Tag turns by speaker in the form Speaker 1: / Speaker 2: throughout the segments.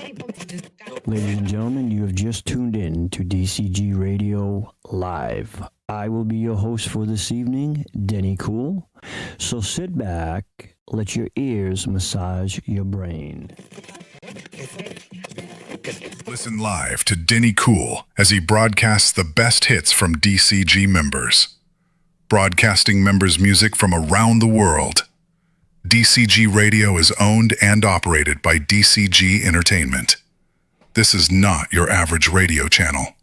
Speaker 1: Ladies and gentlemen, you have just tuned in to DCG Radio Live. I will be your host for this evening, Denny Cool. So sit back, let your ears massage your brain.
Speaker 2: Listen live to Denny Cool as he broadcasts the best hits from DCG members. Broadcasting members' music from around the world. DCG Radio is owned and operated by DCG-Entertainment. This is not your average radio channel.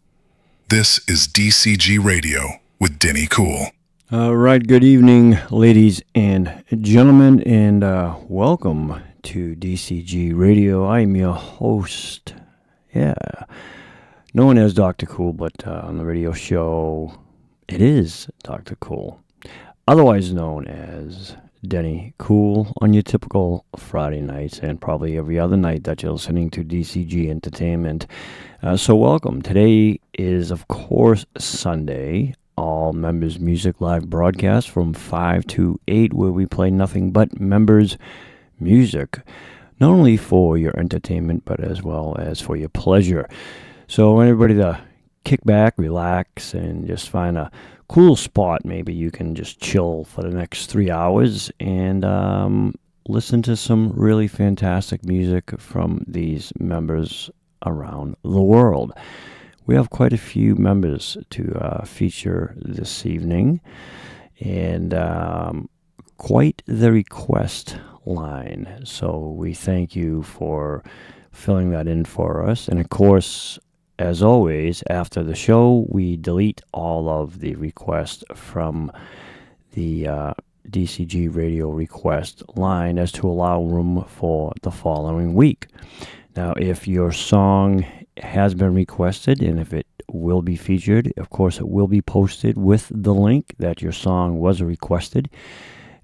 Speaker 2: This is DCG Radio with Denny Cool.
Speaker 1: All right, good evening, ladies and gentlemen, and welcome to DCG Radio. I'm your host, known as Dr. Cool, but on the radio show, it is Dr. Cool, otherwise known as Denny Cool, on your typical Friday nights and probably every other night that you're listening to DCG Entertainment. So welcome. Today is, of course, Sunday, all members music live broadcast from 5 to 8, where we play nothing but members music, not only for your entertainment, but as well as for your pleasure. So I want everybody to kick back, relax, and just find a cool spot. Maybe you can just chill for the next 3 hours and listen to some really fantastic music from these members around the world. We have quite a few members to feature this evening, and quite the request line. So we thank you for filling that in for us. And of course, as always, after the show, we delete all of the requests from the DCG Radio request line as to allow room for the following week. Now, if your song has been requested and if it will be featured, of course, it will be posted with the link that your song was requested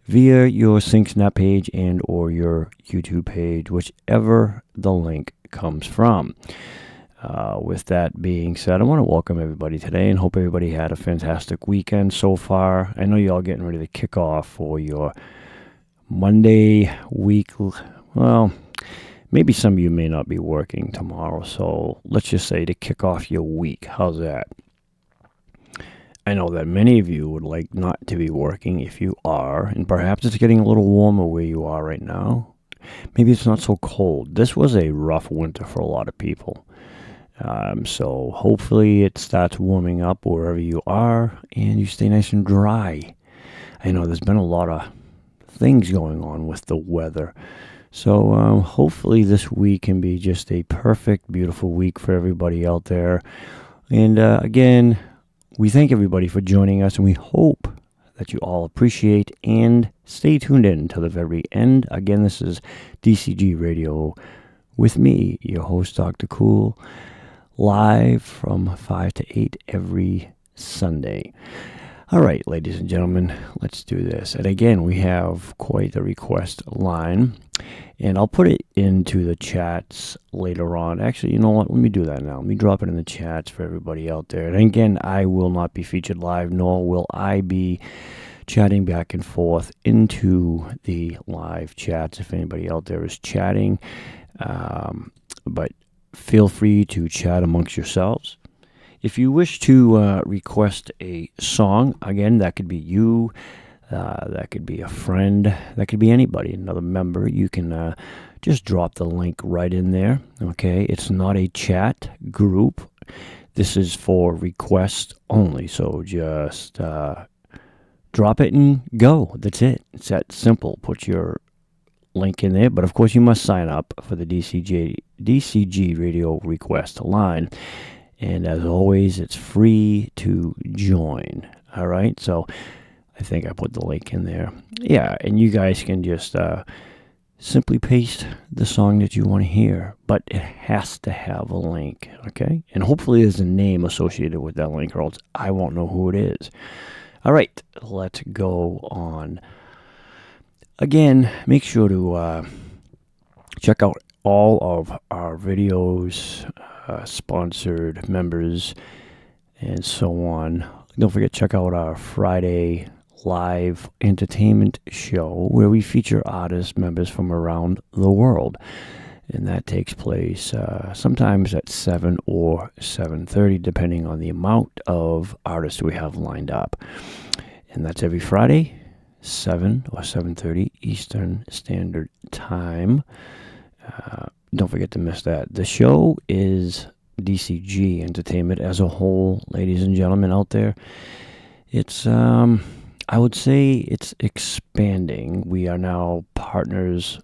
Speaker 1: via your SyncSnap page and or your YouTube page, whichever the link comes from. With that being said, I want to welcome everybody today and hope everybody had a fantastic weekend so far. I know you're all getting ready to kick off for your Monday week. Well, maybe some of you may not be working tomorrow, so let's just say to kick off your week. How's that? I know that many of you would like not to be working if you are, and perhaps it's getting a little warmer where you are right now. Maybe it's not so cold. This was a rough winter for a lot of people. So hopefully it starts warming up wherever you are and you stay nice and dry. I know there's been a lot of things going on with the weather. So hopefully this week can be just a perfect, beautiful week for everybody out there. And again, we thank everybody for joining us, and we hope that you all appreciate and stay tuned in to the very end. Again, this is DCG Radio with me, your host, Dr. Cool, live from 5 to 8 every Sunday. All right, ladies and gentlemen, let's do this. And again, we have quite a request line, and I'll put it into the chats later on. Actually, you know what? Let me do that now. Let me drop it in the chats for everybody out there. And again, I will not be featured live, nor will I be chatting back and forth into the live chats if anybody out there is chatting. But feel free to chat amongst yourselves. If you wish to request a song, again, that could be you, that could be a friend, that could be anybody, another member. You can just drop the link right in there, okay? It's not a chat group. This is for requests only, so just drop it and go. That's it. It's that simple. Put your link in there, but of course you must sign up for the DCG Radio request line. And as always, it's free to join. All right, so I think I put the link in there. Yeah, and you guys can just simply paste the song that you want to hear, but it has to have a link, okay? And hopefully there's a name associated with that link, or else I won't know who it is. All right, let's go on. Again, make sure to check out all of our videos, sponsored members, and so on. Don't forget, check out our Friday live entertainment show where we feature artist members from around the world. and that takes place sometimes at 7 or 7:30, depending on the amount of artists we have lined up. And that's every Friday, 7 or 7:30 Eastern Standard Time. Don't forget to miss that. The show is DCG Entertainment as a whole, ladies and gentlemen out there. It's, I would say it's expanding. We are now partners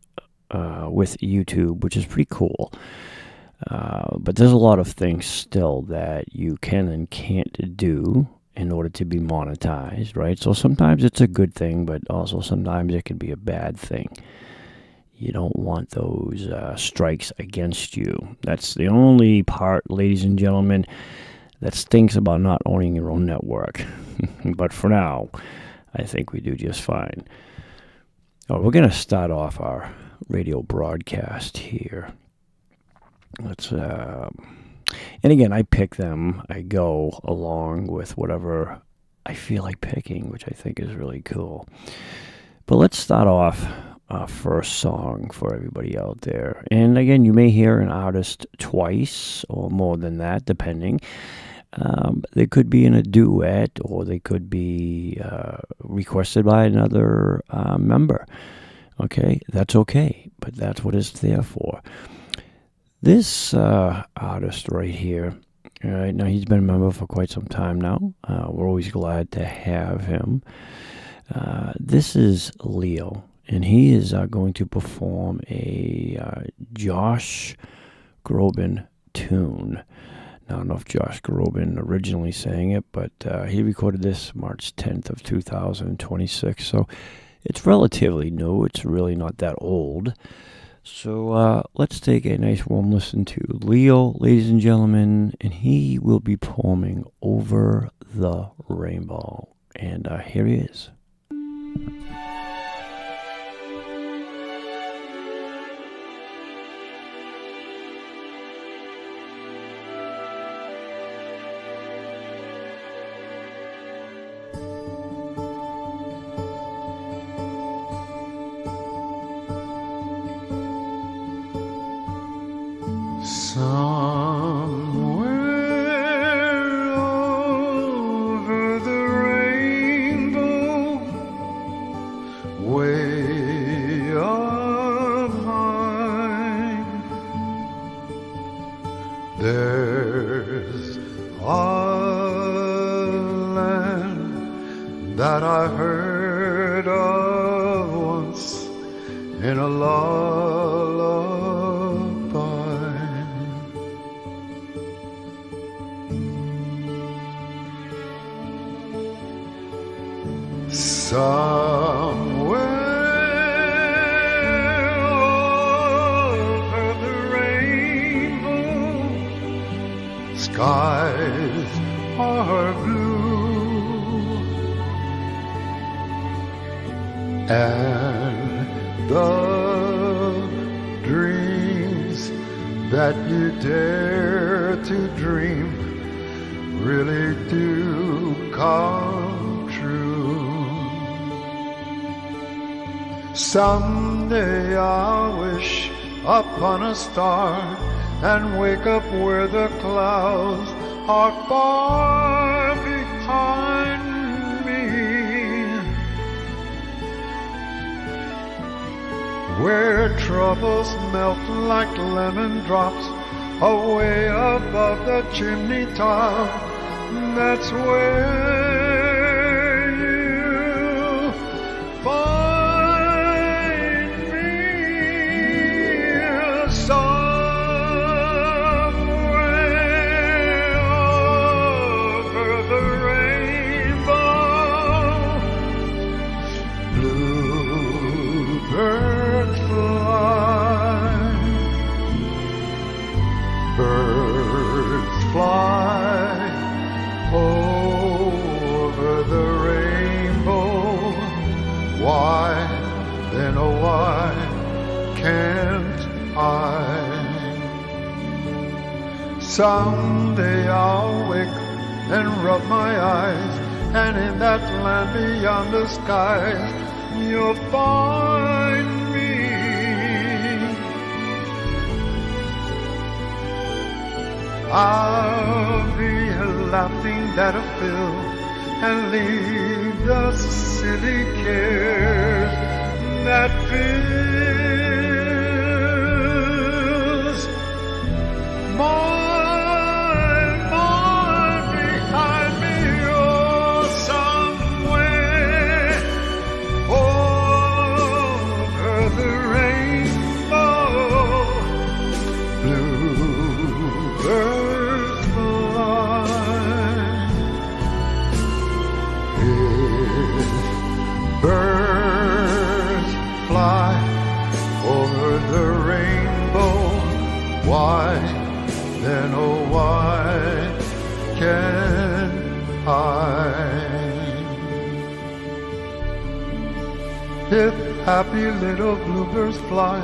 Speaker 1: with YouTube, which is pretty cool. But there's a lot of things still that you can and can't do in order to be monetized, right? So sometimes it's a good thing, but also sometimes it can be a bad thing. You don't want those strikes against you. That's the only part, ladies and gentlemen, that stinks about not owning your own network. But for now, I think we do just fine. Oh, we're going to start off our radio broadcast here. Let's, and again, I pick them. I go along with whatever I feel like picking, which I think is really cool. But let's start off our first song for everybody out there. And again, you may hear an artist twice or more than that, depending. They could be in a duet, or they could be requested by another member. Okay, that's okay, but that's what it's there for. This artist right here, all right, now he's been a member for quite some time now. We're always glad to have him. This is Leo, and he is going to perform a Josh Groban tune. Now, I don't know if Josh Groban originally sang it, but he recorded this March 10th of 2026, so it's relatively new. It's really not that old. So let's take a nice warm listen to Leo, ladies and gentlemen, and he will be performing Over the Rainbow. And here he is.
Speaker 3: Somewhere over the rainbow, way up high, there's a land that I heard of once in a lullaby. Somewhere over the rainbow, skies are blue, and the dreams that you dare to dream really do come true. Someday I'll wish upon a star and wake up where the clouds are far behind me, where troubles melt like lemon drops away above the chimney top. That's where you find fly over the rainbow. Why, then, oh why can't I? Someday I'll wake and rub my eyes, and in that land beyond the skies you'll find me I'll be laughing that'll fill and leave the silly cares that fills my mind behind me. Oh, somewhere over the rainbow, bluebirds fly. If birds fly over the rainbow, why then, oh why can't I? If happy little bluebirds fly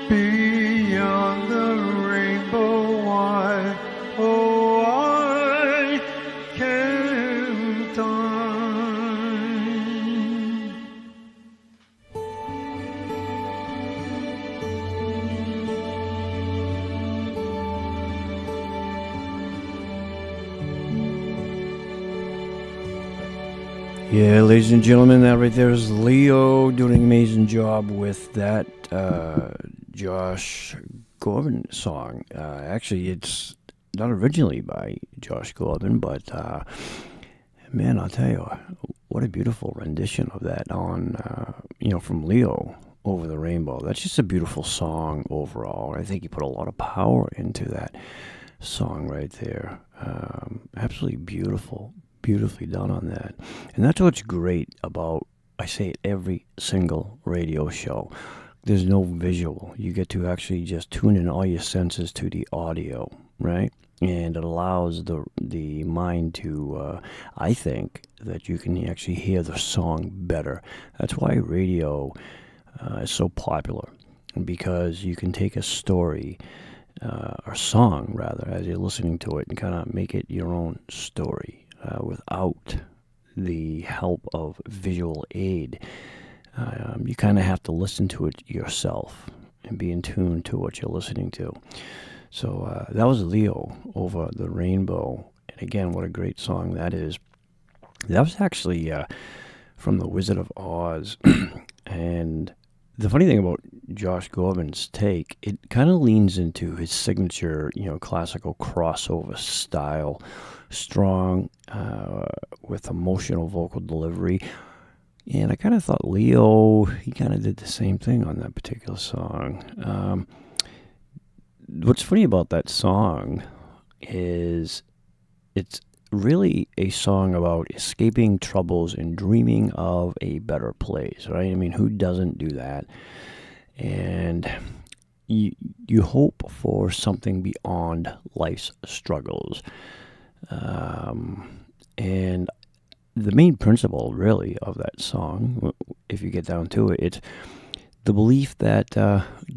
Speaker 3: beyond the rainbow, why, oh why can't I?
Speaker 1: Yeah, ladies and gentlemen, that right there is Leo doing an amazing job with that Josh Groban song. Actually, it's not originally by Josh Groban, but man, I'll tell you, what a beautiful rendition of that on, from Leo, Over the Rainbow. That's just a beautiful song overall. I think he put a lot of power into that song right there. Absolutely beautiful. Beautifully done on that. And that's what's great about, I say it every single radio show, there's no visual. You get to actually just tune in all your senses to the audio, right? And it allows the mind to, I think, that you can actually hear the song better. That's why radio is so popular, because you can take a story, or song rather, as you're listening to it, and kind of make it your own story. Without the help of visual aid. You kind of have to listen to it yourself and be in tune to what you're listening to. So that was Leo, Over the Rainbow. And again, what a great song that is. That was actually from The Wizard of Oz. And the funny thing about Josh Groban's take, it kind of leans into his signature, classical crossover style, strong with emotional vocal delivery. And I kind of thought Leo, he kind of did the same thing on that particular song. What's funny about that song is it's really a song about escaping troubles and dreaming of a better place, right? I mean, who doesn't do that? And you hope for something beyond life's struggles. And the main principle, really, of that song, if you get down to it, it's the belief that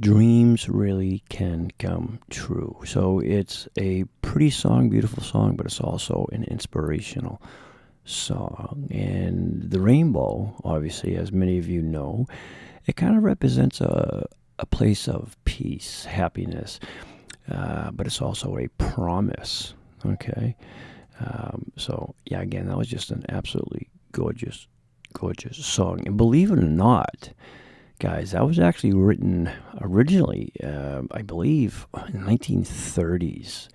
Speaker 1: dreams really can come true. So it's a pretty song, beautiful song, but it's also an inspirational song. And the rainbow, obviously, as many of you know, it kind of represents a place of peace, happiness, but it's also a promise, okay? So, yeah, again, that was just an absolutely gorgeous, gorgeous song. And believe it or not, guys, that was actually written originally, I believe, in the 1930s.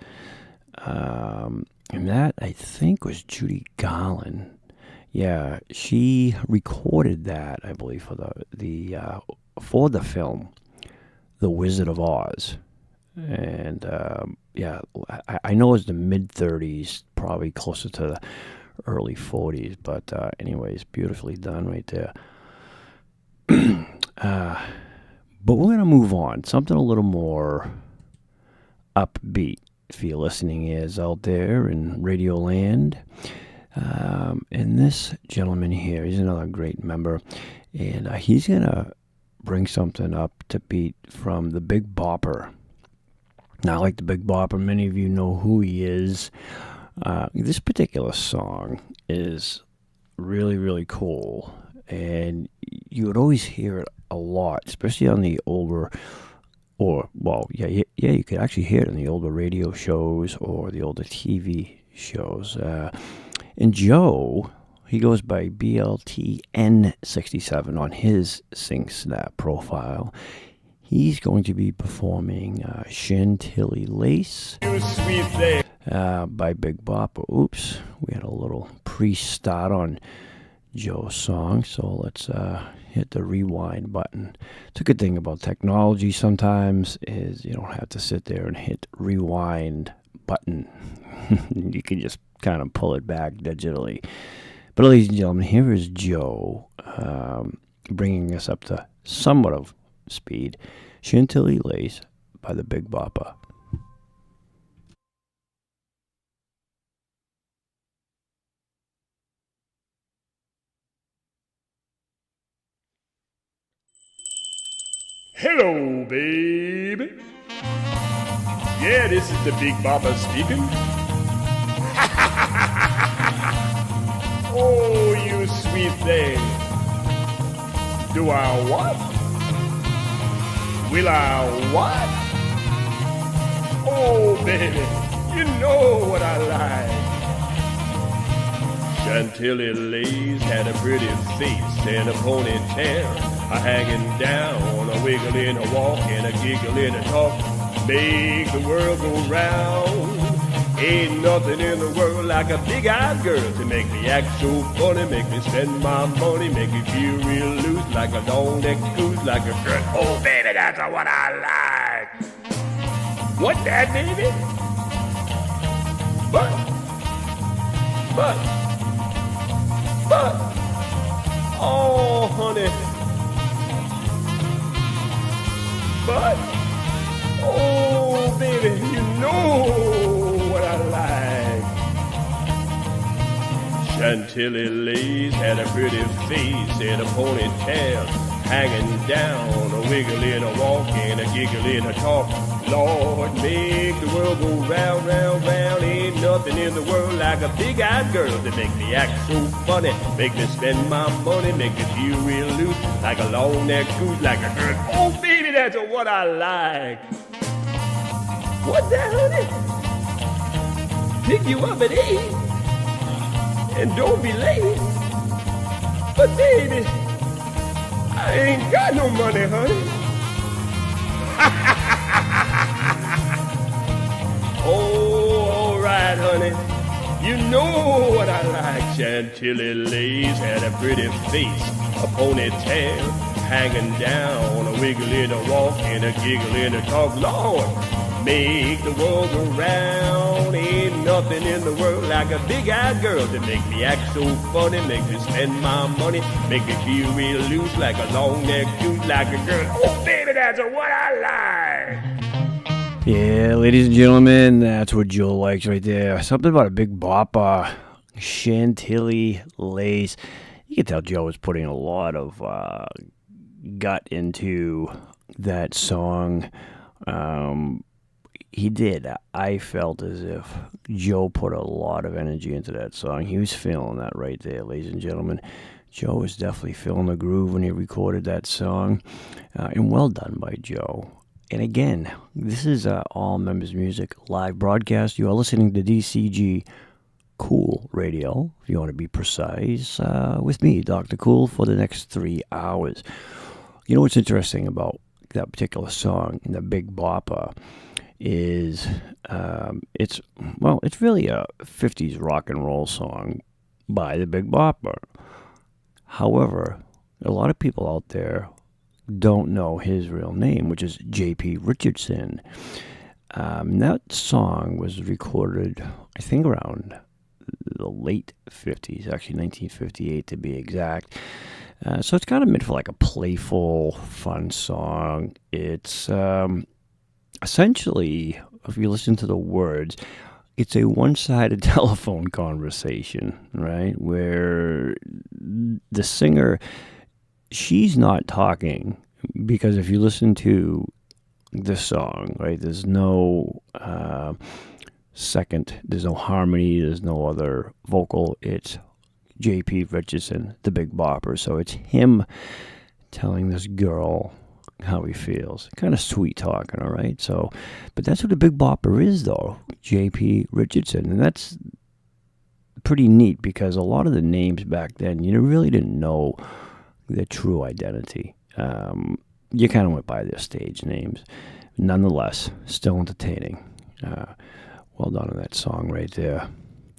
Speaker 1: And that, I think, was Judy Garland. Yeah, she recorded that, I believe, for the film, The Wizard of Oz. And, yeah, I know it's the mid-30s, probably closer to the early 40s. But anyways, beautifully done right there. But we're going to move on. Something a little more upbeat for your listening ears out there in Radio Land. And this gentleman here, he's another great member. And he's going to bring something up to beat from the Big Bopper. Now, like the Big Bopper, many of you know who he is. This particular song is really, really cool. And you would always hear it a lot, especially on the older or, well, yeah, you could actually hear it in the older radio shows or the older TV shows. And Joe, he goes by BLTN67 on his Sing Snap profile. He's going to be performing Chantilly Lace by Big Bopper. Oops, we had a little pre-start on Joe's song, so let's hit the rewind button. It's a good thing about technology sometimes is you don't have to sit there and hit rewind button. You can just kind of pull it back digitally. But ladies and gentlemen, here is Joe bringing us up to somewhat of speed. Chantilly Lace by the Big Bopper.
Speaker 4: Hello, baby. Yeah, this is the Big Bopper speaking. Oh, you sweet thing. Do I what? Will I what? Oh, baby, you know what I like. Chantilly Lace had a pretty face and a ponytail, a hanging down, a wiggling, a walking, a giggling, a talk. Make the world go round. Ain't nothing in the world like a big-eyed girl to make me act so funny, make me spend my money, make me feel real loose like a long-necked goose, like a girl. Oh, baby, that's what I like. What that, baby? But, oh, honey. But, oh, baby, you know what I like. Chantilly Lace had a pretty face and a ponytail hanging down, a wiggling, a walking, a giggling, a talk. Lord, make the world go round, round, round. Ain't nothing in the world like a big-eyed girl that make me act so funny, make me spend my money, make me feel real loose like a long-necked goose, like a girl. Oh, baby, that's what I like. What that, honey? Pick you up at 8 and don't be late. But baby, I ain't got no money, honey. Oh, all right, honey. You know what I like. Chantilly Lace had a pretty face, a ponytail hanging down, a wiggling, a walking, a giggling, a talk. Lord, make the world go round. Ain't nothing in the world like a big-eyed girl that make me act so funny, make me spend my money, make me feel real loose like a long-necked goose, like a girl. Oh, baby, that's what I like.
Speaker 1: Yeah, ladies and gentlemen, that's what Joe likes right there. Something about a Big Bopper, Chantilly Lace. You can tell Joe was putting a lot of gut into that song. He did. I felt as if Joe put a lot of energy into that song. He was feeling that right there, ladies and gentlemen. Joe was definitely feeling the groove when he recorded that song. And well done by Joe. And again, this is All Members Music live broadcast. You are listening to DCG Cool Radio, if you want to be precise, with me, Dr. Cool, for the next 3 hours. You know what's interesting about that particular song, the Big Bopper, is it's really a 50s rock and roll song by the Big Bopper. However, a lot of people out there don't know his real name, which is J.P. Richardson. That song was recorded, I think, around the late 50s, actually 1958 to be exact. So it's kind of meant for like a playful, fun song. It's essentially, if you listen to the words, it's a one-sided telephone conversation, right? Where the singer, she's not talking, because if you listen to the song, right, there's no second, there's no harmony, there's no other vocal. It's J.P. Richardson, the Big Bopper. So it's him telling this girl how he feels. Kind of sweet talking, all right? So, but that's what a big bopper is, though, J.P. Richardson. And that's pretty neat because a lot of the names back then, you really didn't know their true identity. You kind of went by their stage names. Nonetheless, still entertaining. Well done on that song right there.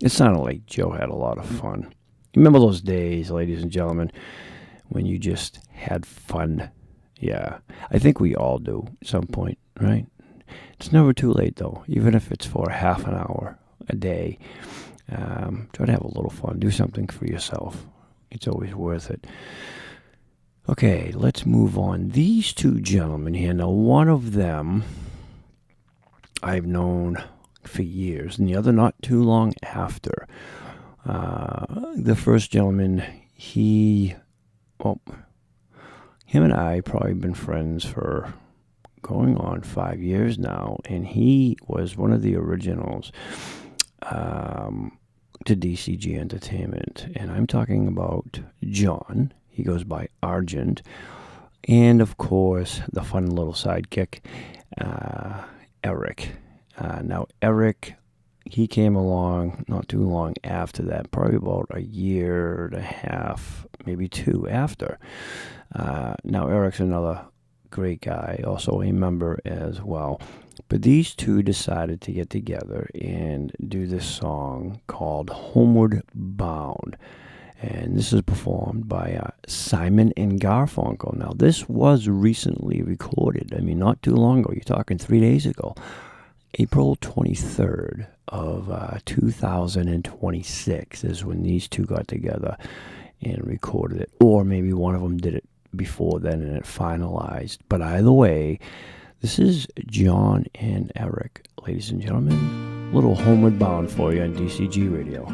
Speaker 1: It sounded like Joe had a lot of fun. Remember those days, ladies and gentlemen, when you just had fun? Yeah, I think we all do at some point, right? It's never too late, though, even if it's for half an hour a day. Try to have a little fun. Do something for yourself. It's always worth it. Okay, let's move on. These two gentlemen here. Now, one of them I've known for years, and the other not too long after. The first gentleman, him and I probably been friends for going on 5 years now, and he was one of the originals to DCG Entertainment, and I'm talking about John. He goes by Argent, and of course the fun little sidekick, Eric. Now Eric, he came along not too long after that, probably about a year and a half, maybe two after. Now Eric's another great guy, also a member as well. But these two decided to get together and do this song called Homeward Bound. And this is performed by Simon and Garfunkel. Now, this was recently recorded. I mean, not too long ago. You're talking 3 days ago. April 23rd of 2026 is when these two got together and recorded it. Or maybe one of them did it before then and it finalized. But either way, this is John and Eric, ladies and gentlemen. Little Homeward Bound for you on DCG Radio.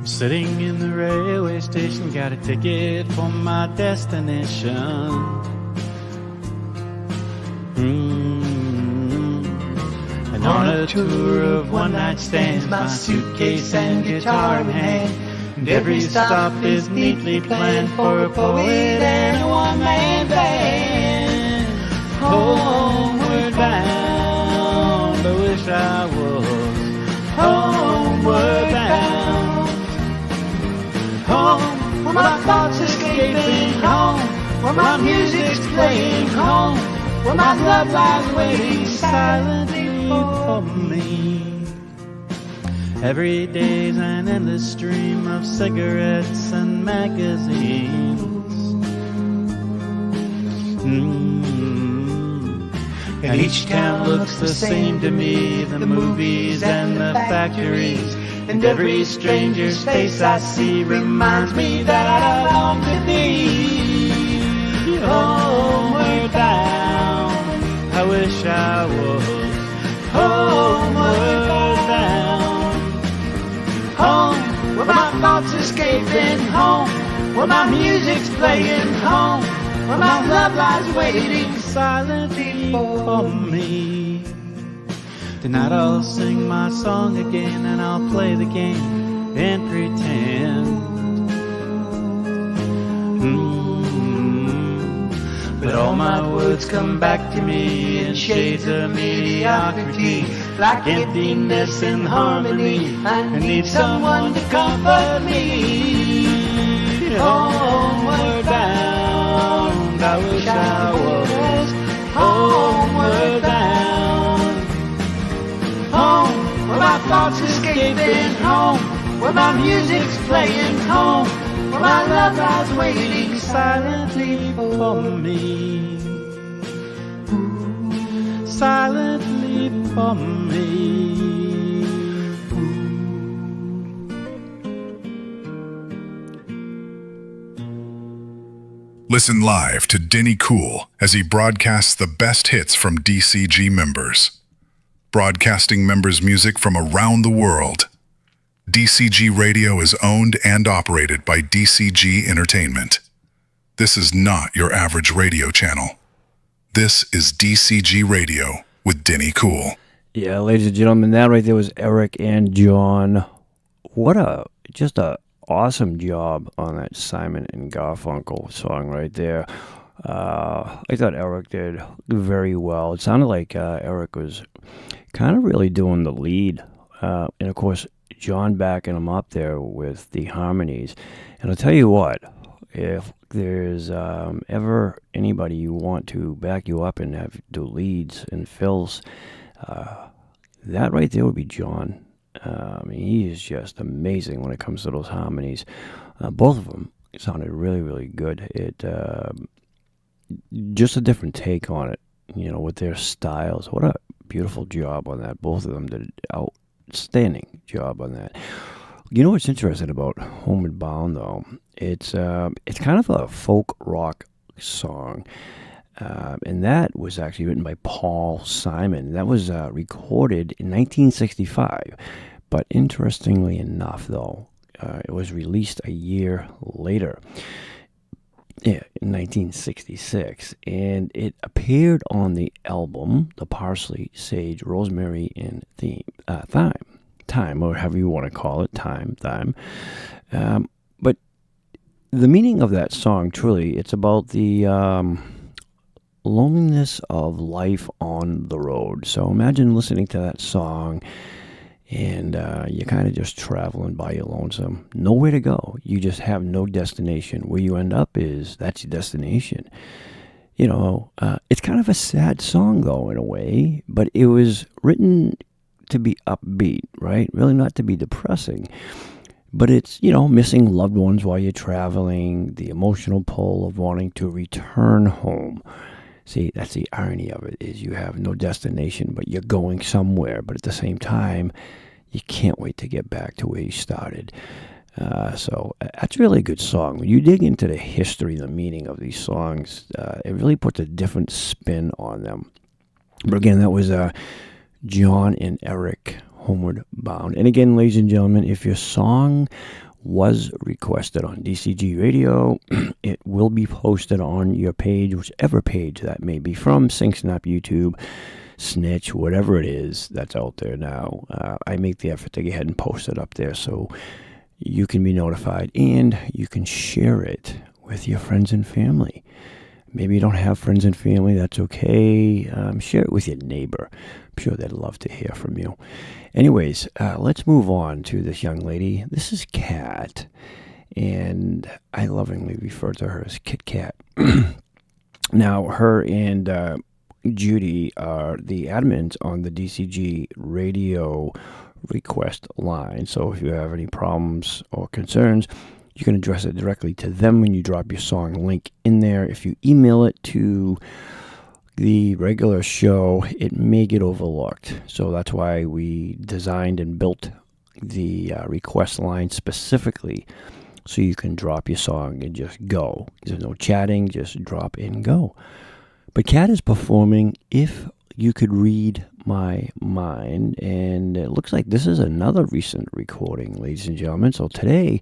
Speaker 5: Sitting in the railway station, got a ticket for my destination. And on a tour of one-night stands, my suitcase and guitar in hand. And every stop is neatly planned for a poet and a one-man band. Homeward bound, I wish I was homeward bound. Home, where my thoughts escaping. Home, where my music's playing. Home, where my love lies waiting silently for me. Every day's an endless stream of cigarettes and magazines. And each town looks the same to me, the movies and the factories. And every stranger's face I see reminds me that I long to be homeward bound. I wish I was homeward bound. Home, where my thoughts escaping. Home, where my music's playing. Home, where my love lies waiting silently for me. Tonight I'll sing my song again and I'll play the game and pretend. But all my words come back to me in shades of mediocrity, like emptiness and harmony. I need someone to comfort me. Homeward bound, I wish I was homeward bound. Home, where my thoughts escaping. Home, where my music's playing. Home, where my love lies waiting silently for me. Silently for me.
Speaker 2: Listen live to Denny Cool as he broadcasts the best hits from DCG members. Broadcasting members' music from around the world. DCG Radio is owned and operated by DCG-Entertainment. This is not your average radio channel. This is DCG Radio with Denny Cool.
Speaker 1: Yeah, ladies and gentlemen, that right there was Eric and John. What a awesome job on that Simon and Garfunkel song right there. I thought Eric did very well. It sounded like Eric was kind of really doing the lead. And of course, John backing him up there with the harmonies. And I'll tell you what, if there's ever anybody you want to back you up and have do leads and fills, that right there would be John. I mean, he is just amazing when it comes to those harmonies. Both of them sounded really, really good. It just a different take on it, with their styles. What a beautiful job on that. Both of them did an outstanding job on that. You know what's interesting about Homeward Bound, though? It's kind of a folk rock song. And that was actually written by Paul Simon. That was recorded in 1965. But interestingly enough, though, it was released a year later. Yeah, in 1966, and it appeared on the album, The Parsley, Sage, Rosemary, and Thyme, or however you want to call it, Thyme. But the meaning of that song, truly, it's about the loneliness of life on the road. So imagine listening to that song, and you're kind of just traveling by your lonesome. Nowhere to go. You just have no destination. Where you end up that's your destination. It's kind of a sad song, though, in a way. But it was written to be upbeat, right? Really not to be depressing. But it's, missing loved ones while you're traveling. The emotional pull of wanting to return home. See, that's the irony of it, is you have no destination, but you're going somewhere. But at the same time, you can't wait to get back to where you started. So that's really a good song. When you dig into the history, the meaning of these songs, it really puts a different spin on them. But again, that was John and Eric, Homeward Bound. And again, ladies and gentlemen, if your song was requested on DCG Radio, it will be posted on your page, whichever page that may be from, SingSnap, YouTube, Snitch, whatever it is that's out there now. I make the effort to get ahead and post it up there so you can be notified and you can share it with your friends and family. Maybe you don't have friends and family, that's okay. Share it with your neighbor. I'm sure they'd love to hear from you. Anyways, let's move on to this young lady. This is Kat, and I lovingly refer to her as Kit Kat. Now, her and Judy are the admins on the DCG radio request line. So if you have any problems or concerns, you can address it directly to them when you drop your song link in there. If you email it to the regular show, it may get overlooked. So that's why we designed and built the request line specifically so you can drop your song and just go. There's no chatting, just drop and go. But Kat is performing If You Could Read My Mind, and it looks like this is another recent recording, ladies and gentlemen. So today,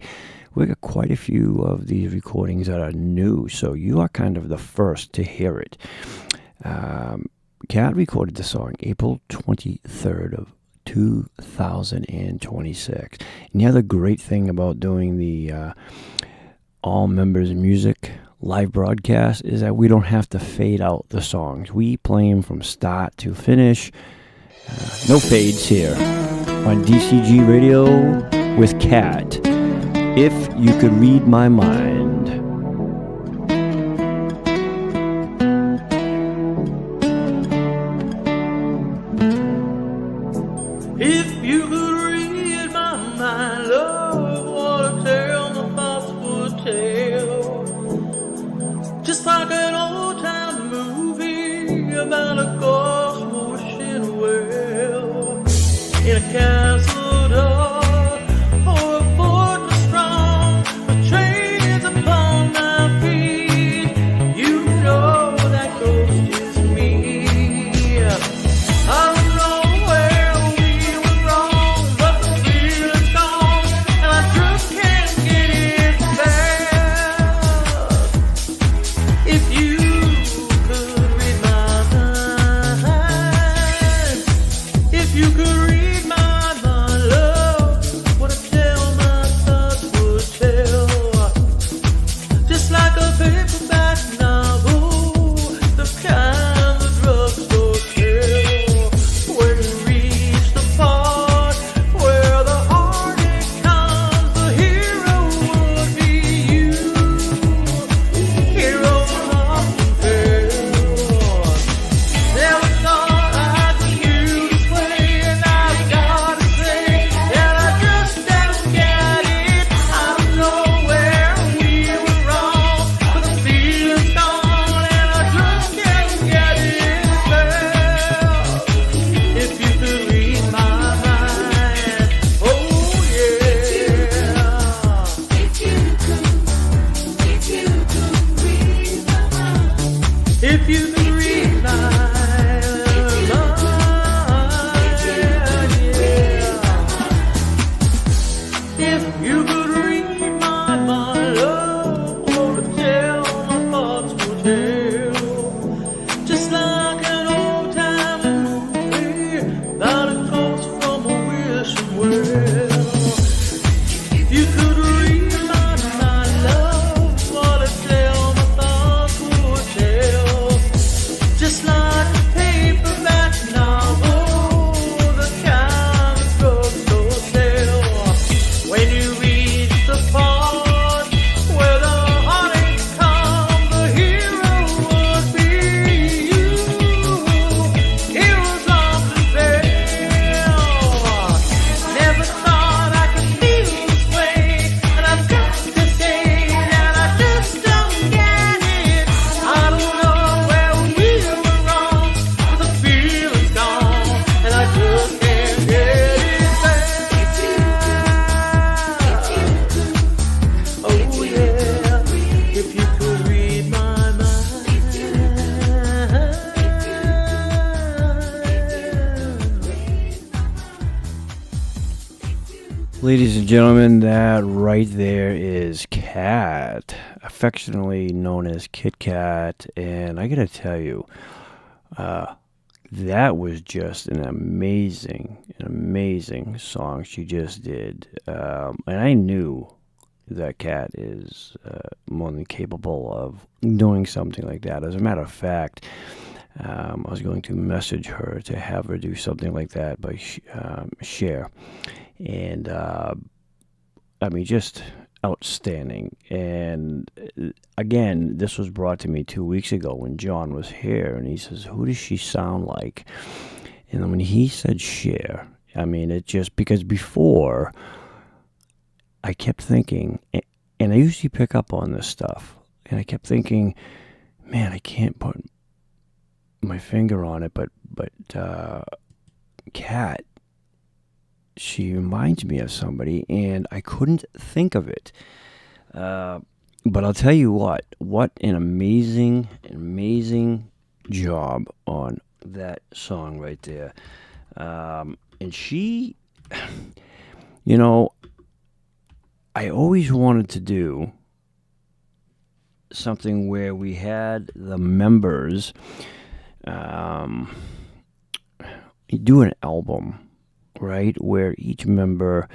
Speaker 1: we got quite a few of these recordings that are new, so you are kind of the first to hear it. Kat recorded the song April 23rd of 2026. And the other great thing about doing the all members music live broadcast is that we don't have to fade out the songs. We play them from start to finish. No fades here on DCG Radio with Kat. If You Could Read My Mind.
Speaker 5: If you could read my mind, love, what a tale my thoughts would tell. Just like an old-time movie about a ghost wishing well in a castle dark or a fortress strong. A train is upon could read my mind, love, what a tale my thoughts will tell. Just like an old time movie that it comes from a wishing well. You could read my mind, love, what a tale my thoughts will tell. Just like a paperback novel, the kind of drugstore sell. When you reach the part where the heartache comes, the hero would be you. Heroes often fail. Never thought I could feel this way, and I've got to say that I just don't get it. I don't know where we were wrong, but the feeling's gone, and I just can't get it back. Oh yeah, if you could read my mind.
Speaker 1: Ladies and gentlemen, that right there is Cat, affectionately known as Kit Kat, and I gotta tell you, that was just an amazing song she just did, and I knew that Cat is more than capable of doing something like that. As a matter of fact, I was going to message her to have her do something like that by Cher. And, I mean, just outstanding. And, again, this was brought to me 2 weeks ago when John was here, and he says, who does she sound like? And then when he said Cher, I mean, it just, because before, I kept thinking, and I usually pick up on this stuff, and I kept thinking, man, I can't put my finger on it, but Kat, she reminds me of somebody, and I couldn't think of it. But I'll tell you what an amazing job on that song right there. And she, you know, I always wanted to do something where we had the members do an album, right, where each member,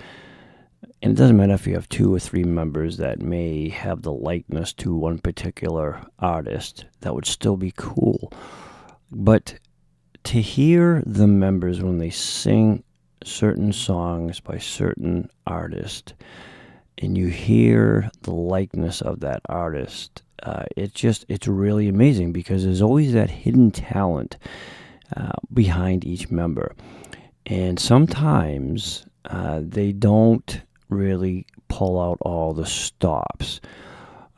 Speaker 1: and it doesn't matter if you have 2 or 3 members that may have the likeness to one particular artist, that would still be cool. But to hear the members when they sing certain songs by certain artists, and you hear the likeness of that artist, it's really amazing, because there's always that hidden talent behind each member. And sometimes they don't really pull out all the stops.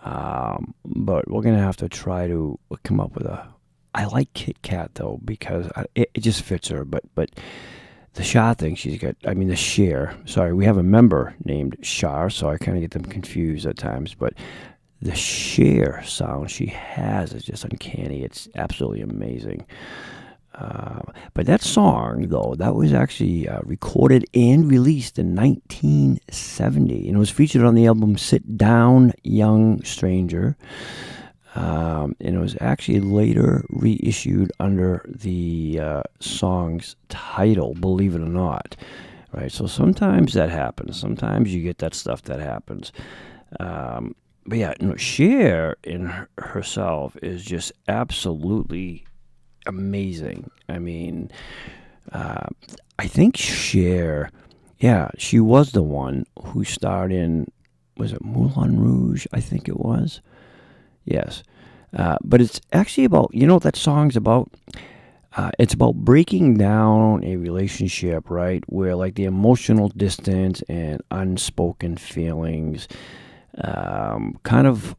Speaker 1: But we're going to have to try to come up with I like Kit Kat, though, because it just fits her. But the Shah thing she's got, I mean, the Cher. Sorry, we have a member named Shah, so I kind of get them confused at times. But the Cher sound she has is just uncanny. It's absolutely amazing. But that song, though, that was actually recorded and released in 1970, and it was featured on the album Sit Down, Young Stranger, and it was actually later reissued under the song's title, believe it or not, right? So sometimes that happens. Sometimes you get that stuff that happens. But yeah, Cher in herself is just absolutely amazing. I mean, I think Cher, she was the one who starred in, was it Moulin Rouge? I think it was. Yes. But it's actually about, you know what that song's about? It's about breaking down a relationship, right? Where like the emotional distance and unspoken feelings, kind of,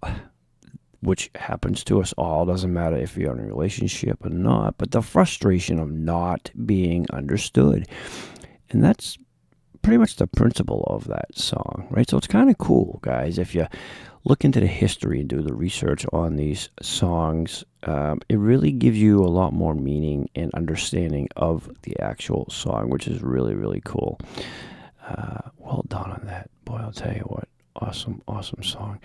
Speaker 1: which happens to us all, doesn't matter if you're in a relationship or not, but the frustration of not being understood. And that's pretty much the principle of that song, right? So it's kind of cool, guys. If you look into the history and do the research on these songs, it really gives you a lot more meaning and understanding of the actual song, which is really, really cool. Well done on that. Boy, I'll tell you what. Awesome, awesome song.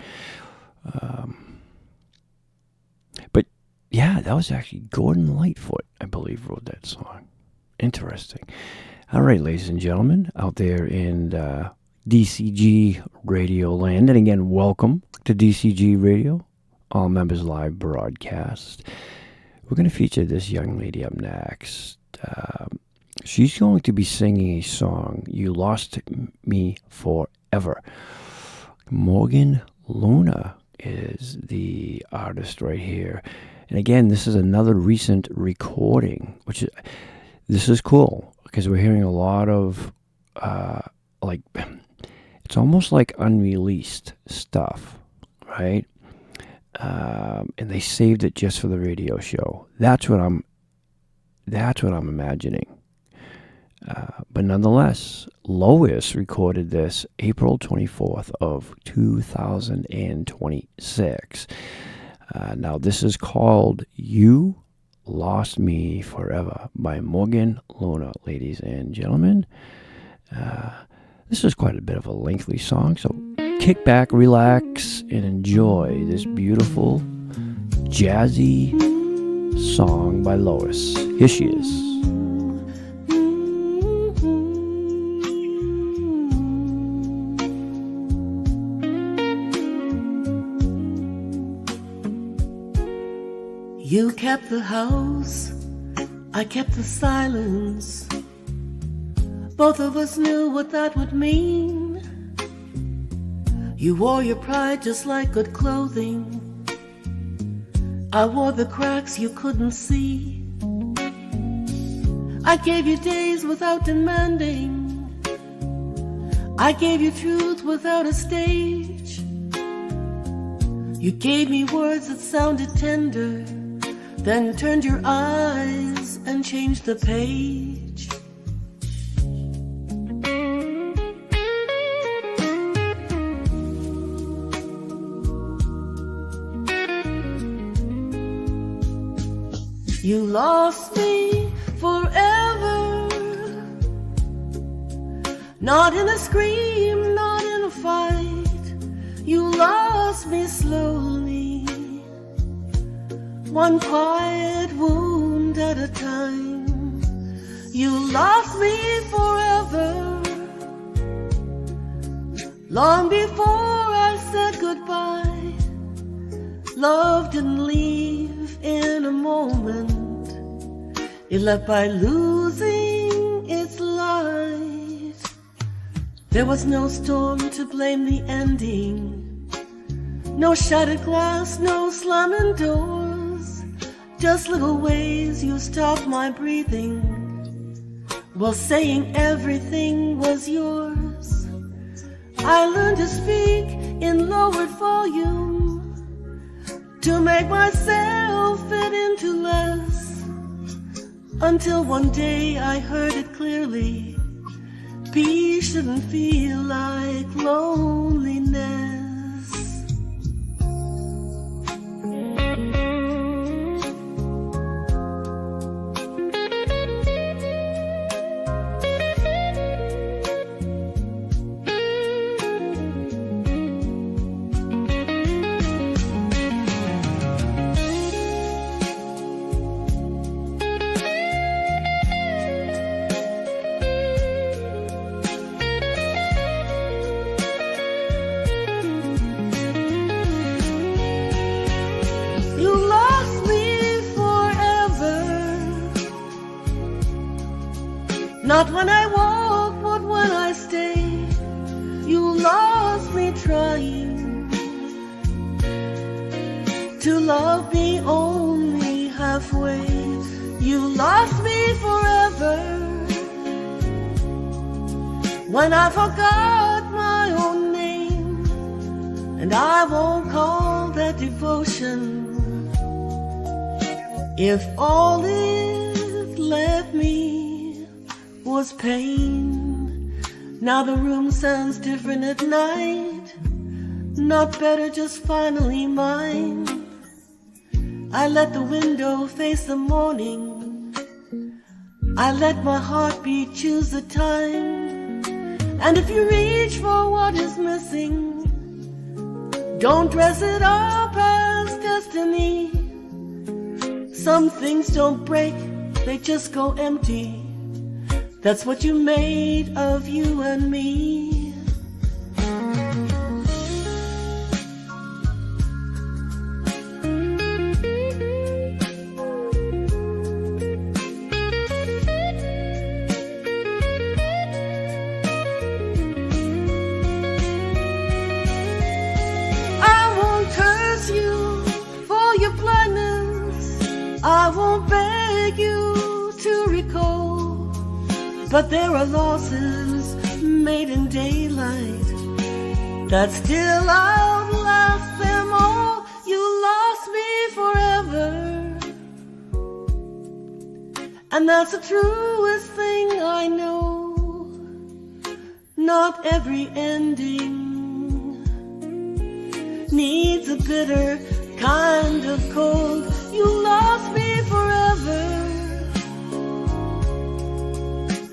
Speaker 1: But yeah, that was actually Gordon Lightfoot, I believe, wrote that song. Interesting. All right, ladies and gentlemen, out there in DCG Radio Land. And again, welcome to DCG Radio, all members live broadcast. We're going to feature this young lady up next. She's going to be singing a song, You Lost Me Forever. Morgan Luna is the artist right here. And again, this is another recent recording, this is cool because we're hearing a lot of, it's almost like unreleased stuff, right? And they saved it just for the radio show. That's what I'm imagining. But nonetheless, Lois recorded this April 24th of 2026. Now, this is called You Lost Me Forever by Morgan Luna, ladies and gentlemen. This is quite a bit of a lengthy song, so kick back, relax, and enjoy this beautiful, jazzy song by Lois. Here she is.
Speaker 6: You kept the house, I kept the silence. Both of us knew what that would mean. You wore your pride just like good clothing. I wore the cracks you couldn't see. I gave you days without demanding. I gave you truth without a stage. You gave me words that sounded tender, then turned your eyes and changed the page. You lost me forever, not in a scream, not in a fight. You lost me slowly, one quiet wound at a time. You lost me forever, long before I said goodbye. Love didn't leave in a moment. It left by losing its light. There was no storm to blame the ending, no shattered glass, no slamming doors, just little ways you stopped my breathing while saying everything was yours. I learned to speak in lowered volume to make myself fit into less, until one day I heard it clearly. Peace shouldn't feel like loneliness. Not when I walk, but when I stay. You lost me trying to love me only halfway. You lost me forever when I forgot my own name. And I won't call that devotion if all it left me was pain. Now the room sounds different at night, not better, just finally mine. I let the window face the morning, I let my heartbeat choose the time. And if you reach for what is missing, don't dress it up as destiny. Some things don't break, they just go empty. That's what you made of you and me. I won't beg you to recall, but there are losses made in daylight that still outlast them all. You lost me forever, and that's the truest thing I know. Not every ending needs a bitter kind of cold. You lost me forever,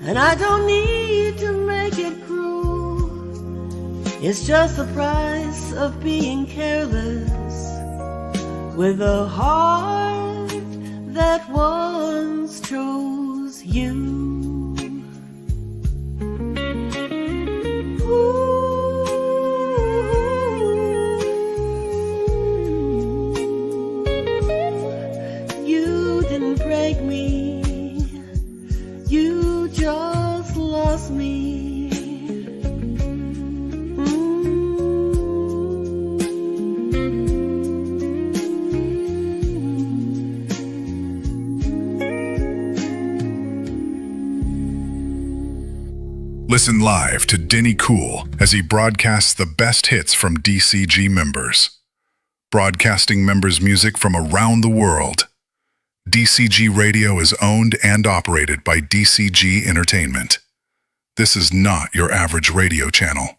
Speaker 6: and I don't need to make it cruel. It's just the price of being careless with a heart that once chose you. Break me, you just lost me.
Speaker 2: Listen live to Denny Cool as he broadcasts the best hits from DCG members. Broadcasting members' music from around the world. DCG Radio is owned and operated by DCG-Entertainment. This is not your average radio channel.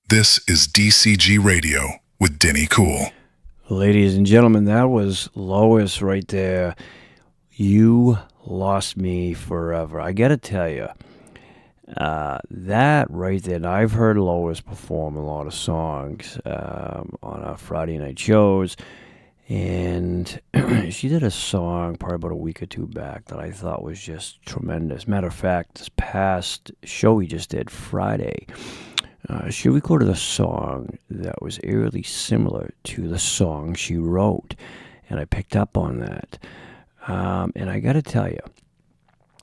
Speaker 2: This is DCG Radio with Denny Cool.
Speaker 1: Ladies and gentlemen, that was Lois right there. You lost me forever. I gotta tell you, that right there, and I've heard Lois perform a lot of songs on our Friday night shows. And she did a song probably about a week or two back that I thought was just tremendous. Matter of fact, this past show we just did Friday, she recorded a song that was eerily similar to the song she wrote. And I picked up on that. And I got to tell you,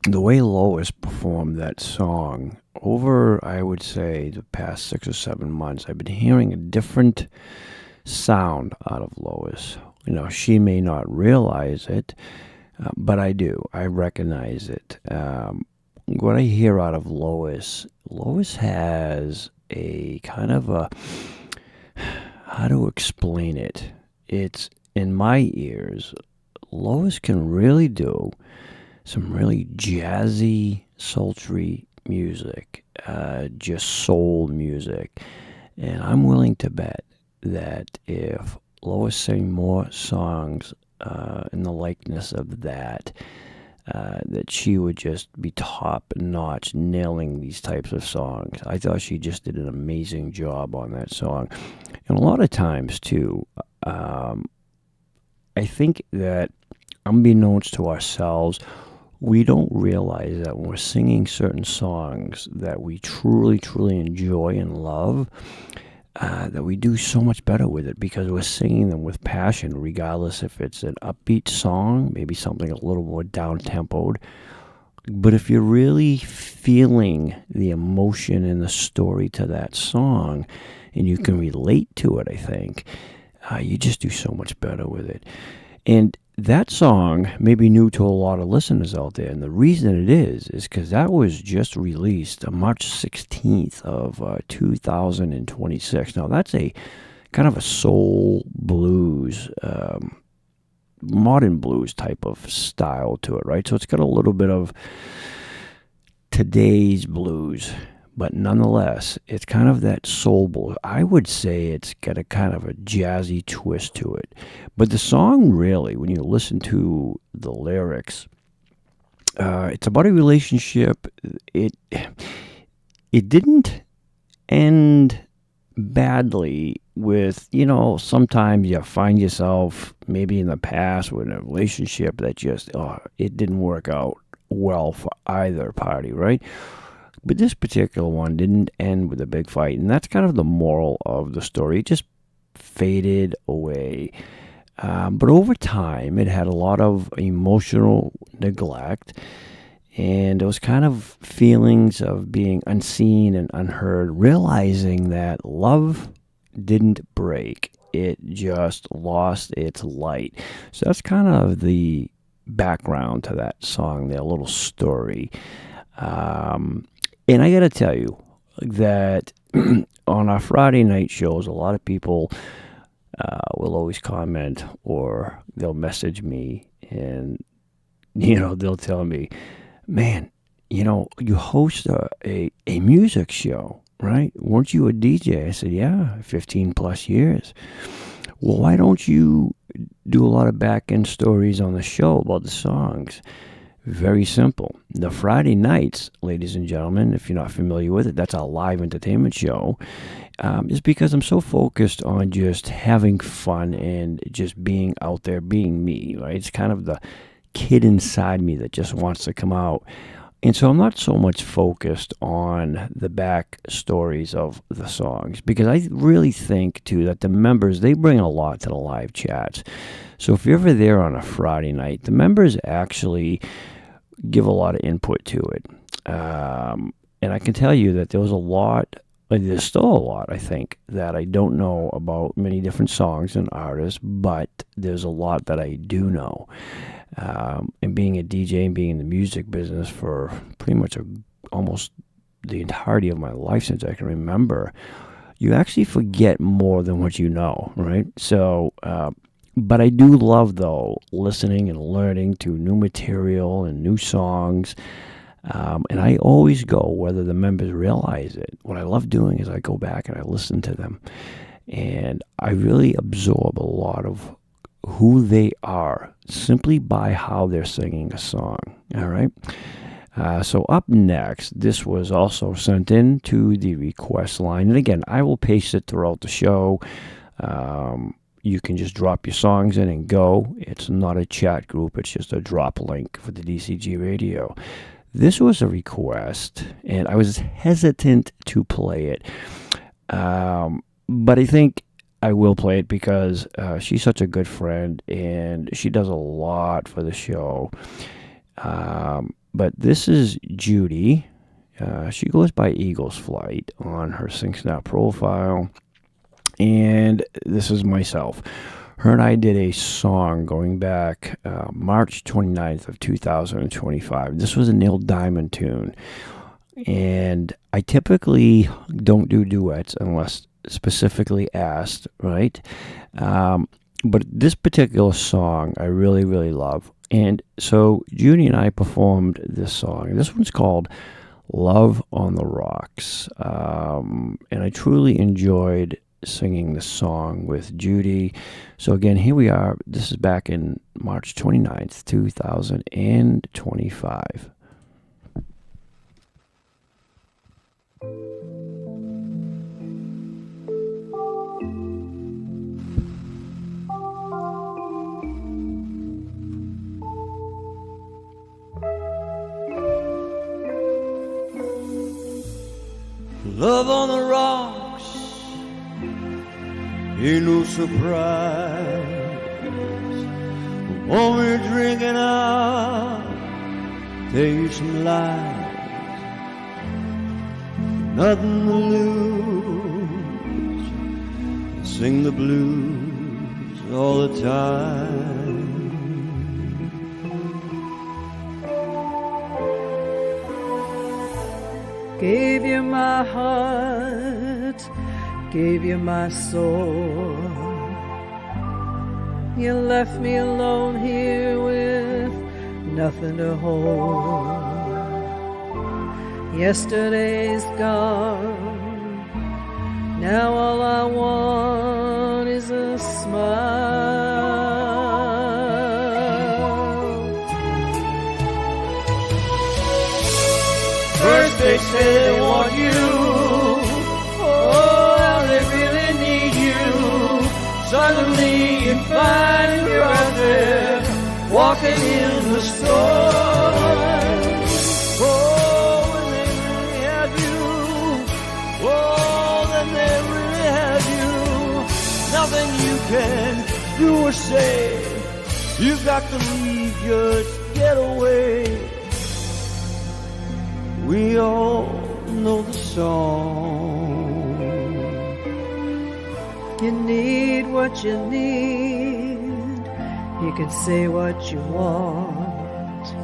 Speaker 1: the way Lois performed that song over, I would say, the past 6 or 7 months, I've been hearing a different sound out of Lois. You know, she may not realize it, but I do. I recognize it. What I hear out of Lois has a kind of a, how to explain it? It's, in my ears, Lois can really do some really jazzy, sultry music, just soul music. And I'm willing to bet that if Lois sang more songs in the likeness of that, that she would just be top-notch nailing these types of songs. I thought she just did an amazing job on that song. And a lot of times, too, I think that unbeknownst to ourselves, we don't realize that when we're singing certain songs that we truly, truly enjoy and love, that we do so much better with it because we're singing them with passion, regardless if it's an upbeat song, maybe something a little more down-tempoed. But if you're really feeling the emotion and the story to that song, and you can relate to it, I think, you just do so much better with it. And that song may be new to a lot of listeners out there, and the reason it is because that was just released on March 16th of 2026. Now, that's a kind of a soul blues, modern blues type of style to it, right? So it's got a little bit of today's blues, but nonetheless, it's kind of that soul blues. I would say it's got a kind of a jazzy twist to it. But the song really, when you listen to the lyrics, it's about a relationship. It didn't end badly with, sometimes you find yourself maybe in the past with a relationship that just, it didn't work out well for either party, right? But this particular one didn't end with a big fight, and that's kind of the moral of the story. It just faded away. But over time, it had a lot of emotional neglect, and it was kind of feelings of being unseen and unheard, realizing that love didn't break. It just lost its light. So that's kind of the background to that song, their little story. And I got to tell you that on our Friday night shows, a lot of people will always comment or they'll message me and, they'll tell me, man, you host a music show, right? Weren't you a DJ? I said, yeah, 15 plus years. Well, why don't you do a lot of back-end stories on the show about the songs? Very simple. The Friday nights, ladies and gentlemen, if you're not familiar with it, that's our live entertainment show, is because I'm so focused on just having fun and just being out there, being me, right? It's kind of the kid inside me that just wants to come out. And so I'm not so much focused on the back stories of the songs, because I really think, too, that the members, they bring a lot to the live chats. So if you're ever there on a Friday night, the members actually give a lot of input to it. And I can tell you that there was a lot, there's still a lot, I think, that I don't know about many different songs and artists, but there's a lot that I do know. And being a DJ and being in the music business for pretty much almost the entirety of my life since I can remember, you actually forget more than what you know, right? So, but I do love, though, listening and learning to new material and new songs. And I always go, whether the members realize it. What I love doing is I go back and I listen to them. And I really absorb a lot of who they are simply by how they're singing a song. All right. So up next, this was also sent in to the request line. And again, I will paste it throughout the show. You can just drop your songs in and go. It's not a chat group. It's just a drop link for the DCG radio. This was a request, and I was hesitant to play it. But I think I will play it because she's such a good friend, and she does a lot for the show. But this is Judy. She goes by Eagles Flight on her SingSnap profile. And this is myself. Her and I did a song going back March 29th of 2025. This was a Neil Diamond tune. And I typically don't do duets unless specifically asked, right? But this particular song I really, really love. And so Judy and I performed this song. This one's called Love on the Rocks. And I truly enjoyed singing the song with Judy. So again, here we are. This is back in March 29th, 2025.
Speaker 5: Love on the rocks ain't no surprise. When we're drinking out, tell you some lies. Nothing to lose. Sing the blues all the time.
Speaker 6: Gave you my heart, gave you my soul. You left me alone here with nothing to hold. Yesterday's gone, now all I want is a smile. First they say they want you,
Speaker 5: Suddenly you find you're out there, walking in the storm. Oh, when they really have you, oh, then they really have you. Nothing you can do or say, you've got to leave, just get away. We all know the song.
Speaker 6: You need what you need. You can say what you want.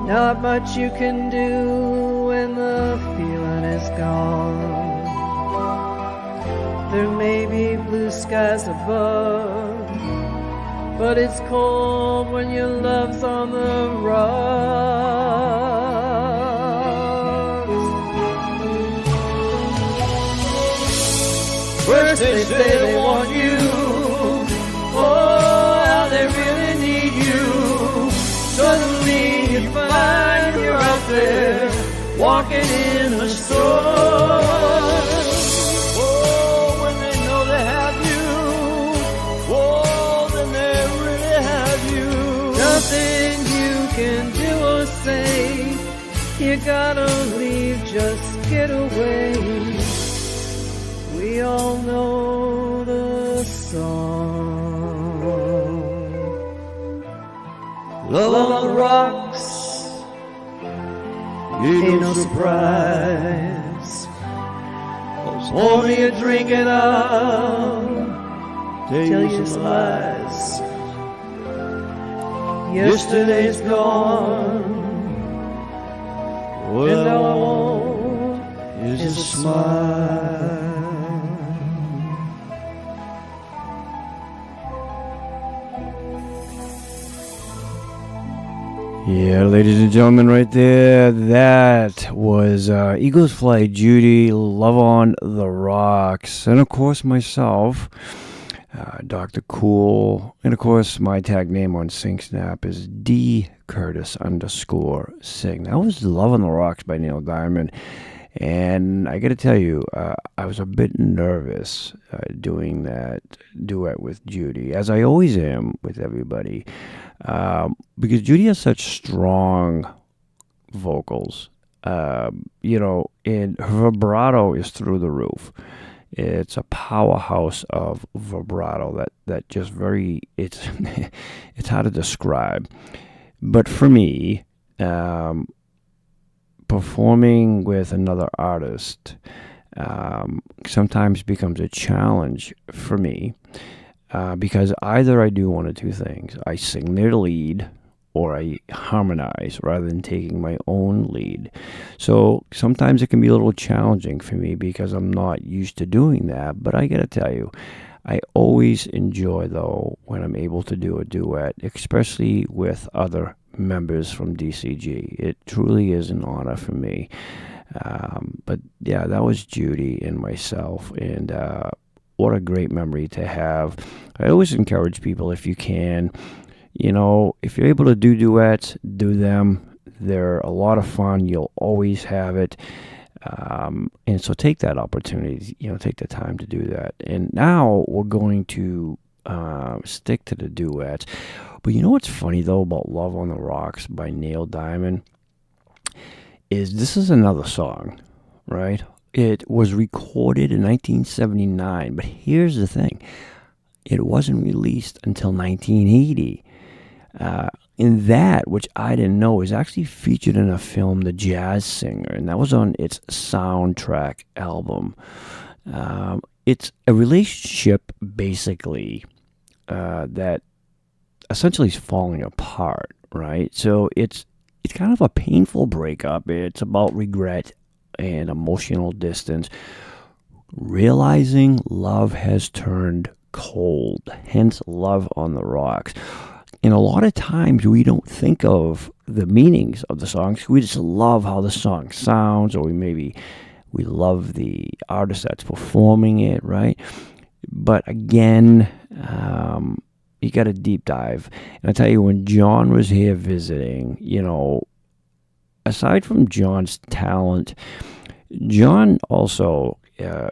Speaker 6: Not much you can do when the feeling is gone. There may be blue skies above, but it's cold when your love's on the rocks. First they say they want you, oh, how they really need you. Suddenly you find you're out there, walking in the storm. Oh, when they know they have you, oh, then they really have you. Nothing you can do or say, you gotta leave, just get away. We all know the song. Love on the rocks, ain't no surprise. Pour me a drink and I'll tell you some lies. Yesterday's gone, and all I want is a smile.
Speaker 1: Yeah, ladies and gentlemen, right there, that was Eagles Flight, Judy, Love on the Rocks, and of course myself, Dr. Cool, and of course my tag name on SingSnap is D_Curtis_Sing. That was Love on the Rocks by Neil Diamond, and I gotta tell you, I was a bit nervous doing that duet with Judy, as I always am with everybody. Because Judy has such strong vocals, you know, and her vibrato is through the roof. It's a powerhouse of vibrato that just very, it's hard to describe. But for me, performing with another artist sometimes becomes a challenge for me. Because either I do one of two things. I sing their lead or I harmonize rather than taking my own lead. So sometimes it can be a little challenging for me because I'm not used to doing that. But I got to tell you, I always enjoy, though, when I'm able to do a duet, especially with other members from DCG. It truly is an honor for me. But yeah, that was Judy and myself. And what a great memory to have. I always encourage people, if you can, you know, if you're able to do duets, do them. They're a lot of fun. You'll always have it. And so take that opportunity, you know, take the time to do that. And now we're going to stick to the duets. But you know what's funny, though, about Love on the Rocks by Neil Diamond? Is this is another song, right? It was recorded in 1979, but here's the thing. It wasn't released until 1980. And that, which I didn't know, is actually featured in a film, The Jazz Singer, and that was on its soundtrack album. It's a relationship, basically, that essentially is falling apart, right? So it's kind of a painful breakup. It's about regret and emotional distance, realizing love has turned cold, hence Love on the Rocks. And a lot of times we don't think of the meanings of the songs. We just love how the song sounds, or we love the artist that's performing it, right? But again, you got to deep dive. And I tell you, when John was here visiting, you know, aside from John's talent, John also,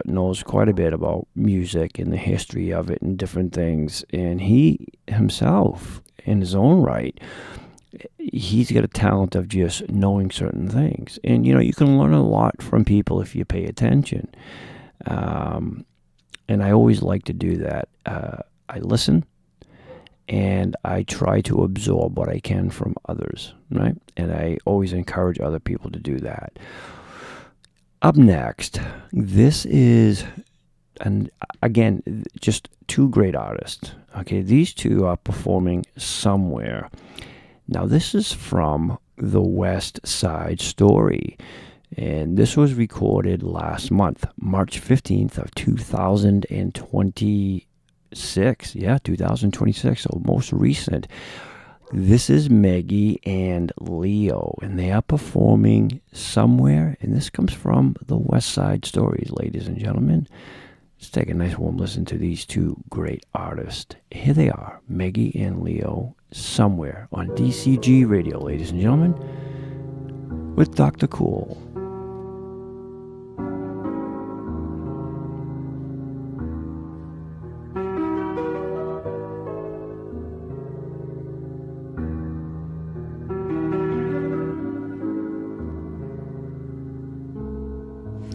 Speaker 1: knows quite a bit about music and the history of it and different things. And he himself, in his own right, he's got a talent of just knowing certain things. And, you can learn a lot from people if you pay attention. And I always like to do that. I listen, and I try to absorb what I can from others, right? And I always encourage other people to do that. Up next, this is, and again, just two great artists. Okay, these two are performing somewhere. Now, this is from the West Side Story, and this was recorded last month, March 15th of 2026. Yeah, 2026, so most recent. This is Maggie and Leo, and they are performing somewhere, and this comes from the West Side Stories, ladies and gentlemen. Let's take a nice warm listen to these two great artists. Here they are, Maggie and Leo, somewhere on DCG Radio, ladies and gentlemen, with Dr. Cool.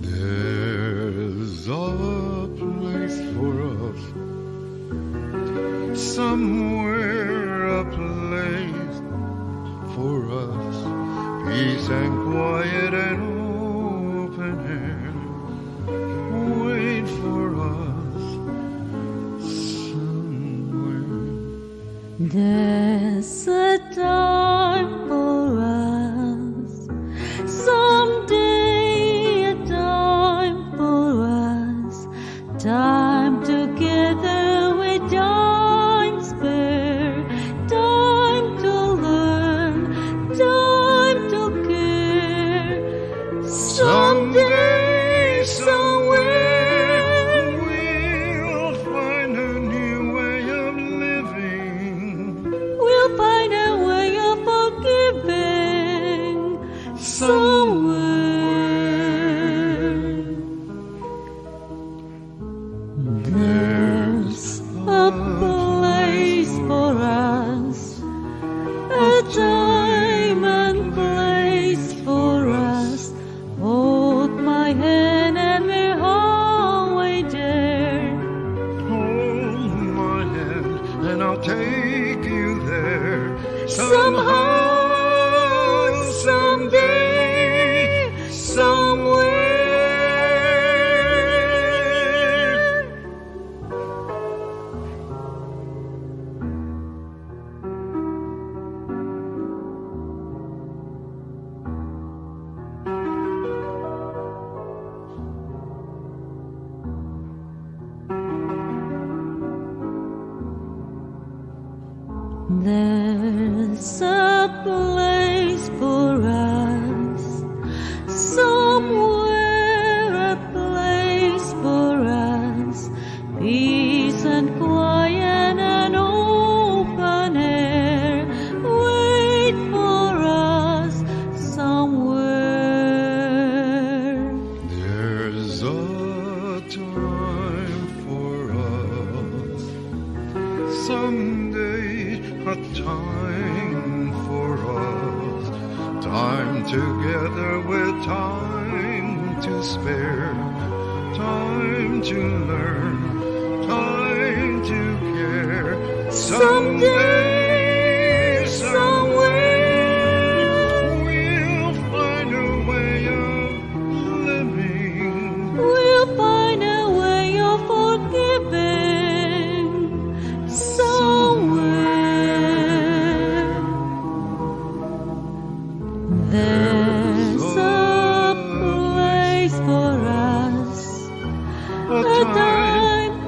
Speaker 3: There's a place for us, somewhere a place for us, peace and quiet and open air, wait for us somewhere.
Speaker 7: There's a time for us, someday a time for us, time together with time spare, time to learn, time to care. Someday, somewhere,
Speaker 3: We'll find a new way of living.
Speaker 7: we'll find a way of forgiving. Somewhere. There's a place for us, a time and place for us. Hold my hand and we're always there.
Speaker 3: Hold my hand and I'll take you there.
Speaker 7: Somehow, someday, somewhere. There's a place for us, somewhere a place for us, peace and quiet and open air, wait for us somewhere.
Speaker 3: There's a time for us, someday a time for us, time together with time to spare, time to learn, time to care.
Speaker 7: Someday, somewhere,
Speaker 3: We'll find a way of living.
Speaker 7: we'll find a way of forgiving. Somewhere. There's a place for us,
Speaker 3: A
Speaker 7: a time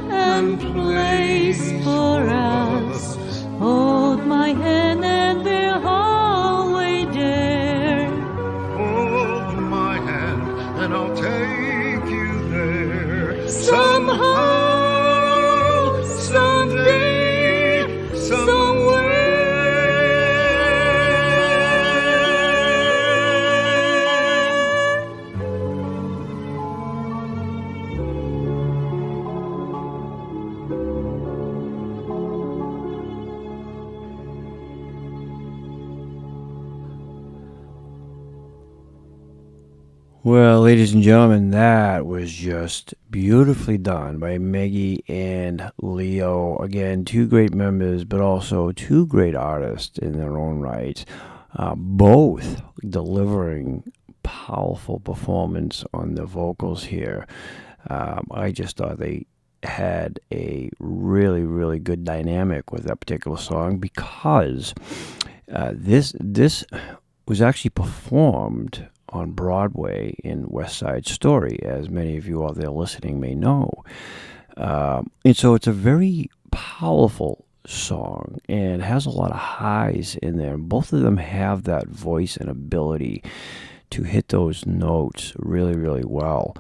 Speaker 1: Well, ladies and gentlemen, that was just beautifully done by Maggie and Leo. Again, two great members, but also two great artists in their own right. Both delivering powerful performance on the vocals here. I just thought they had a really, really good dynamic with that particular song because this was actually performed on Broadway in West Side Story, as many of you out there listening may know. And so it's a very powerful song and has a lot of highs in there. And both of them have that voice and ability to hit those notes really, really well.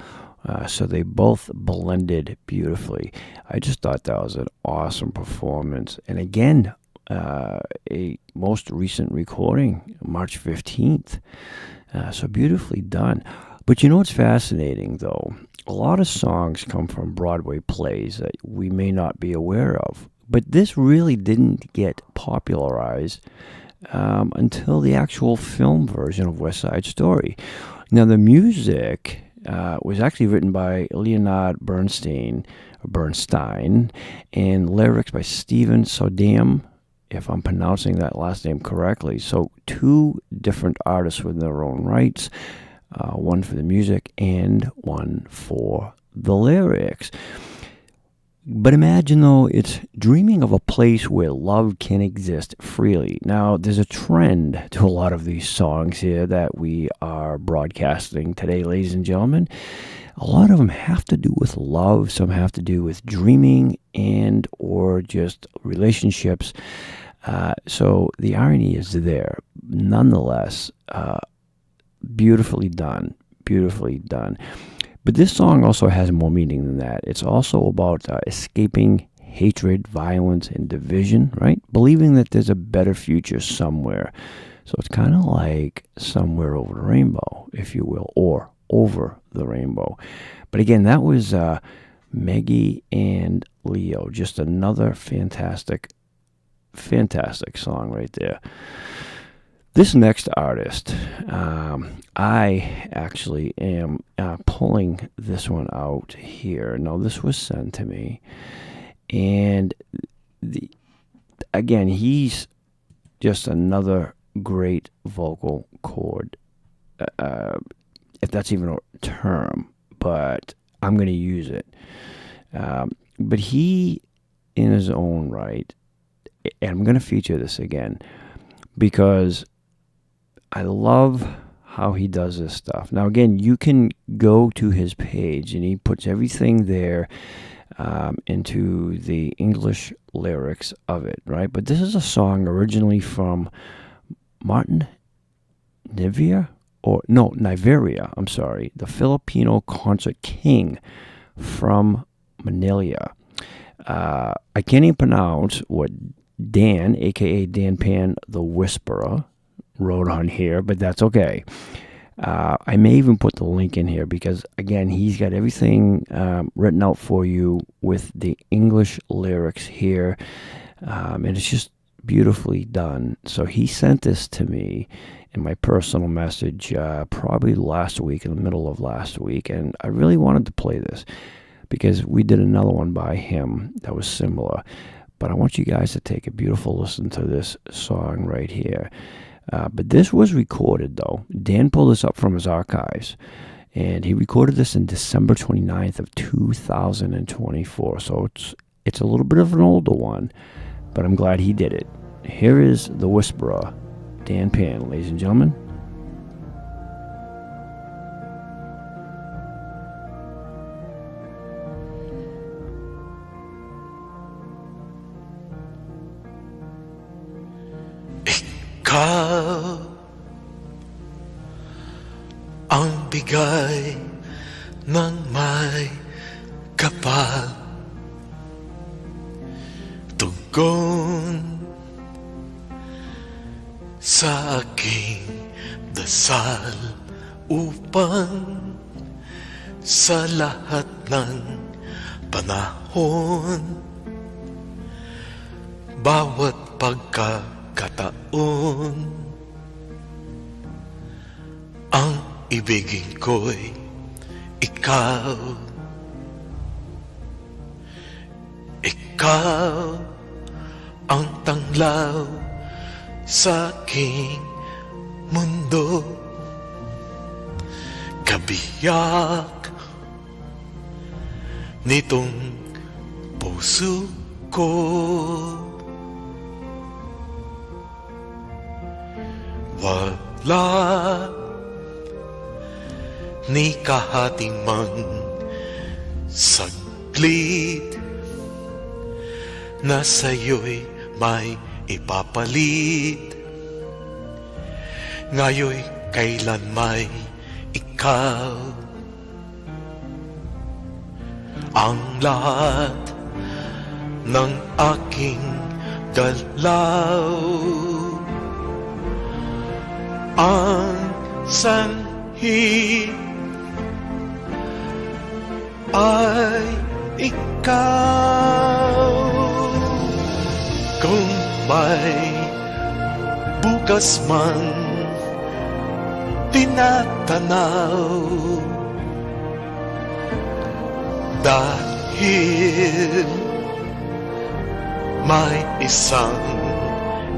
Speaker 1: So they both blended beautifully. I just thought that was an awesome performance. And again, a most recent recording, March 15th. So beautifully done. But you know what's fascinating, though? A lot of songs come from Broadway plays that we may not be aware of. But this really didn't get popularized until the actual film version of West Side Story. Now, the music was actually written by Leonard Bernstein, and lyrics by Stephen Sondheim, if I'm pronouncing that last name correctly. So two different artists with their own rights, one for the music and one for the lyrics. But imagine, though, it's dreaming of a place where love can exist freely. Now, there's a trend to a lot of these songs here that we are broadcasting today, ladies and gentlemen. A lot of them have to do with love. Some have to do with dreaming and or just relationships. So the irony is there. Nonetheless, beautifully done. Beautifully done. But this song also has more meaning than that. It's also about escaping hatred, violence, and division, right? Believing that there's a better future somewhere. So it's kind of like Somewhere Over the Rainbow, if you will, or Over the Rainbow. But again, that was Maggie and Leo. Just another fantastic song right there. This next artist, I actually am pulling this one out here. Now, this was sent to me. And again, he's just another great vocal cord, if that's even a term, but I'm going to use it. But he, in his own right, and I'm going to feature this again, because I love how he does this stuff. Now, again, you can go to his page, and he puts everything there into the English lyrics of it, right? But this is a song originally from Nigeria, I'm sorry, the Filipino concert king from Manila. I can't even pronounce what Dan, a.k.a. Dan Pan, the Whisperer, wrote on here, but that's okay. I may even put the link in here because, again, he's got everything written out for you with the English lyrics here, and it's just beautifully done. So he sent this to me in my personal message probably last week, in the middle of last week, and I really wanted to play this because we did another one by him that was similar. But I want you guys to take a beautiful listen to this song right here. But this was recorded, though. Dan pulled this up from his archives, and he recorded this in December 29th of 2024. So it's a little bit of an older one, but I'm glad he did it. Here is The Whisperer, Dan Pan, ladies and gentlemen.
Speaker 8: Ikaw ang bigay ng may kapal, tugon sa aking dasal upang sa lahat ng panahon, bawat pagkakataon, ang ibigin ko'y ikaw. Ikaw ang tanglaw sa aking mundo. Kabiyak nitong puso ko. Wala ni kahating man saglit na sa'yo'y may ipapalit. Ngayon'y kailan may ikaw ang lahat ng aking galaw. Ang sanhi ay ikaw. Kung may bukas man tinatanaw, dahil may isang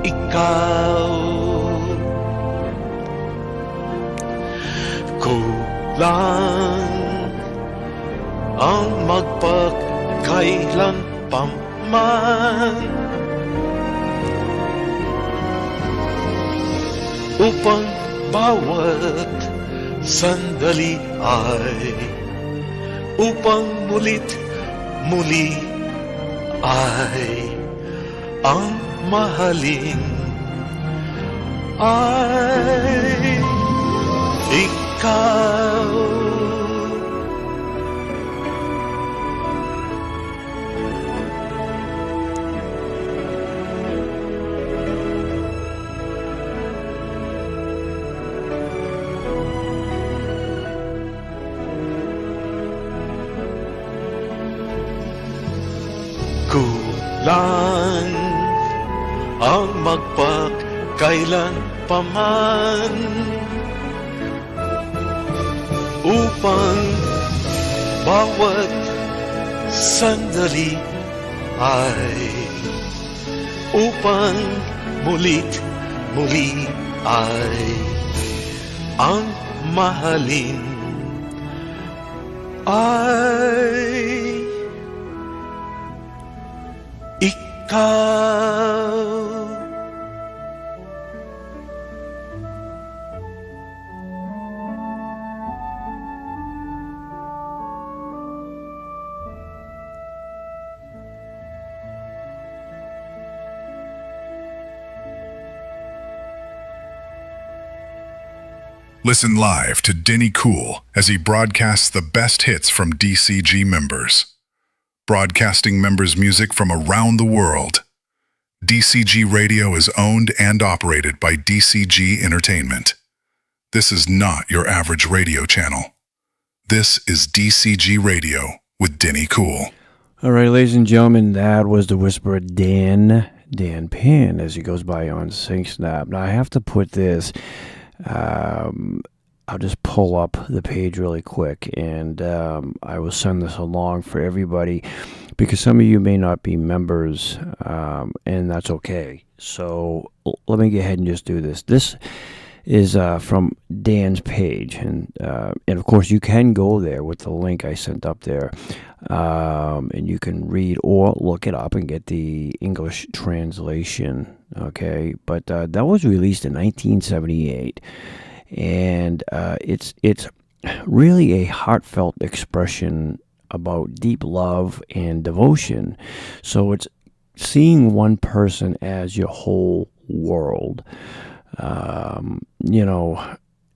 Speaker 8: ikaw. Kulang ang magpagkailan paman upang bawat sandali ay upang muli ay ang mahalin ay ikaw. Kulang ang magpakailan paman upang bawat sandali ay upang muli ay ang mahalin ay ikaw.
Speaker 2: Listen live to Denny Cool as he broadcasts the best hits from DCG members. Broadcasting members' music from around the world. DCG Radio is owned and operated by DCG-Entertainment. This is not your average radio channel. This is DCG Radio with Denny Cool.
Speaker 1: All right, ladies and gentlemen, that was the Whisperer Dan Penn as he goes by on SingSnap. Now, I have to put this, I'll just pull up the page really quick, and I will send this along for everybody because some of you may not be members, and that's okay. So let me go ahead and just do this. This is from Dan's page, and of course you can go there with the link I sent up there, and you can read or look it up and get the English translation. Okay, but that was released in 1978, and it's really a heartfelt expression about deep love and devotion. So it's seeing one person as your whole world.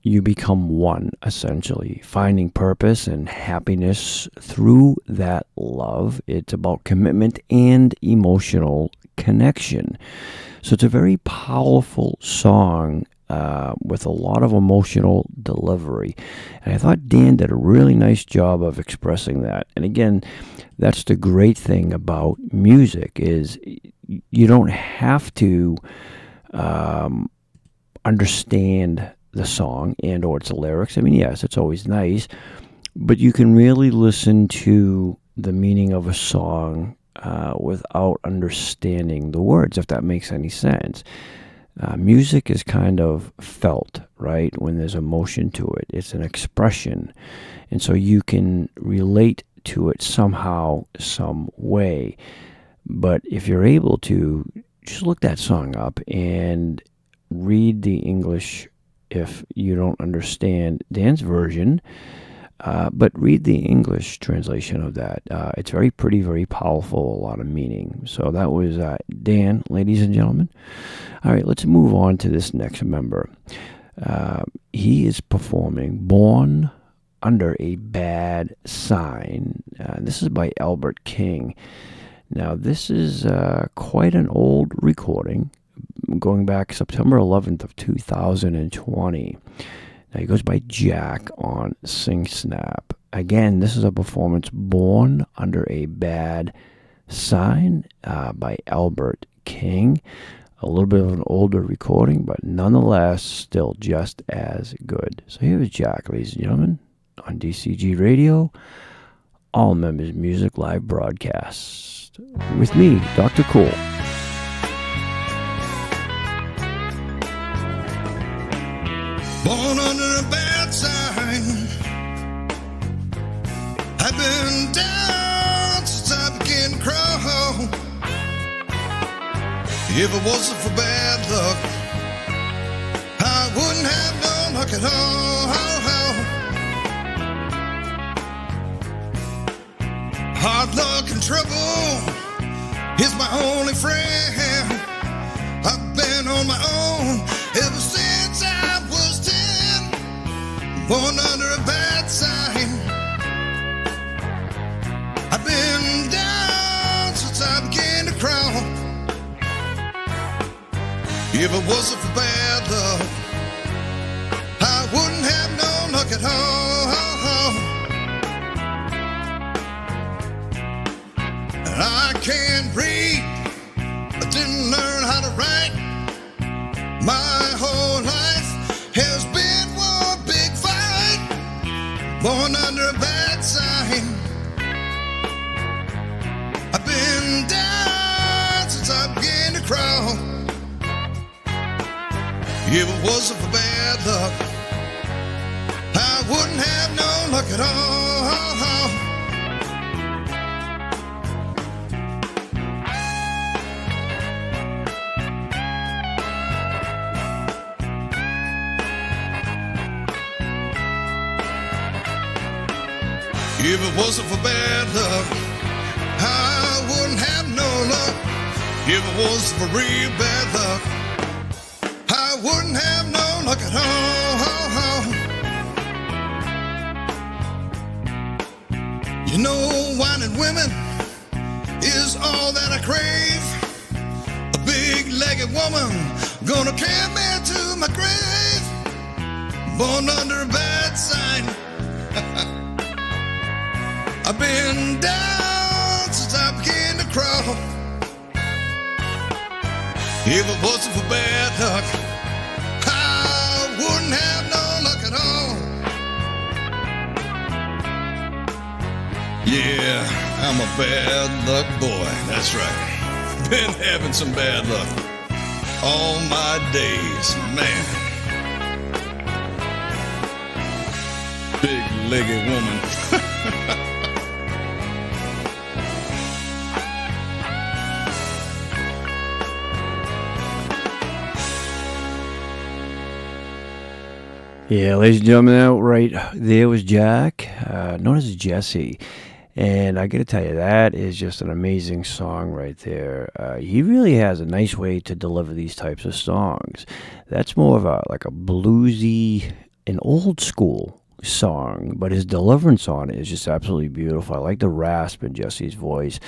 Speaker 1: You become one, essentially, finding purpose and happiness through that love. It's about commitment and emotional connection. So it's a very powerful song with a lot of emotional delivery. And I thought Dan did a really nice job of expressing that. And again, that's the great thing about music is you don't have to understand the song and or its lyrics. I mean, yes, it's always nice, but you can really listen to the meaning of a song without understanding the words, if that makes any sense. Music is kind of felt, right? When there's emotion to it, it's an expression, and so you can relate to it somehow, some way. But if you're able to, just look that song up and read the English if you don't understand Dan's version, but read the English translation of that. It's very pretty, very powerful, a lot of meaning. So that was Dan, ladies and gentlemen. All right, let's move on to this next member. He is performing Born Under a Bad Sign. This is by Albert King. Now, this is quite an old recording, going back September 11th of 2020. Now, he goes by Jack on Sing Snap. Again, this is a performance, Born Under a Bad Sign, by Albert King. A little bit of an older recording, but nonetheless, still just as good. So here's Jack, ladies and gentlemen, on DCG Radio, All Members Music Live Broadcast. With me, Dr. Cool.
Speaker 9: Born under a bad sign, I've been down since I began to crawl. If it wasn't for bad luck, I wouldn't have no luck at all. Hard luck and trouble is my only friend. I've been on my own ever since I was 10. Born under a bad sign, I've been down since I began to crawl. If it wasn't for bad luck, I wouldn't have no luck at all. And I can't read, I didn't learn how to write. My whole life has been one big fight. Born under a bad sign, I've been down since I began to crawl. If it wasn't for bad luck, I wouldn't have no luck at all. If it wasn't for bad luck, I wouldn't have no luck. If it wasn't for real bad luck, I wouldn't have no luck at all. You know, whining women is all that I crave. A big-legged woman gonna carry me to my grave. Born under a bad sign. I've been down since I began to crawl. If it wasn't for bad luck, I wouldn't have no luck at all. Yeah, I'm a bad luck boy, that's right. Been having some bad luck all my days, man. Big-legged woman.
Speaker 1: Yeah, ladies and gentlemen, that right there was Jack, known as Jesse. And I got to tell you, that is just an amazing song right there. He really has a nice way to deliver these types of songs. That's more of like a bluesy, an old school song, but his deliverance on it is just absolutely beautiful. I like the rasp in Jesse's voice.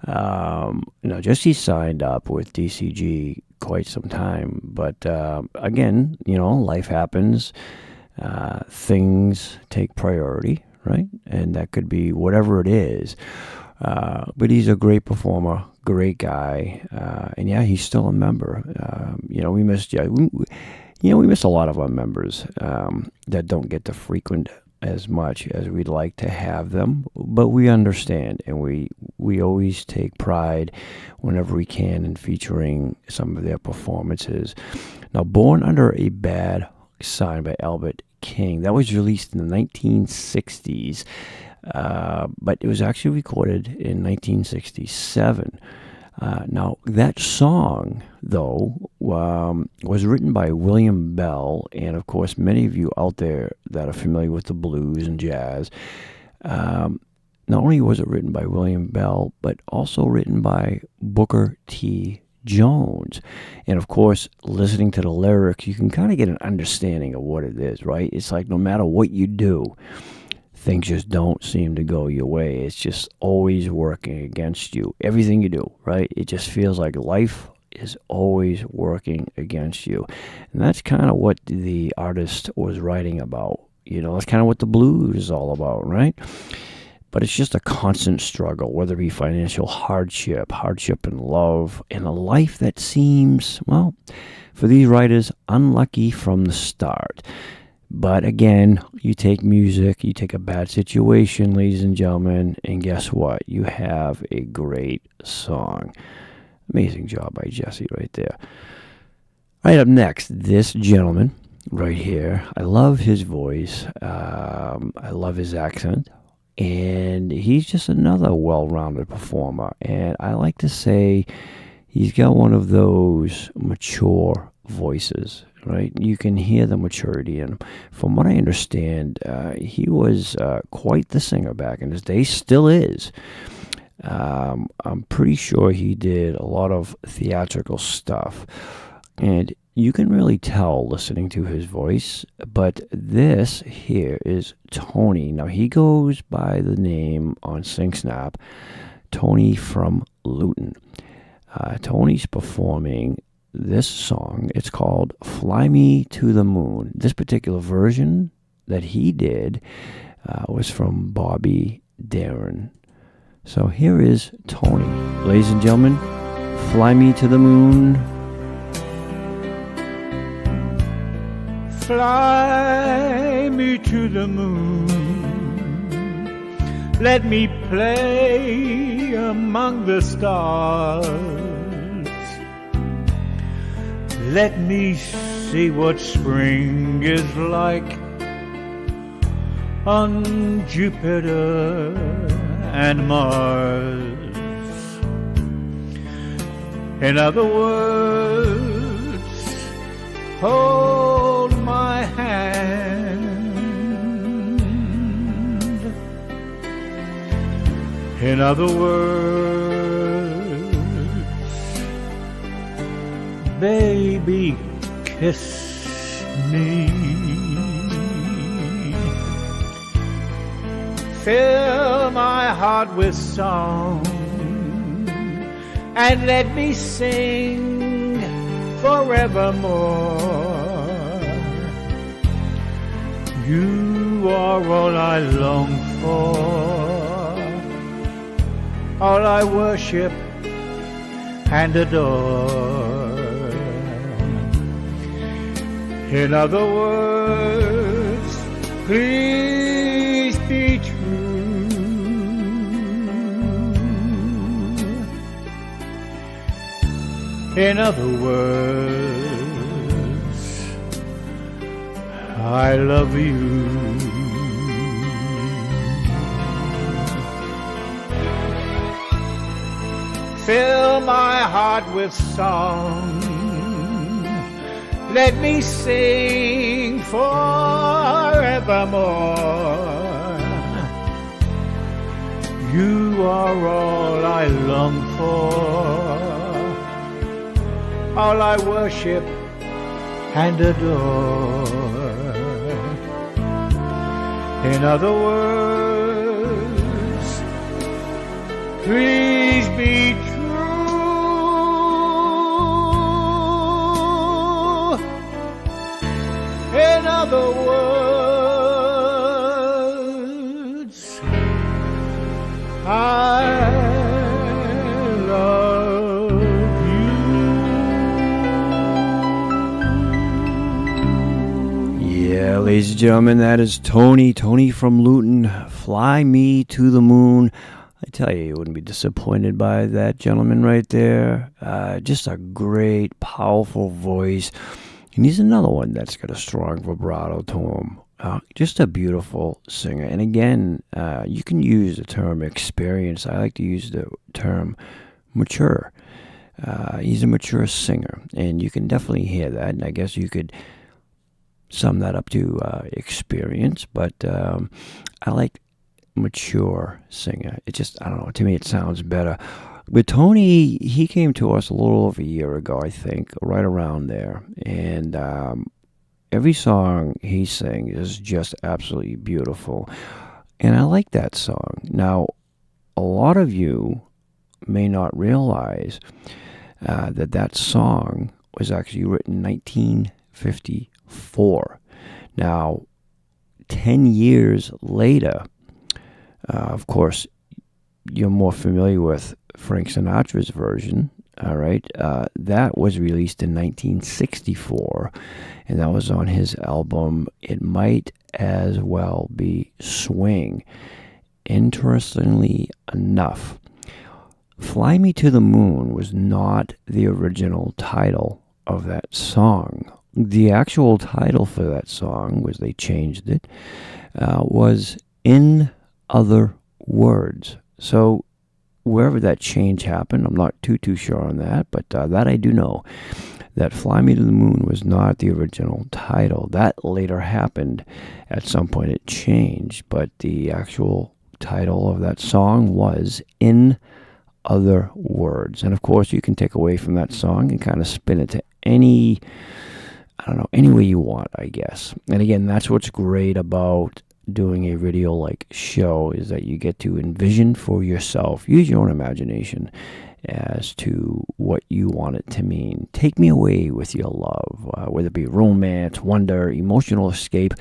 Speaker 1: Jesse signed up with DCG quite some time, but again, life happens. Things take priority, right? And that could be whatever it is. But he's a great performer, great guy, and yeah, he's still a member. We missed We miss a lot of our members that don't get to frequent as much as we'd like to have them, but we understand, and we always take pride whenever we can in featuring some of their performances. Now, Born Under a Bad Sign by Albert King, that was released in the 1960s, but it was actually recorded in 1967. Now, that song, though, was written by William Bell, and of course, many of you out there that are familiar with the blues and jazz, not only was it written by William Bell, but also written by Booker T. Jones. And of course, listening to the lyrics, you can kind of get an understanding of what it is, right? It's like no matter what you do, things just don't seem to go your way. It's just always working against you. Everything you do, right? It just feels like life is always working against you. And that's kind of what the artist was writing about. That's kind of what the blues is all about, right? But it's just a constant struggle, whether it be financial hardship in love, and a life that seems, well, for these writers, unlucky from the start. But again, you take music, you take a bad situation, ladies and gentlemen, and guess what? You have a great song. Amazing job by Jesse right there. Right up next, this gentleman right here. I love his voice. I love his accent. And he's just another well-rounded performer. And I like to say he's got one of those mature voices, right? You can hear the maturity in him. From what I understand, he was quite the singer back in his day, still is. I'm pretty sure he did a lot of theatrical stuff. And you can really tell listening to his voice, but this here is Tony. Now, he goes by the name on SingSnap, Tony from Luton. Tony's performing this song. It's called Fly Me to the Moon. This particular version that he did was from Bobby Darin. So here is Tony. Ladies and gentlemen, Fly Me to the Moon.
Speaker 5: Fly me to the moon, let me play among the stars, let me see what spring is like on Jupiter and Mars. In other words, hold my hand. In other words, baby, kiss me. Fill my heart with song and let me sing forevermore. You are all I long for, all I worship and adore. In other words, please be true. In other words, I love you. Fill my heart with song, let me sing forevermore. You are all I long for, all I worship and adore. In other words, please be true. In other words, I love you.
Speaker 1: Ladies and gentlemen, that is Tony from Luton. Fly Me to the Moon. I tell you wouldn't be disappointed by that gentleman right there. Just a great, powerful voice. And he's another one that's got a strong vibrato to him. Just a beautiful singer. And again, you can use the term experience. I like to use the term mature. He's a mature singer, and you can definitely hear that. And I guess you could sum that up to experience, but I like mature singer. It just, I don't know, to me it sounds better. But Tony, he came to us a little over a year ago, I think, right around there. And every song he sang is just absolutely beautiful. And I like that song. Now, a lot of you may not realize that song was actually written in 1954. Now, 10 years later, of course, you're more familiar with Frank Sinatra's version, all right? That was released in 1964, and that was on his album, It Might As Well Be Swing. Interestingly enough, Fly Me to the Moon was not the original title of that song. The actual title for that song, was they changed it, was In Other Words. So wherever that change happened, I'm not too sure on that, but that I do know, that Fly Me to the Moon was not the original title. That later happened. At some point it changed, but the actual title of that song was In Other Words. And of course, you can take away from that song and kind of spin it to any way you want, I guess. And again, that's what's great about doing a radio-like show, is that you get to envision for yourself, use your own imagination as to what you want it to mean. Take me away with your love, whether it be romance, wonder, emotional escape.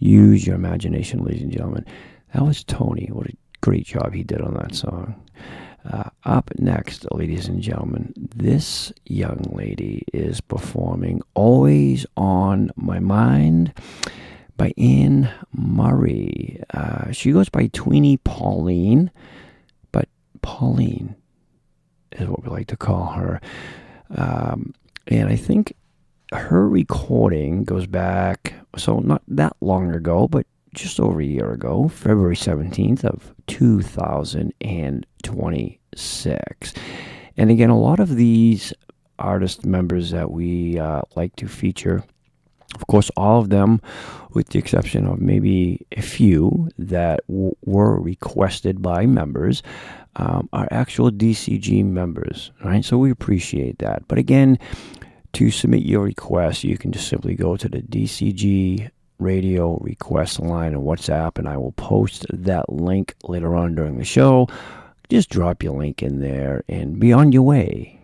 Speaker 1: Use your imagination, ladies and gentlemen. That was Tony. What a great job he did on that song. Up next, ladies and gentlemen, this young lady is performing Always on My Mind by Anne Murray. She goes by Tweenie Pauline, but Pauline is what we like to call her. And I think her recording goes back, so not that long ago, but just over a year ago, February 17th of 2026. And again, a lot of these artist members that we like to feature, of course, all of them, with the exception of maybe a few that were requested by members, are actual DCG members, right? So we appreciate that. But again, to submit your request, you can just simply go to the DCG radio request line on WhatsApp, and I will post that link later on during the show. Just drop your link in there and be on your way.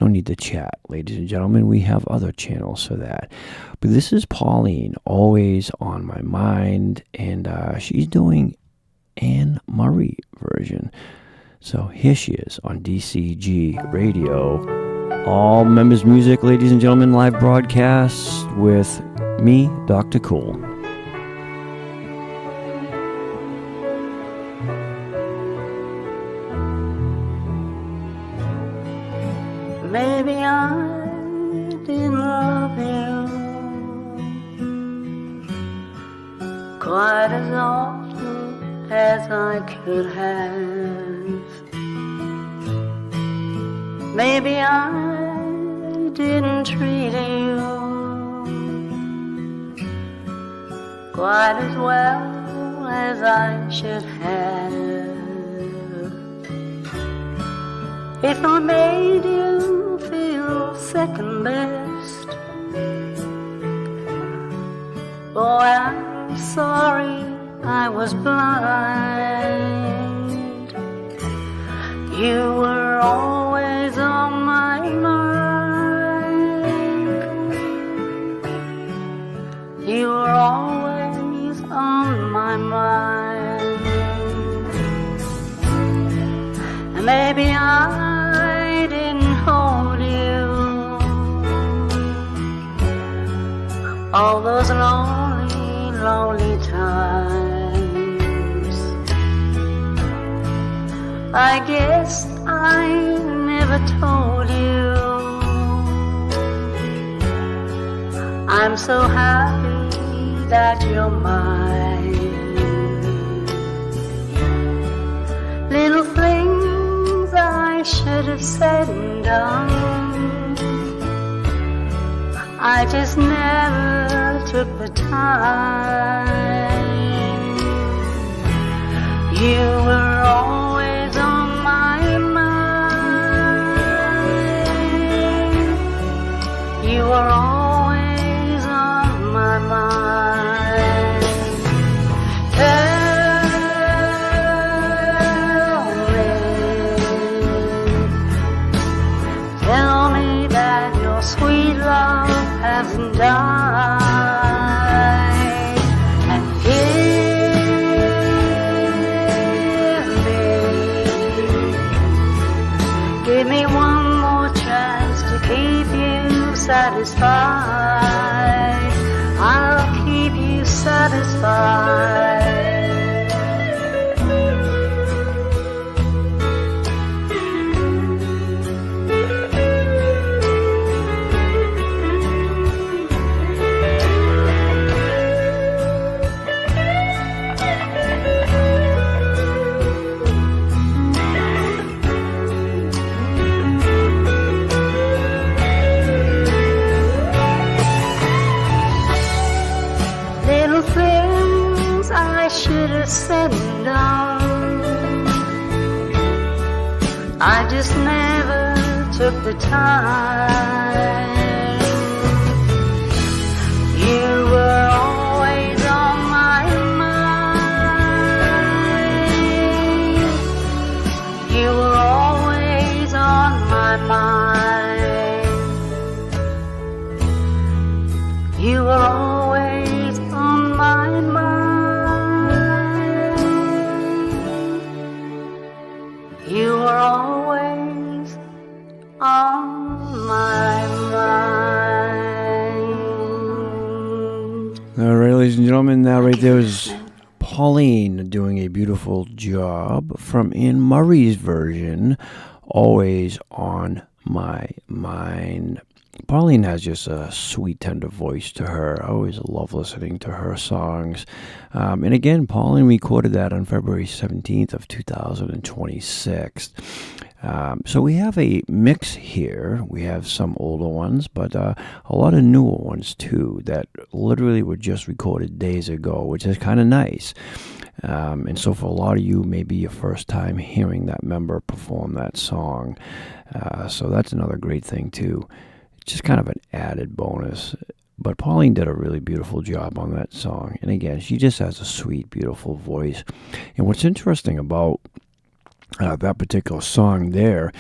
Speaker 1: No need to chat, ladies and gentlemen. We have other channels for that. But this is Pauline, Always on My Mind, and she's doing Anne Murray version. So here she is on DCG Radio. All members music, ladies and gentlemen, live broadcast with me, Dr. Cool.
Speaker 6: Maybe I didn't love you quite as often as I could have. Maybe I didn't treat you quite as well as I should have. If I made you feel second best, boy, I'm sorry I was blind. You were always on my mind. You were always on my mind. And maybe I didn't hold you all those lonely
Speaker 7: lonely times. I guess I never told you I'm so happy that you're mine. Little things I should have said and done, I just never took the time. You were always on my mind. You were always on my mind. Tell me that your sweet love hasn't died, and give me one more chance to keep you satisfied. I'll keep you satisfied. I should have said and done, I just never took the time. You were always on my mind. You were always on my mind. You were always on my mind. You were always on my mind.
Speaker 1: All right, ladies and gentlemen, that right there was Pauline doing a beautiful job from Anne Murray's version, Always on My Mind. Pauline has just a sweet, tender voice to her. I always love listening to her songs. And again, Pauline recorded that on February 17th of 2026. So we have a mix here. We have some older ones, but a lot of newer ones too that literally were just recorded days ago, which is kind of nice. And so for a lot of you, maybe your first time hearing that member perform that song. So that's another great thing too. Just kind of an added bonus. But Pauline did a really beautiful job on that song. And again, she just has a sweet, beautiful voice. And what's interesting about that particular song there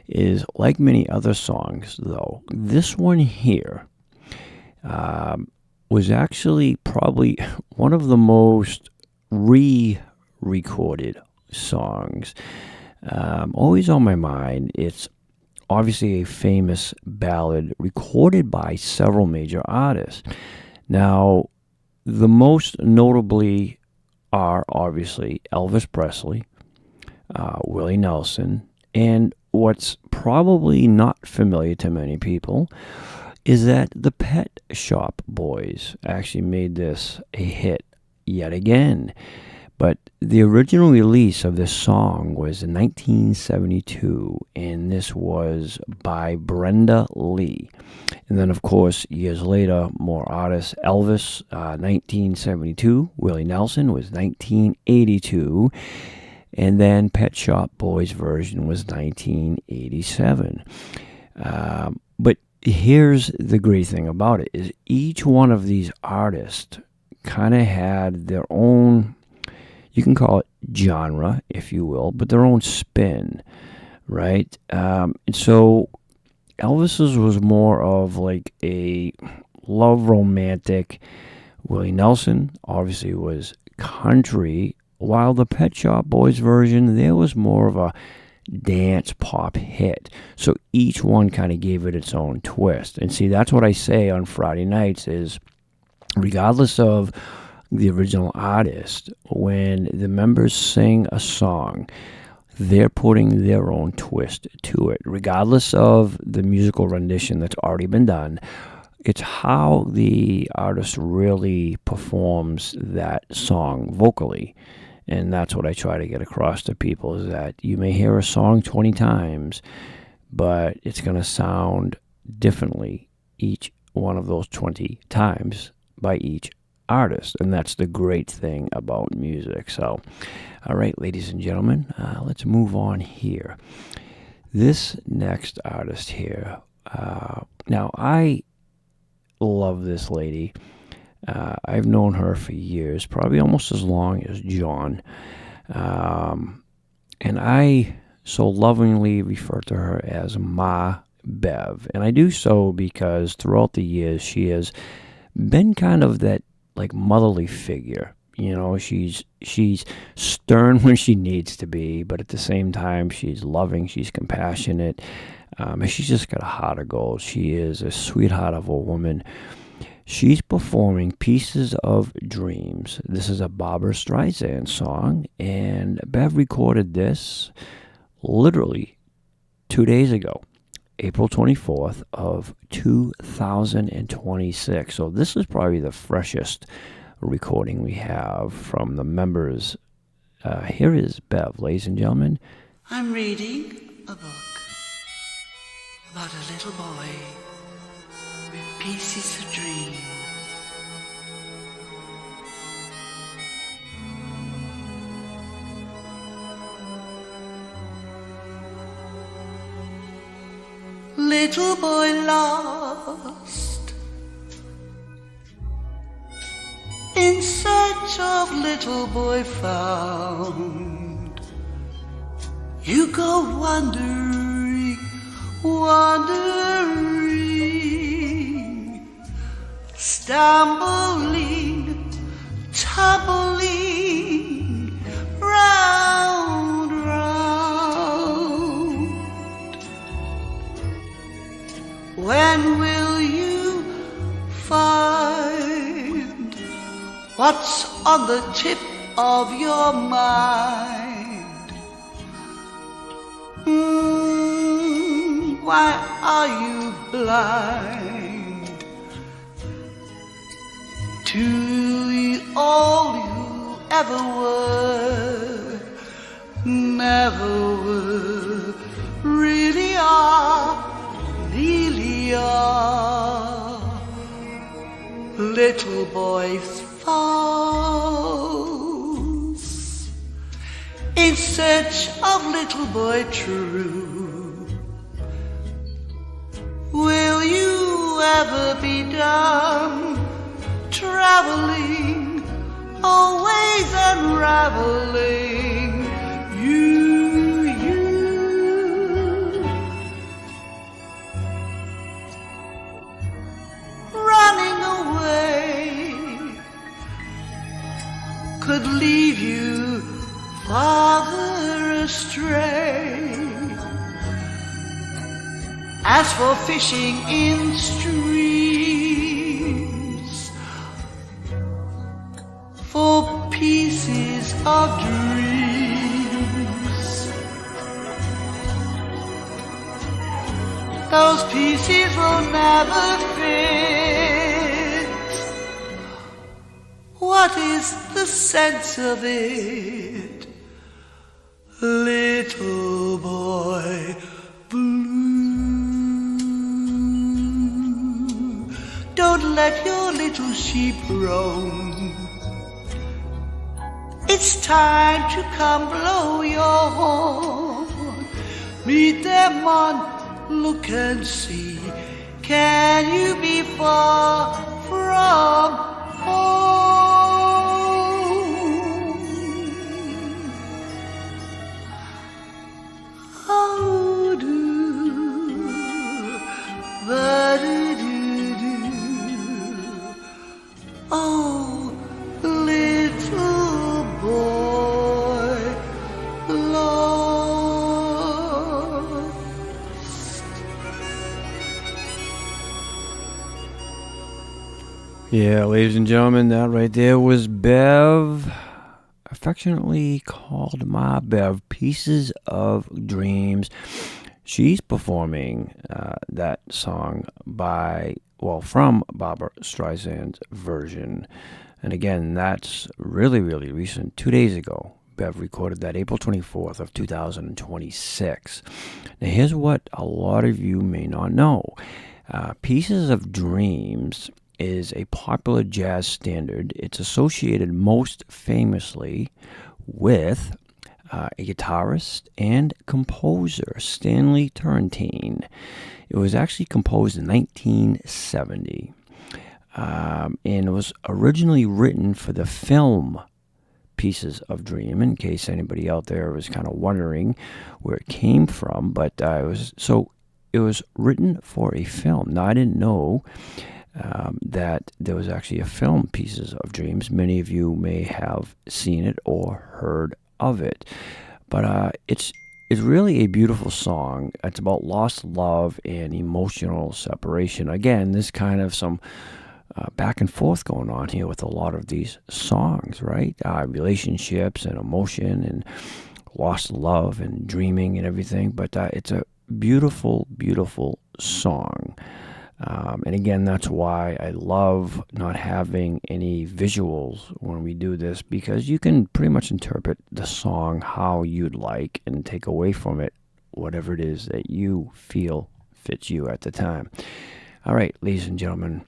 Speaker 1: is, like many other songs, though, this one here was actually probably one of the most re-recorded songs. Always on My Mind. It's obviously a famous ballad recorded by several major artists. Now, the most notably are obviously Elvis Presley, Willie Nelson, and what's probably not familiar to many people is that the Pet Shop Boys actually made this a hit yet again. But the original release of this song was in 1972, and this was by Brenda Lee. And then, of course, years later, more artists. Elvis, 1972. Willie Nelson was 1982. And then Pet Shop Boys version was 1987. But here's the great thing about it, is each one of these artists kind of had their own, you can call it genre, if you will, but their own spin, right? And so Elvis's was more of like a love romantic. Willie Nelson obviously was country, while the Pet Shop Boys version, there was more of a dance pop hit. So each one kind of gave it its own twist. And see, that's what I say on Friday nights is, regardless of the original artist, when the members sing a song, they're putting their own twist to it, regardless of the musical rendition that's already been done. It's how the artist really performs that song vocally. And that's what I try to get across to people, is that you may hear a song 20 times, but it's going to sound differently each one of those 20 times by each artist. And that's the great thing about music. So, all right, ladies and gentlemen, let's move on here. This next artist here, now I love this lady. I've known her for years, probably almost as long as John. And I so lovingly refer to her as Ma Bev. And I do so because throughout the years, she has been kind of that like motherly figure. You know, she's stern when she needs to be, but at the same time, she's loving, she's compassionate, and she's just got a heart of gold. She is a sweetheart of a woman. She's performing Pieces of Dreams. This is a Barbra Streisand song, and Bev recorded this literally 2 days ago, April 24th of 2026. So this is probably the freshest recording we have from the members. Here is Bev, ladies and gentlemen.
Speaker 6: I'm reading a book about a little boy with pieces of dreams. Little boy lost, in search of little boy found. You go wandering, wandering, stumbling, tumbling, round, round. When will you find what's on the tip of your mind? Why are you blind to all you ever were, never were, really are, really are? Little boys false in search of little boy true. Will you ever be done traveling, always unraveling? You running away could leave you farther astray. As for fishing in streams for pieces of dreams, those pieces will never fit. What is the sense of it, little boy blue? Don't let your little sheep roam. It's time to come blow your horn. Meet them on look and see. Can you be far from home? Oh, do oh, little boy lost.
Speaker 1: Yeah, ladies and gentlemen, that right there was Bev, affectionately called My Bev, Pieces of Dreams. She's performing that song from Barbara Streisand's version. And again, that's really, really recent. 2 days ago, Bev recorded that April 24th of 2026. Now, here's what a lot of you may not know. Pieces of Dreams is a popular jazz standard. It's associated most famously with a guitarist and composer, Stanley Turrentine. It was actually composed in 1970, and it was originally written for the film Pieces of Dream, in case anybody out there was kind of wondering where it came from. But it was written for a film. Now, I didn't know that there was actually a film, Pieces of Dreams. Many of you may have seen it or heard of it. But it's really a beautiful song. It's about lost love and emotional separation. Again, there's kind of some back and forth going on here with a lot of these songs, right? Relationships and emotion and lost love and dreaming and everything. But it's a beautiful, beautiful song. And again, that's why I love not having any visuals when we do this, because you can pretty much interpret the song how you'd like and take away from it whatever it is that you feel fits you at the time. All right, ladies and gentlemen,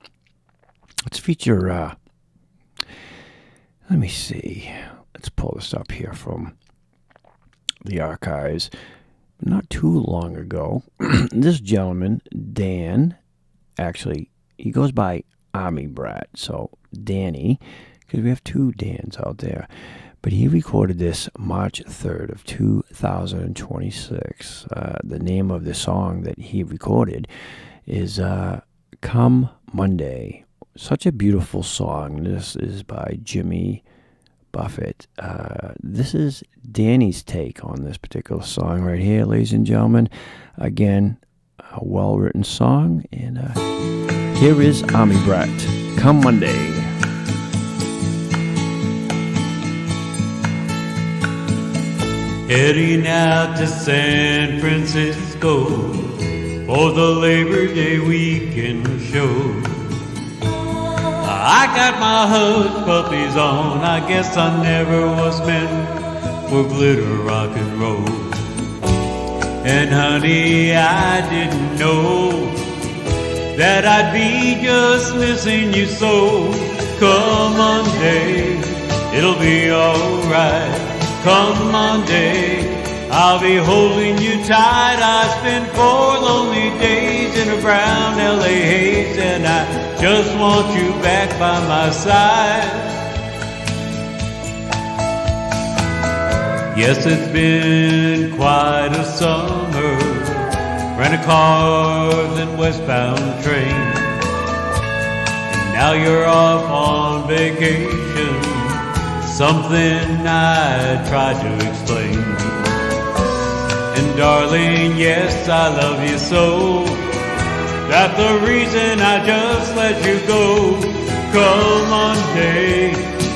Speaker 1: let's feature, let me see, let's pull this up here from the archives. Not too long ago, this gentleman, Dan, actually, he goes by Army Brat, so Danny, because we have two Dans out there. But he recorded this March 3rd of 2026. The name of the song that he recorded is Come Monday. Such a beautiful song. This is by Jimmy Buffett. This is Danny's take on this particular song right here, ladies and gentlemen. Again, a well-written song, and here is Army Brat, Come Monday.
Speaker 5: Heading out to San Francisco for the Labor Day weekend show. I got my hush puppies on, I guess I never was meant for glitter rock and roll. And honey, I didn't know that I'd be just missing you so. Come Monday, it'll be alright. Come Monday, I'll be holding you tight. I spent 4 lonely days in a brown LA haze, and I just want you back by my side. Yes, it's been quite a summer, rental cars and westbound trains. And now you're off on vacation, something I tried to explain. And darling, yes, I love you so, that's the reason I just let you go. Come Monday,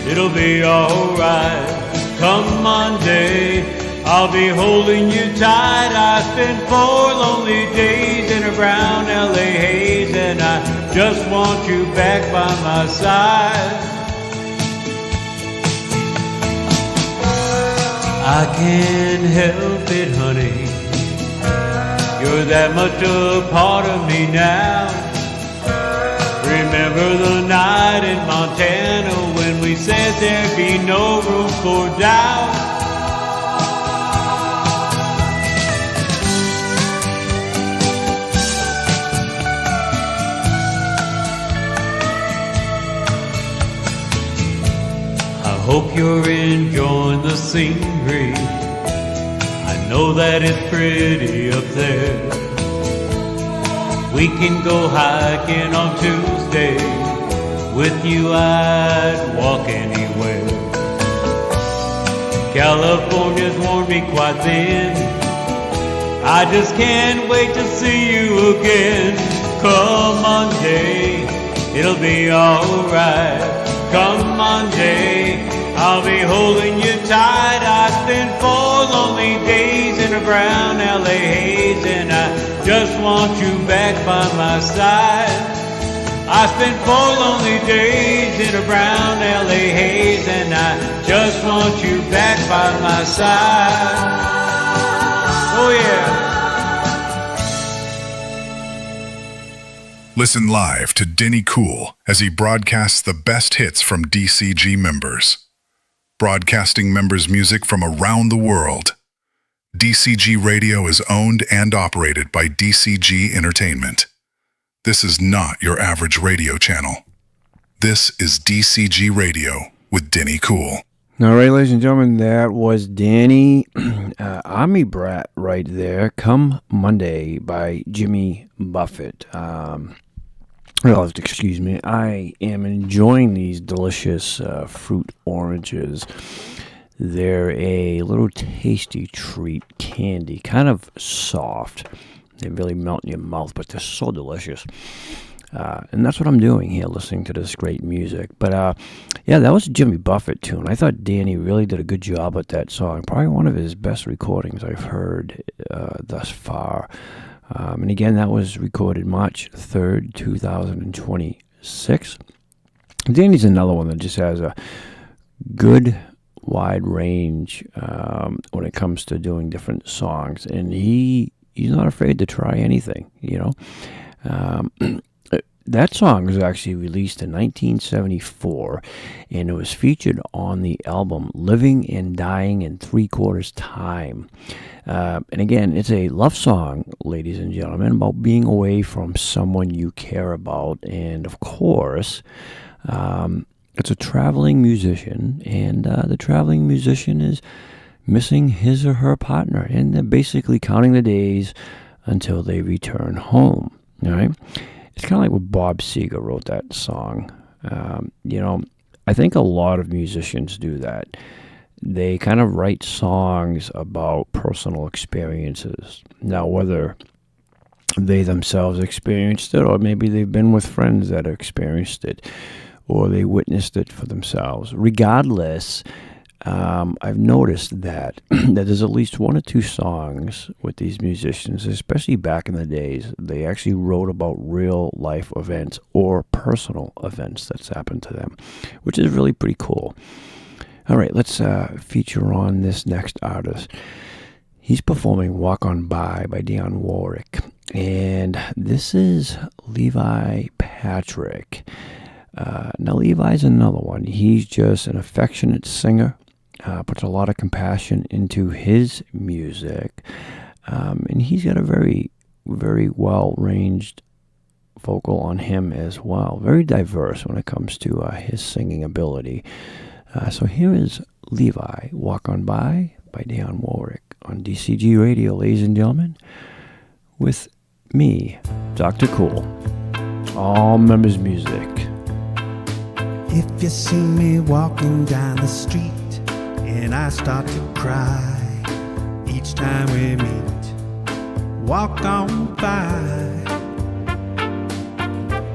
Speaker 5: it'll be alright. Come Monday, I'll be holding you tight. I spent 4 lonely days in a brown LA haze, and I just want you back by my side. I can't help it, honey, you're that much a part of me now. Remember the night in Montana when we said there'd be no room for doubt? I hope you're enjoying the scenery. I know that it's pretty up there. We can go hiking on Tuesday. With you I'd walk anywhere. California's worn me quite thin. I just can't wait to see you again. Come Monday, it'll be alright. Come Monday, I'll be holding you tight. I spent 4 lonely days in a brown LA haze, and I just want you back by my side. I spent 4 lonely days in a brown LA haze, and I just want you back by my side. Oh yeah.
Speaker 2: Listen live to Denny Cool as he broadcasts the best hits from DCG members. Broadcasting members' music from around the world. DCG Radio is owned and operated by DCG-Entertainment. This is not your average radio channel. This is DCG Radio with Denny Cool.
Speaker 1: All right, ladies and gentlemen, that was Danny Army Brat right there. Come Monday by Jimmy Buffett. Excuse me. I am enjoying these delicious fruit oranges. They're a little tasty treat candy, kind of soft. They really melt in your mouth, but they're so delicious. And that's what I'm doing here, listening to this great music. But, yeah, that was a Jimmy Buffett tune. I thought Danny really did a good job with that song. Probably one of his best recordings I've heard thus far. And again, that was recorded March 3rd, 2026. Danny's another one that just has a good wide range when it comes to doing different songs. And he's not afraid to try anything, you know. That song was actually released in 1974, and it was featured on the album Living and Dying in 3/4 Time. And again, it's a love song, ladies and gentlemen, about being away from someone you care about. And of course, it's a traveling musician, and the traveling musician is missing his or her partner, and they're basically counting the days until they return home. All right. It's kind of like when Bob Seger wrote that song. You know, I think a lot of musicians do that. They kind of write songs about personal experiences. Now, whether they themselves experienced it, or maybe they've been with friends that experienced it, or they witnessed it for themselves. Regardless, I've noticed that there's at least 1 or 2 songs with these musicians, especially back in the days, they actually wrote about real life events or personal events that's happened to them, which is really pretty cool. All right, let's feature on this next artist. He's performing Walk On By Dionne Warwick, and this is Levi Patrick. Now, Levi's another one. He's just an affectionate singer. Puts a lot of compassion into his music, and he's got a very, very well-ranged vocal on him as well. Very diverse when it comes to his singing ability. So here is Levi, Walk On By Dionne Warwick on DCG Radio, ladies and gentlemen, with me, Dr. Cool. All members music.
Speaker 10: If you see me walking down the street and I start to cry each time we meet, walk on by.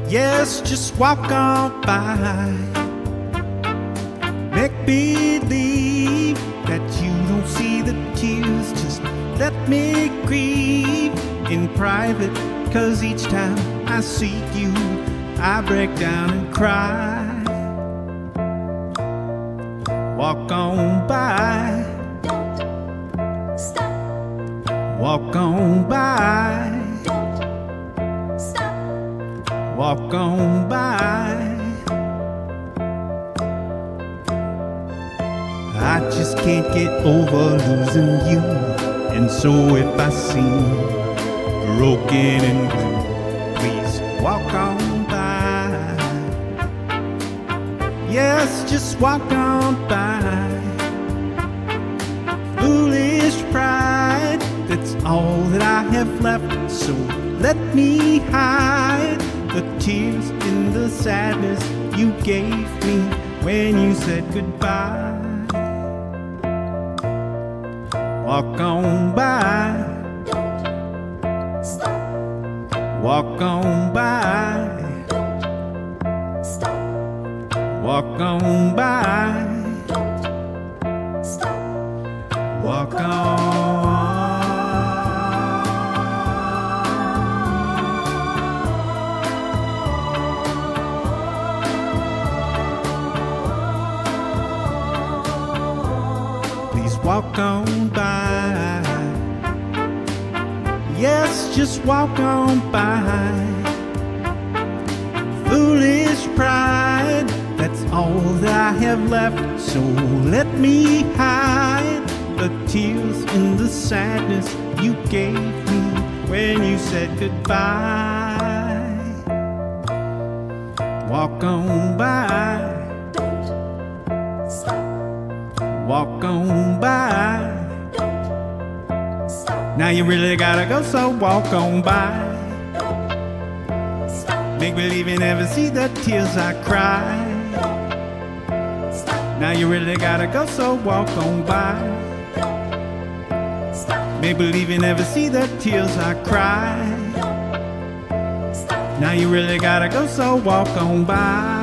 Speaker 10: Yes, just walk on by. Make believe that you don't see the tears. Just let me grieve in private, 'cause each time I see you, I break down and cry. Walk on by.
Speaker 11: Don't stop.
Speaker 10: Walk on by.
Speaker 11: Don't stop.
Speaker 10: Walk on by. I just can't get over losing you, and so if I seem broken and blue, please walk on by. Yes, just walk on by. Foolish pride, that's all that I have left. So let me hide the tears and the sadness you gave me when you said goodbye. Walk on by.
Speaker 11: Don't stop.
Speaker 10: Walk on by.
Speaker 11: Don't
Speaker 10: walk on by. Walk on. Please walk on by. Yes, just walk on by. Foolish pride, that's all that I have left. So let me hide the tears and the sadness you gave me when you said goodbye. Walk on by. Walk on by. Now you really gotta go, so walk on by. Make believe you never see the tears I cry. Now you really gotta go, so walk on by. Make believe you never see the tears I cry. Now you really gotta go, so walk on by.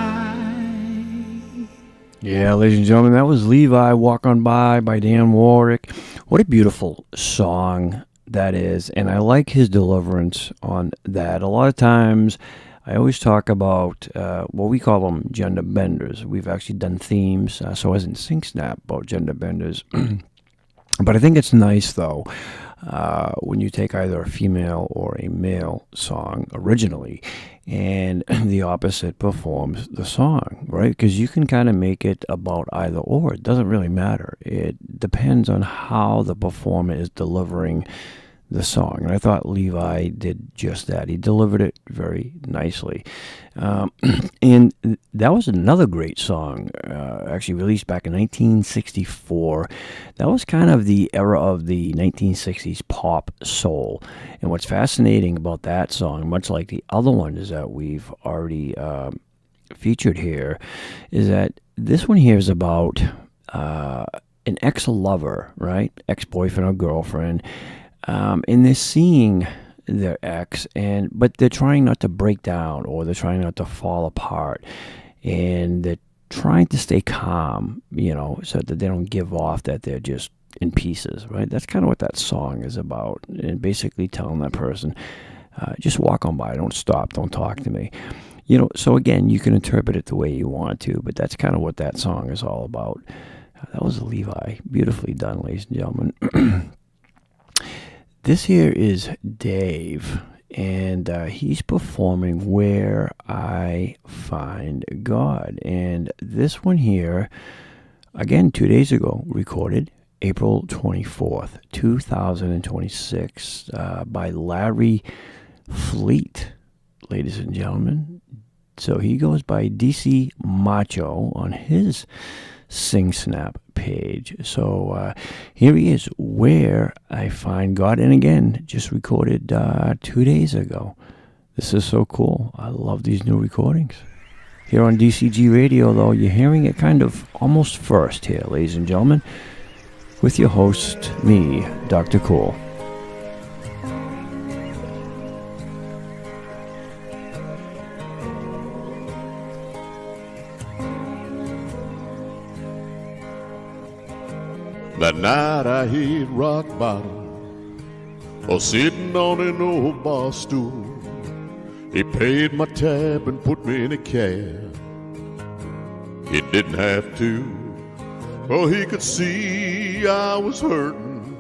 Speaker 1: Yeah, ladies and gentlemen, that was Levi, Walk On By Dan Warwick. What a beautiful song that is, and I like his deliverance on that. A lot of times, I always talk about what we call them gender benders. We've actually done themes, so as in Sing Snap, about gender benders. But I think it's nice, though, when you take either a female or a male song originally, and the opposite performs the song, right? Because you can kind of make it about either or. It doesn't really matter. It depends on how the performer is delivering the song. And I thought Levi did just that. He delivered it very nicely. And that was another great song, actually released back in 1964. That was kind of the era of the 1960s pop soul. And what's fascinating about that song, much like the other ones that we've already featured here, is that this one here is about an ex-lover, right? Ex-boyfriend or girlfriend. And they're seeing their ex, but they're trying not to break down, or they're trying not to fall apart, and they're trying to stay calm, so that they don't give off that they're just in pieces, right? That's kind of what that song is about, and basically telling that person, just walk on by, don't stop, don't talk to me. So again, you can interpret it the way you want to, but that's kind of what that song is all about. That was Levi. Beautifully done, ladies and gentlemen. This here is Dave, and he's performing Where I Find God. And this one here, again, 2 days ago, recorded April 24th, 2026, by Larry Fleet, ladies and gentlemen. So he goes by DC Macho on his Sing Snap page. So here he is, Where I Find God. And again, just recorded 2 days ago. This is so cool. I love these new recordings. Here on DCG Radio, though, you're hearing it kind of almost first here, ladies and gentlemen, with your host, me, Dr. Cool.
Speaker 12: That night I hit rock bottom, sitting on an old bar stool. He paid my tab and put me in a cab. He didn't have to, he could see I was hurting.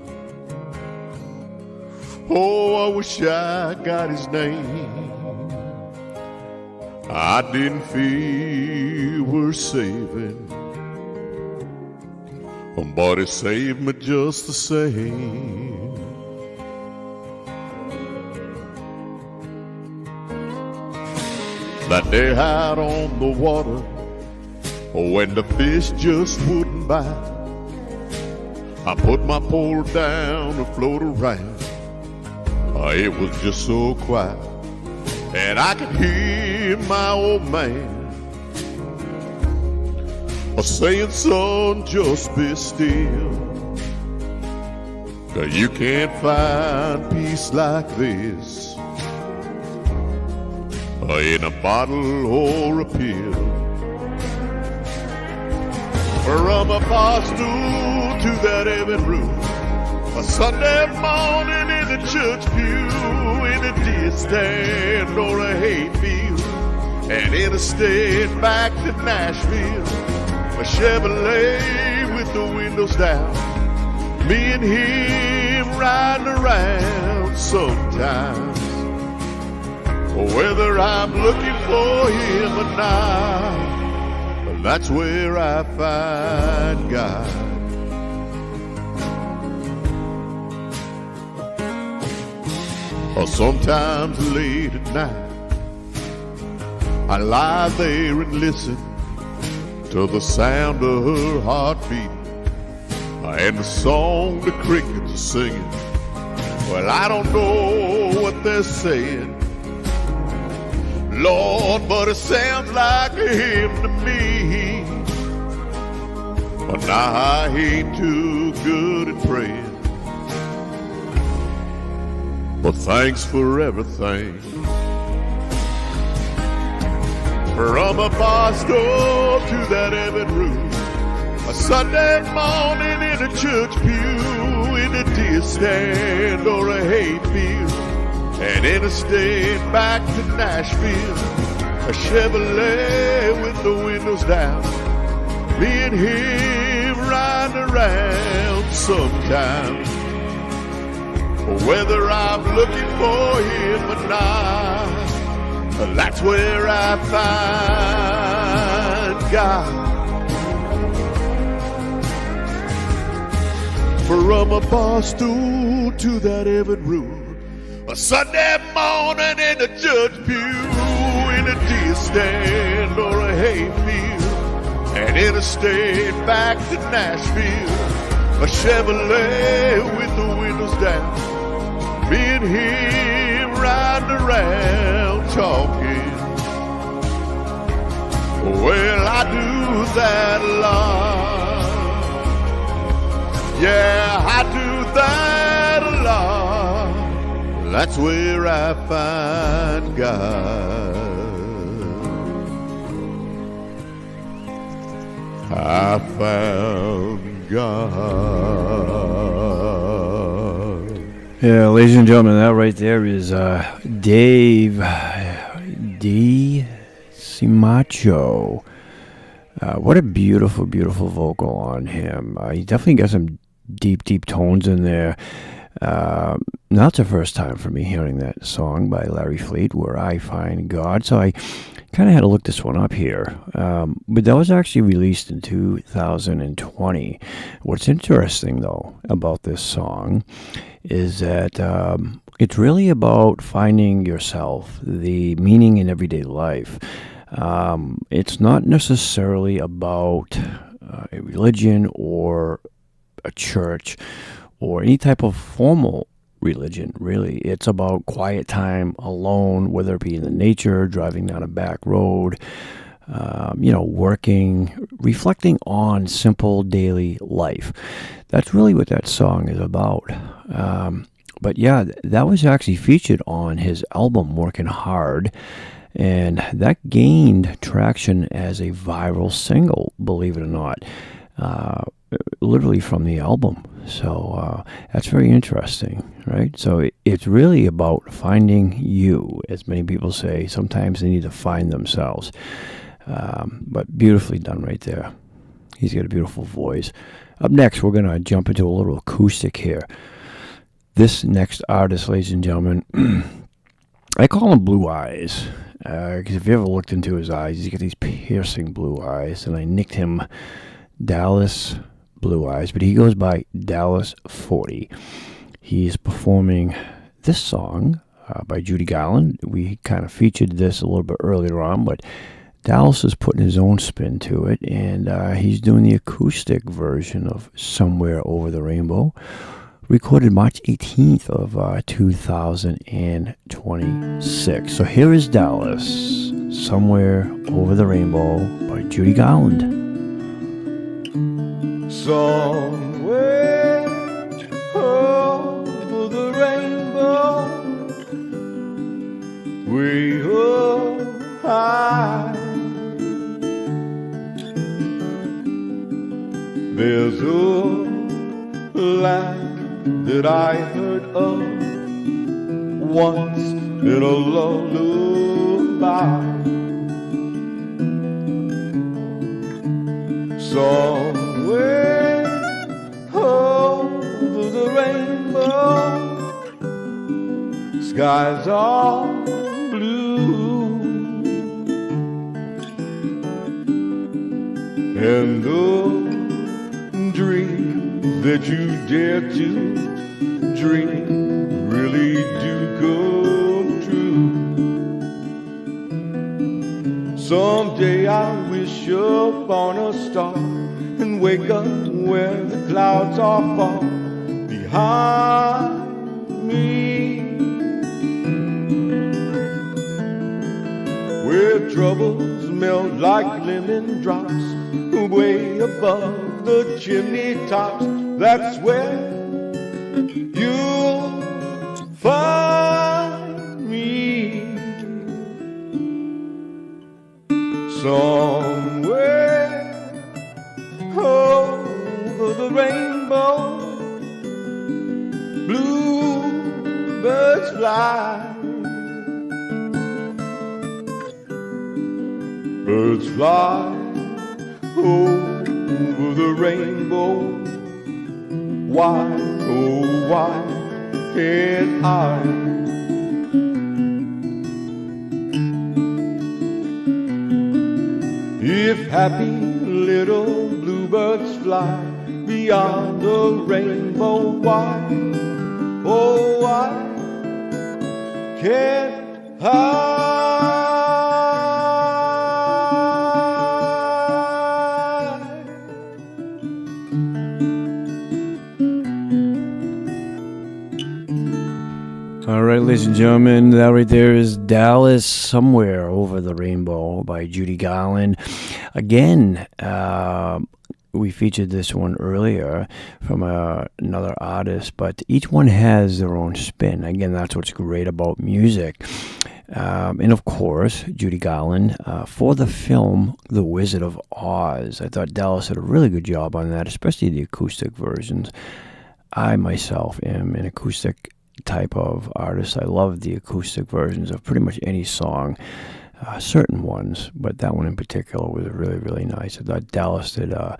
Speaker 12: I wish I got his name. I didn't feel worth saving, but it saved me just the same. That day out on the water, when the fish just wouldn't bite, I put my pole down to float around. It was just so quiet, and I could hear my old man saying, son, just be still, 'cause you can't find peace like this in a bottle or a pill. From a bar stool to that heaven room, a Sunday morning in the church pew, in a deer stand or a hayfield, and interstate back to Nashville, a Chevrolet with the windows down, me and him riding around sometimes. Whether I'm looking for him or not, that's where I find God. Or sometimes late at night, I lie there and listen to the sound of her heart beating and the song the crickets are singing. Well, I don't know what they're saying, Lord, but it sounds like a hymn to me. But now I ain't too good at praying, but thanks for everything. From a bar stool to that heaven room, a Sunday morning in a church pew, in a deer stand or a hayfield, and interstate back to Nashville, a Chevrolet with the windows down, me and him riding around sometimes. Whether I'm looking for him or not, that's where I find God. From a bar stool to that heaven room, a Sunday morning in a church pew, in a deer stand or a hayfield, and interstate back to Nashville, a Chevrolet with the windows down, me and him riding around talking. Well, I do that a lot. Yeah, I do that a lot. That's where I find God. I found God.
Speaker 1: Yeah, ladies and gentlemen, that right there is Dave DCG-ENTERTAINMENT. What a beautiful, beautiful vocal on him. He definitely got some deep, deep tones in there. Not the first time for me hearing that song by Larry Fleet, Where I Find God. So I kind of had to look this one up here. But that was actually released in 2020. What's interesting, though, about this song is that it's really about finding yourself, the meaning in everyday life. It's not necessarily about a religion or a church or any type of formal religion, really. It's about quiet time alone, whether it be in the nature, driving down a back road, working, reflecting on simple daily life. That's really what that song is about. But yeah, that was actually featured on his album, Working Hard, and that gained traction as a viral single, believe it or not, literally from the album. So that's very interesting, right? So it's really about finding you, as many people say. Sometimes they need to find themselves. But beautifully done right there. He's got a beautiful voice. Up next, we're going to jump into a little acoustic here. This next artist, ladies and gentlemen, I call him Blue Eyes. Because if you ever looked into his eyes, he's got these piercing blue eyes. And I nicked him Dallas Blue Eyes, but he goes by Dallas 40. He's performing this song by Judy Garland. We kind of featured this a little bit earlier on, but Dallas is putting his own spin to it, and he's doing the acoustic version of Somewhere Over the Rainbow, recorded March 18th of 2026. So here is Dallas, Somewhere Over the Rainbow by Judy Garland.
Speaker 13: Somewhere over the rainbow, way up high,
Speaker 3: There's a land that I heard of once in a lullaby. Somewhere over the rainbow, skies are blue, and the dreams that you dare to dream really do come true. Someday I wish upon a star and wake up where the clouds are far behind me, where troubles melt like lemon drops way above the chimney tops. That's where you'll find me. Somewhere over the rainbow, bluebirds fly, birds fly over the rainbow. Why, oh why can't I? If happy little bluebirds fly beyond the rainbow, why, oh why can't I?
Speaker 1: All right, ladies and gentlemen, that right there is Dallas Somewhere Over the Rainbow by Judy Garland. Again, we featured this one earlier from another artist, but each one has their own spin. Again, that's what's great about music. And of course, Judy Garland, for the film The Wizard of Oz. I thought Dallas did a really good job on that, especially the acoustic versions. I myself am an acoustic type of artist. I love the acoustic versions of pretty much any song, certain ones, but that one in particular was really, really nice. I thought Dallas did a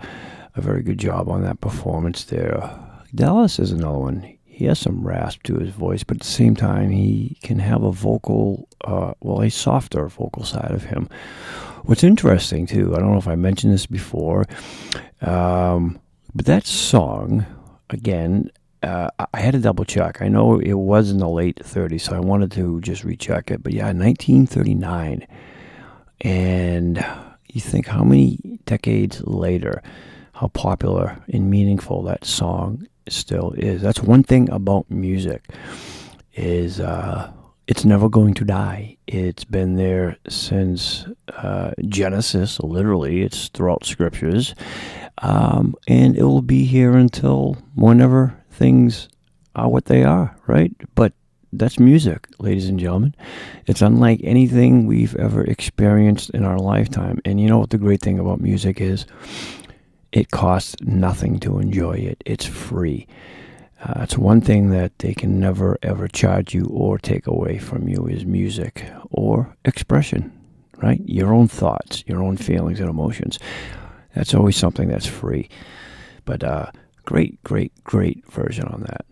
Speaker 1: very good job on that performance there. Dallas is another one. He has some rasp to his voice, but at the same time, he can have a vocal, a softer vocal side of him. What's interesting, too, I don't know if I mentioned this before, but that song, again, I had to double check. I know it was in the late 30s, so I wanted to just recheck it. But yeah, 1939. And you think how many decades later, how popular and meaningful that song still is. That's one thing about music, is it's never going to die. It's been there since Genesis, literally. It's throughout scriptures. And it will be here until whenever things are what they are, right? But that's music, ladies and gentlemen. It's unlike anything we've ever experienced in our lifetime. And you know what the great thing about music is? It costs nothing to enjoy it. It's free. It's one thing that they can never, ever charge you or take away from you is music or expression, right? Your own thoughts, your own feelings and emotions. That's always something that's free. But great, great, great version on that.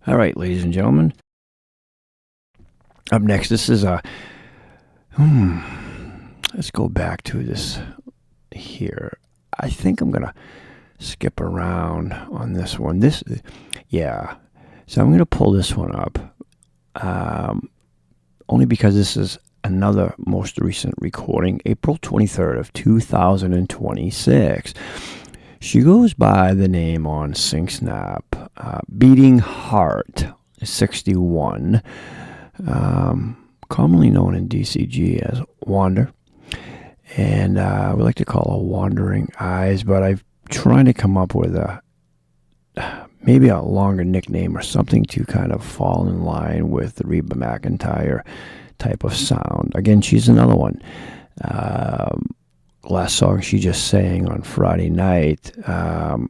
Speaker 1: All right, ladies and gentlemen. Up next, this is let's go back to this here. I think I'm going to skip around on this one. So I'm going to pull this one up only because this is another most recent recording, April 23rd of 2026. She goes by the name on Sing Snap, Beating Heart 61, commonly known in DCG as Wander. And we like to call her Wandering Eyes, but I've tried to come up with maybe a longer nickname or something to kind of fall in line with the Reba McEntire type of sound. Again, she's another one. last song she just sang on Friday night.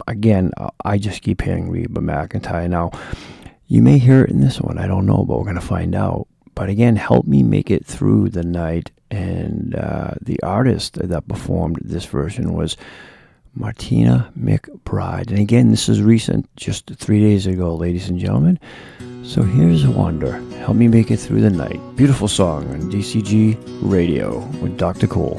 Speaker 1: Again, I just keep hearing Reba McEntire. Now, you may hear it in this one. I don't know, but we're going to find out. But again, Help Me Make It Through the Night. And the artist that performed this version was Martina McBride. And again, this is recent, just 3 days ago, ladies and gentlemen. So here's Wonder, Help Me Make It Through the Night. Beautiful song on DCG Radio with Dr. Cool.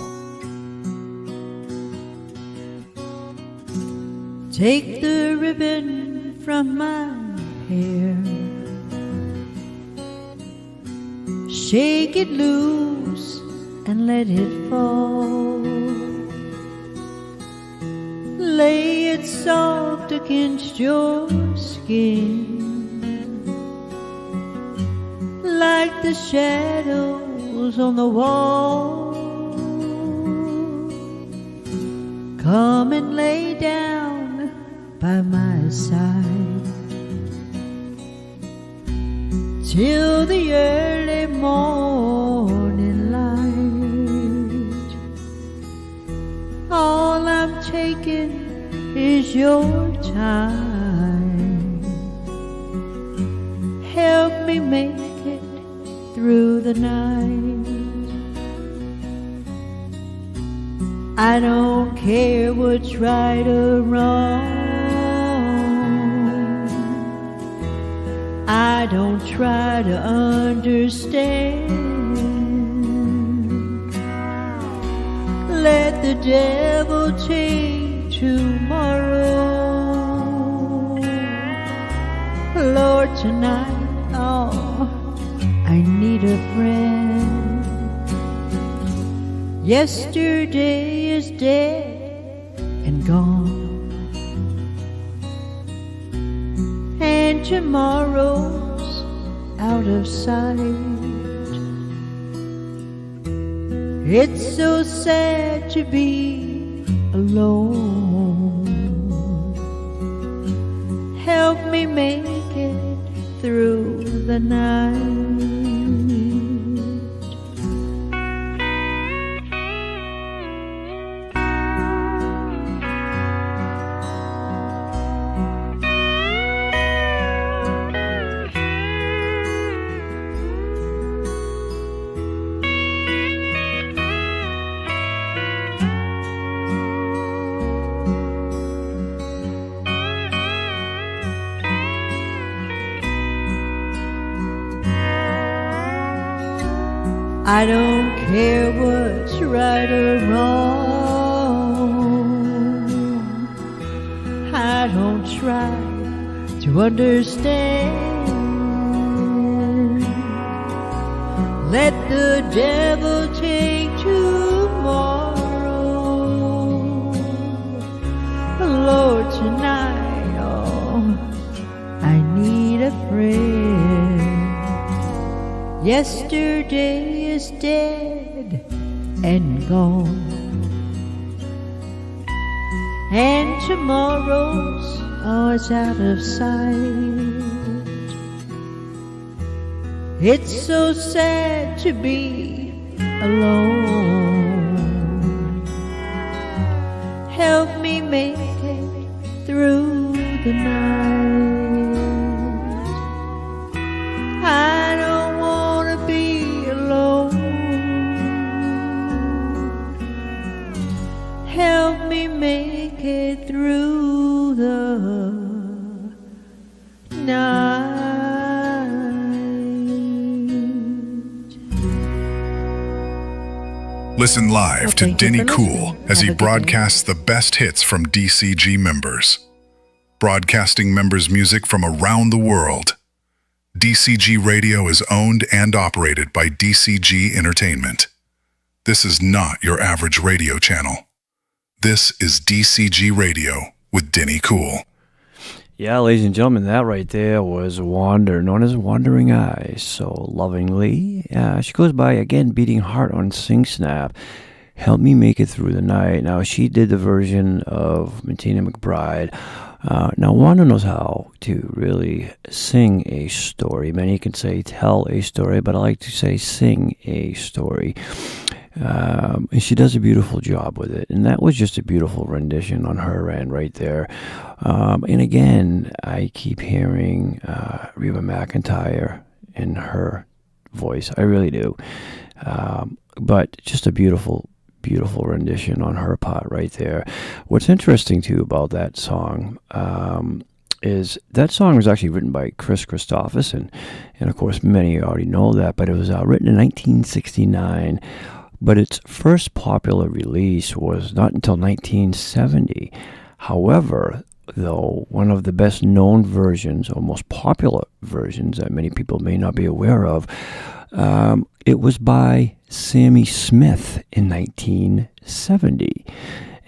Speaker 14: Take the ribbon from my hair, shake it loose and let it fall. Lay it soft against your skin, like the shadows on the wall. Come and lay down by my side till the early morning light. All I'm taking is your time. Help me make it through the night. I don't care what's right or wrong. I don't try to understand. Let the devil take tomorrow. Lord, tonight, oh, I need a friend. Yesterday is dead and gone, and tomorrow's out of sight. It's so sad to be alone. Help me make it through the night. I don't care what's right or wrong. I don't try to understand. Let the devil take tomorrow. Lord, tonight, oh, I need a friend. Yesterday is dead and gone, and tomorrow's is out of sight. It's so sad to be alone. Help me make it through the night. I don't wanna be alone. Help me make it through the night.
Speaker 2: Listen live to
Speaker 14: thank you
Speaker 2: Denny
Speaker 14: for
Speaker 2: Cool
Speaker 14: listening.
Speaker 2: as
Speaker 14: Have
Speaker 2: he
Speaker 14: a good day.
Speaker 2: broadcasts the best hits from DCG members. Broadcasting members' music from around the world. DCG Radio is owned and operated by DCG Entertainment. This is not your average radio channel. This is DCG Radio with Denny Cool.
Speaker 1: Yeah, ladies and gentlemen, that right there was Wander, known as Wandering Eyes, so lovingly. She goes by, again, Beating Heart on Sing Snap. Help Me Make It Through the Night. Now, she did the version of Martina McBride. Now, Wanda knows how to really sing a story. Many can say tell a story, but I like to say sing a story. And she does a beautiful job with it. And that was just a beautiful rendition on her end right there. And again, I keep hearing Reba McEntire in her voice. I really do. But just a beautiful rendition on her part right there. What's interesting too about that song is that song was actually written by Chris Christopherson, and of course many already know that, but it was written in 1969, but its first popular release was not until 1970. However, though, one of the best known versions, or most popular versions that many people may not be aware of, it was by Sammy Smith in 1970.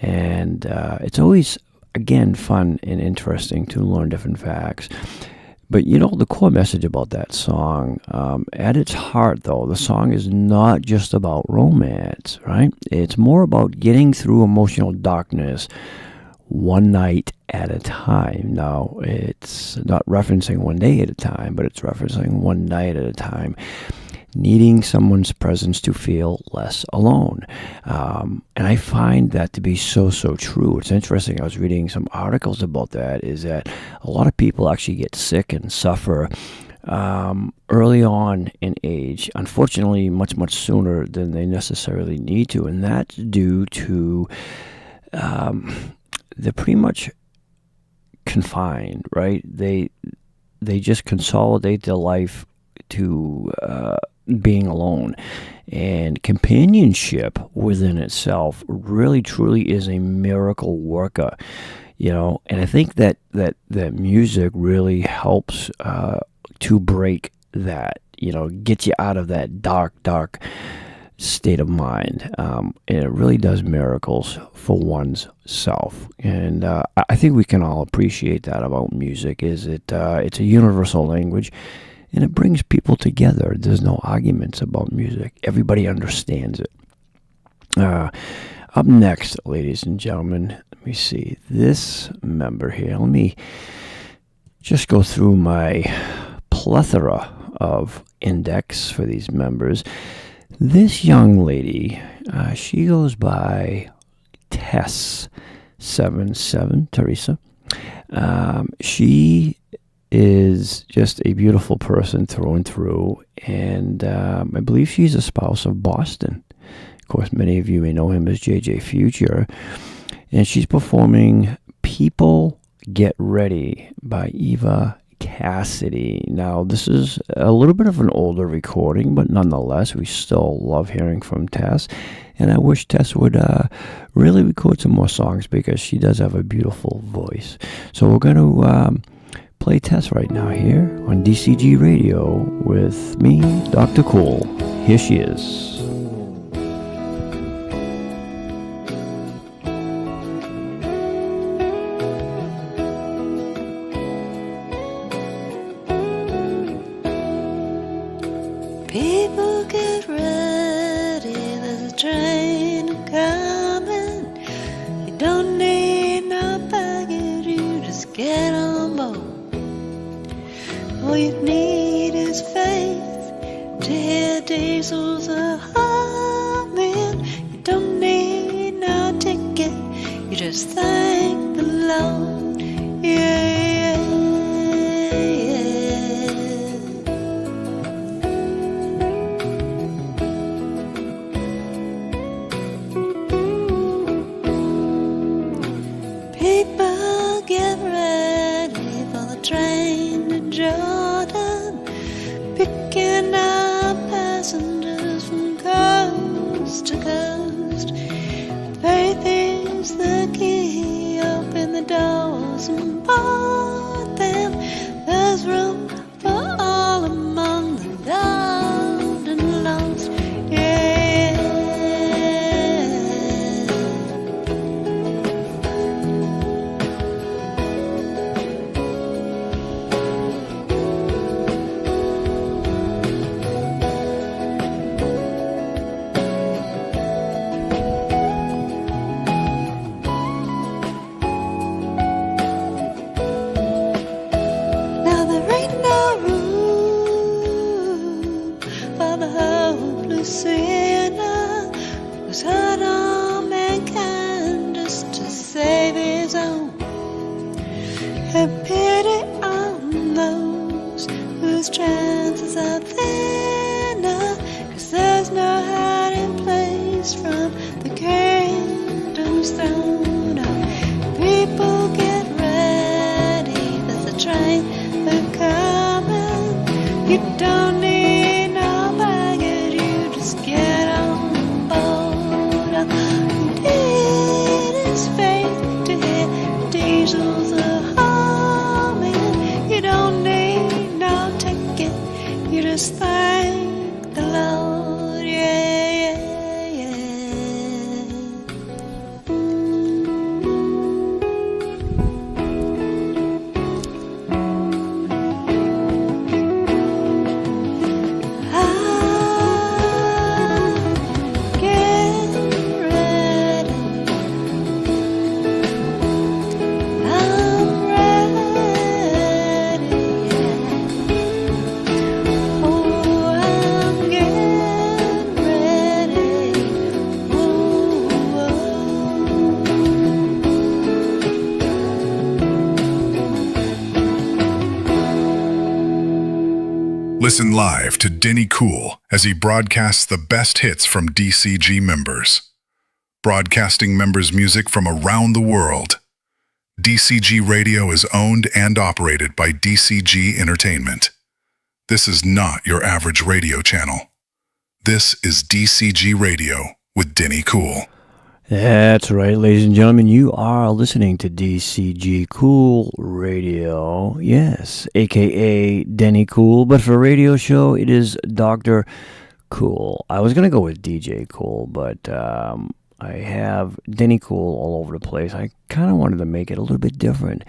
Speaker 1: And it's always, again, fun and interesting to learn different facts. But, you know, the core message about that song, at its heart, though, the song is not just about romance, right? It's more about getting through emotional darkness one night at a time. Now, it's not referencing one day at a time, but it's referencing one night at a time, needing someone's presence to feel less alone. And I find that to be so true. It's interesting. I was reading some articles about that, is that a lot of people actually get sick and suffer early on in age, unfortunately much sooner than they necessarily need to. And that's due to they're pretty much confined, right? They just consolidate their life to being alone. And companionship within itself really truly is a miracle worker, you know. And I think that music really helps to break that, you know, get you out of that dark state of mind. And it really does miracles for one's self. And I think we can all appreciate that about music, is it's a universal language. And it brings people together. There's no arguments about music. Everybody understands it. Up next, ladies and gentlemen, let me see. This member here, let me just go through my plethora of index for these members. This young lady, she goes by Tess77, Teresa. She is just a beautiful person through and through, and I believe she's a spouse of Boston. Of course, many of you may know him as JJ Future, and she's performing People Get Ready by Eva Cassidy. Now, this is a little bit of an older recording, but nonetheless, we still love hearing from Tess, and I wish Tess would really record some more songs, because she does have a beautiful voice. So we're going to play Tess right now here on DCG Radio with me, Dr. Cool. Here she is.
Speaker 6: People get ready, there's a train coming. You don't need no baggage, you just get on board. All you need is faith to hear diesels a humming. You don't need no ticket, you just thank the Lord. Yeah. People get ready for the train to Jordan, picking up passengers from coast to coast. Faith is the key, open the doors and board them. There's room for all among the loved and lost. Yeah. voice from the kingdom's throne. People get ready, there's a train a-coming. You don't need no baggage, you just get on board. It is fate to hear diesels a-humming. You don't need no ticket, you just thank the Lord, yeah, yeah, yeah.
Speaker 2: Listen live to Denny Cool as he broadcasts the best hits from DCG members. Broadcasting members' music from around the world. DCG Radio is owned and operated by DCG-Entertainment. This is not your average radio channel. This is DCG Radio with Denny Cool.
Speaker 1: That's right, ladies and gentlemen. You are listening to DCG Cool Radio. Yes, a.k.a. Denny Cool. But for a radio show, it is Dr. Cool. I was going to go with DJ Cool, but I have Denny Cool all over the place. I kind of wanted to make it a little bit different.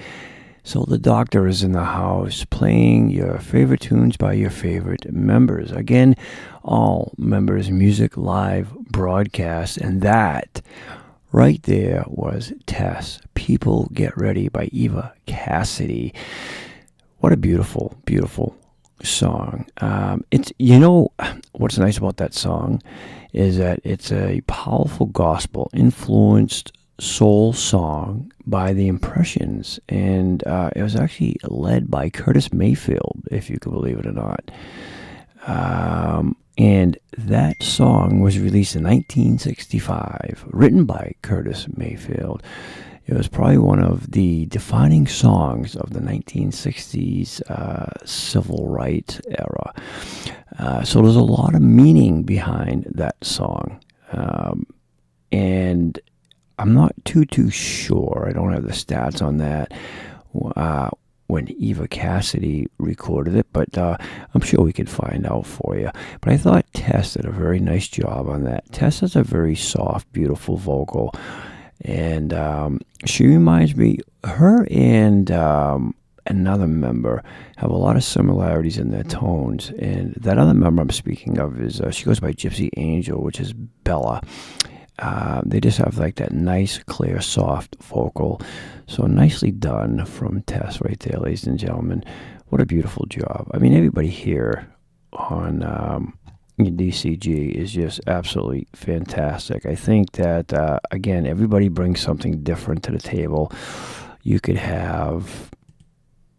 Speaker 1: So the doctor is in the house playing your favorite tunes by your favorite members. Again, all members' music live broadcast. And that right there was Tess. People Get Ready by Eva Cassidy. What a beautiful, beautiful song. It's, you know, what's nice about that song is that it's a powerful gospel influenced soul song by the Impressions, and it was actually led by Curtis Mayfield, if you can believe it or not. And that song was released in 1965, written by Curtis Mayfield. It was probably one of the defining songs of the 1960s civil rights era. So there's a lot of meaning behind that song. And I'm not too sure. I don't have the stats on that when Eva Cassidy recorded it, but I'm sure we could find out for you. But I thought Tess did a very nice job on that. Tess has a very soft, beautiful vocal, and she reminds me, her and another member have a lot of similarities in their tones, and that other member I'm speaking of is, she goes by Gypsy Angel, which is Bella. They just have like that nice, clear, soft vocal. So nicely done from Tess right there, ladies and gentlemen. What a beautiful job. I mean, everybody here on DCG is just absolutely fantastic. I think that, again, everybody brings something different to the table. You could have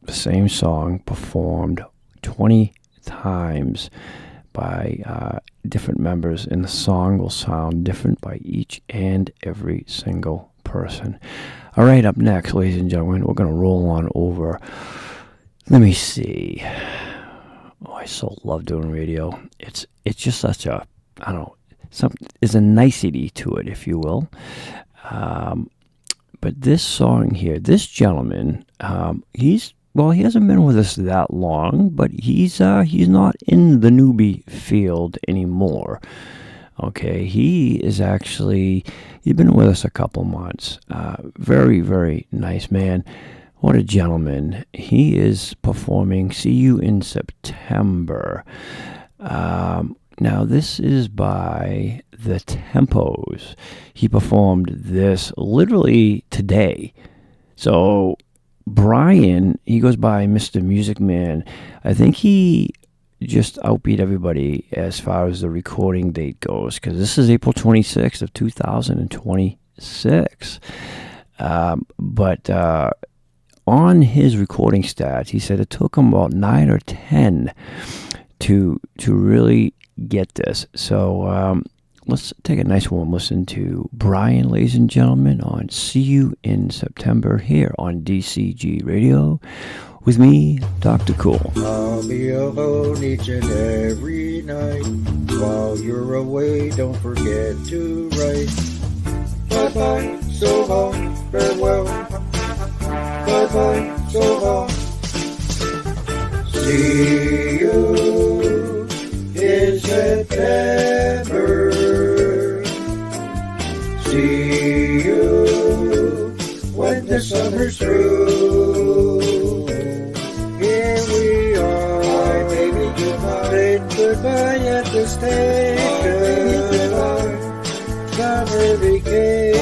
Speaker 1: the same song performed 20 times by different members, and the song will sound different by each and every single person. All right, up next, ladies and gentlemen, we're going to roll on over. Let me see. Oh, I so love doing radio. It's just such a, I don't know, there's a nicety to it, if you will. But this song here, this gentleman, he hasn't been with us that long, but he's not in the newbie field anymore. Okay, he's been with us a couple months. Very, very nice man. What a gentleman. He is performing See You in September. Now, this is by The Tempos. He performed this literally today. So Brian, he goes by Mr. Music Man. I think he just outbeat everybody as far as the recording date goes, because this is April 26th of 2026. But on his recording stats, he said it took him about 9 or 10 to really get this. So let's take a nice warm listen to Brian, ladies and gentlemen, on See You in September here on DCG Radio with me, Dr. Cool.
Speaker 15: I'll be alone each and every night. While you're away, don't forget to write. Bye-bye, so long, farewell. Bye-bye, so long. See you in September. See you when the summer's through. Here we are, bye, baby, goodbye. Saying goodbye at the station. Bye, summer vacation.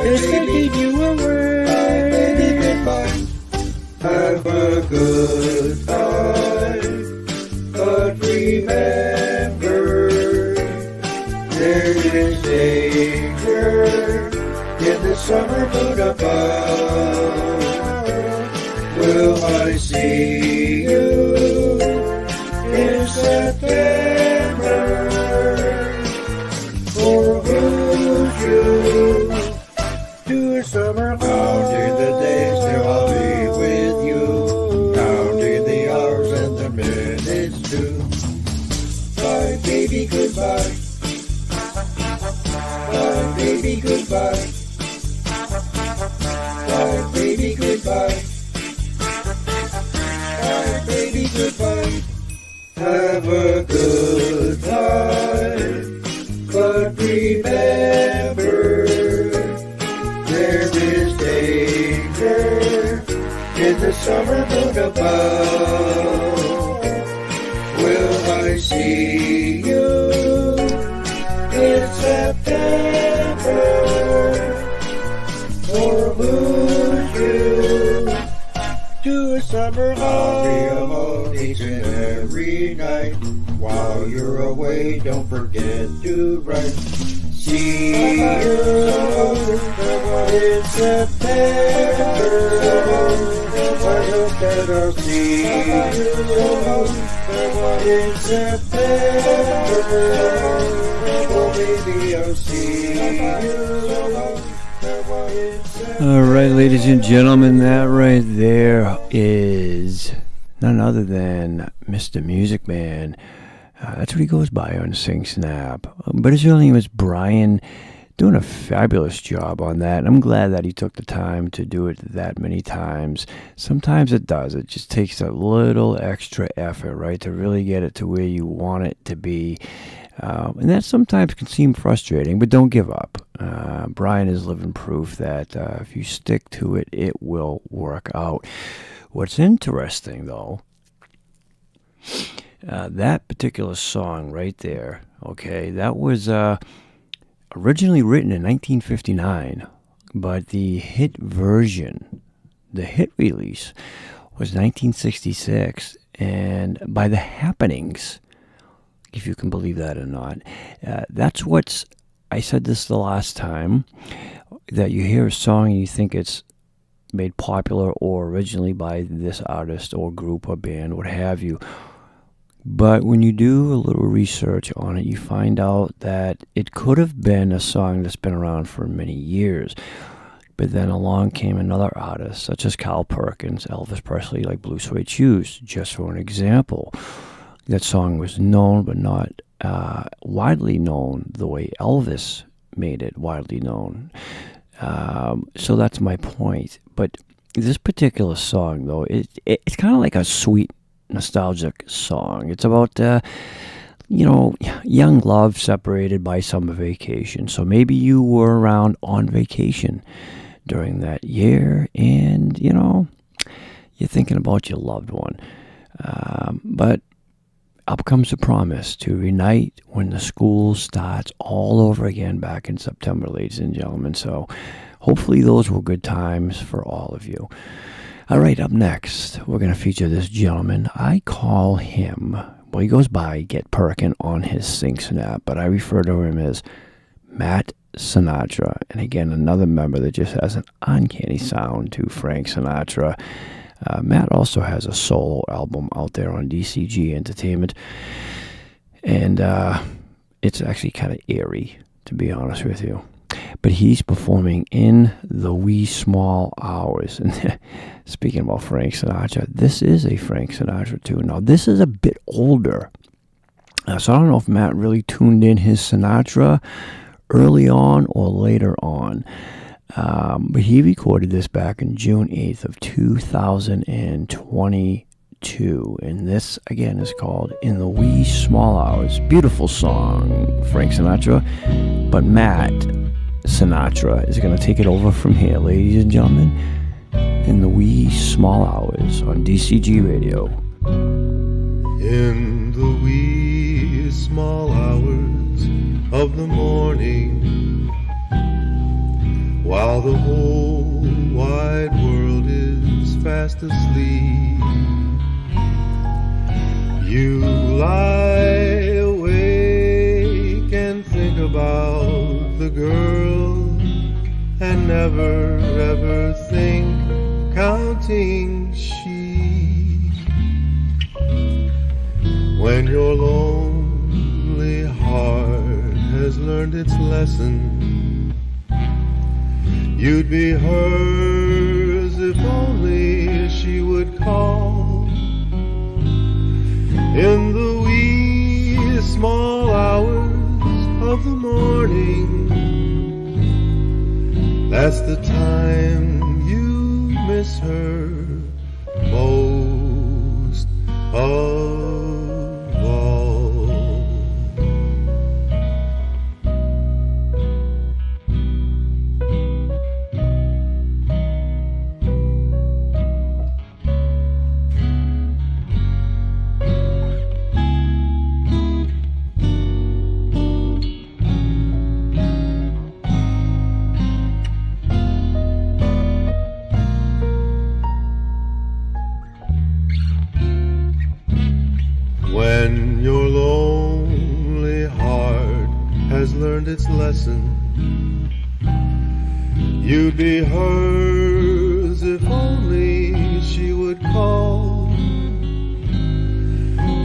Speaker 15: It's taking you away. Bye, baby, goodbye. Have a good time, but remember, there is danger in the summer moon above. Will I see you in September? Or would you do a summer counting the days till I'll be with you, counting the hours and the minutes too. Bye, baby, goodbye. Bye, baby, goodbye. Bye, baby, goodbye. Bye, baby, goodbye. Have a good time, but remember, there is danger in the summer moon above. Will I see you in September? Or would you do a summer holiday? I'll be alone each and every night. While you're away, don't forget to write. See you in September. I hope that I'll see you in September. Or maybe I'll see you.
Speaker 1: All right, ladies and gentlemen, that right there is none other than Mr. Music Man. That's what he goes by on Sing Snap. But his real name is Brian, doing a fabulous job on that. I'm glad that he took the time to do it that many times. Sometimes it does. It just takes a little extra effort, right, to really get it to where you want it to be. And that sometimes can seem frustrating, but don't give up. Brian is living proof that if you stick to it, it will work out. What's interesting, though, that particular song right there, okay, that was originally written in 1959, but the hit version, the hit release, was 1966, and by The Happenings, if you can believe that or not. That's what's, I said this the last time, that you hear a song and you think it's made popular or originally by this artist or group or band, what have you. But when you do a little research on it, you find out that it could have been a song that's been around for many years. But then along came another artist, such as Carl Perkins, Elvis Presley, like Blue Suede Shoes, just for an example. That song was known, but not widely known the way Elvis made it widely known. So that's my point. But this particular song, though, it's kind of like a sweet, nostalgic song. It's about, young love separated by summer vacation. So maybe you were around on vacation during that year and, you're thinking about your loved one. But up comes the promise to reunite when the school starts all over again back in September, ladies and gentlemen. So hopefully those were good times for all of you. All right, up next, we're going to feature this gentleman. I call him, well, he goes by Get Perkin on his Sing Snap, but I refer to him as Matt Sinatra. And again, another member that just has an uncanny sound to Frank Sinatra. Matt also has a solo album out there on DCG-Entertainment. And it's actually kind of eerie, to be honest with you. But he's performing in the wee small hours. And speaking about Frank Sinatra, this is a Frank Sinatra tune. Now, this is a bit older. So I don't know if Matt really tuned in his Sinatra early on or later on. But he recorded this back in June 8th of 2022. And this, again, is called In the Wee Small Hours. Beautiful song, Frank Sinatra. But Matt Sinatra is going to take it over from here, ladies and gentlemen. In the Wee Small Hours on DCG Radio.
Speaker 16: In the wee small hours of the morning, while the whole wide world is fast asleep, you lie awake and think about the girl, and never ever think counting sheep. When your lonely heart has learned its lesson, you'd be hers if only she would call. In the wee small hours of the morning, that's the time you miss her most of all. When your lonely heart has learned its lesson, you'd be hers if only she would call.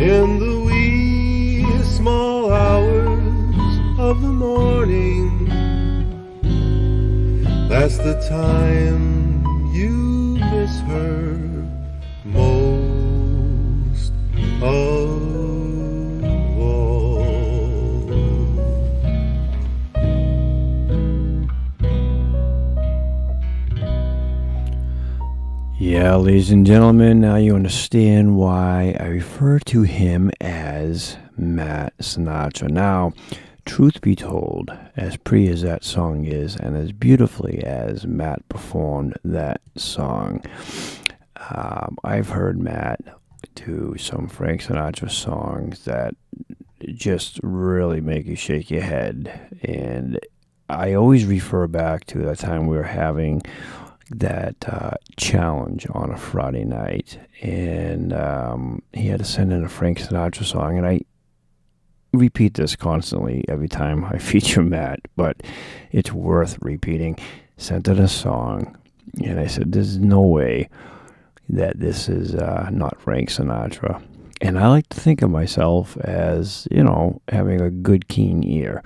Speaker 16: In the wee small hours of the morning, that's the time you miss her most of all.
Speaker 1: Yeah, ladies and gentlemen, now you understand why I refer to him as Matt Sinatra. Now, truth be told, as pretty as that song is, and as beautifully as Matt performed that song, I've heard Matt do some Frank Sinatra songs that just really make you shake your head. And I always refer back to that time we were having that challenge on a Friday night, and he had to send in a Frank Sinatra song, and I repeat this constantly every time I feature Matt, but it's worth repeating. Sent in a song, and I said, there's no way that this is not Frank Sinatra. And I like to think of myself as, you know, having a good, keen ear.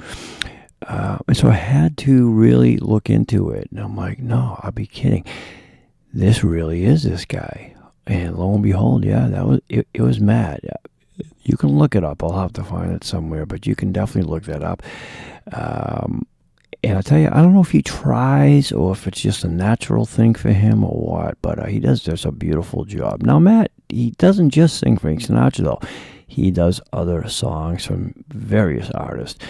Speaker 1: And so I had to really look into it. And I'm like, no, I'll be kidding. This really is this guy. And lo and behold, yeah, that was it was Matt. You can look it up. I'll have to find it somewhere, but you can definitely look that up. And I tell you, I don't know if he tries or if it's just a natural thing for him or what, but he does just a beautiful job. Now, Matt, he doesn't just sing Frank Sinatra, though. He does other songs from various artists.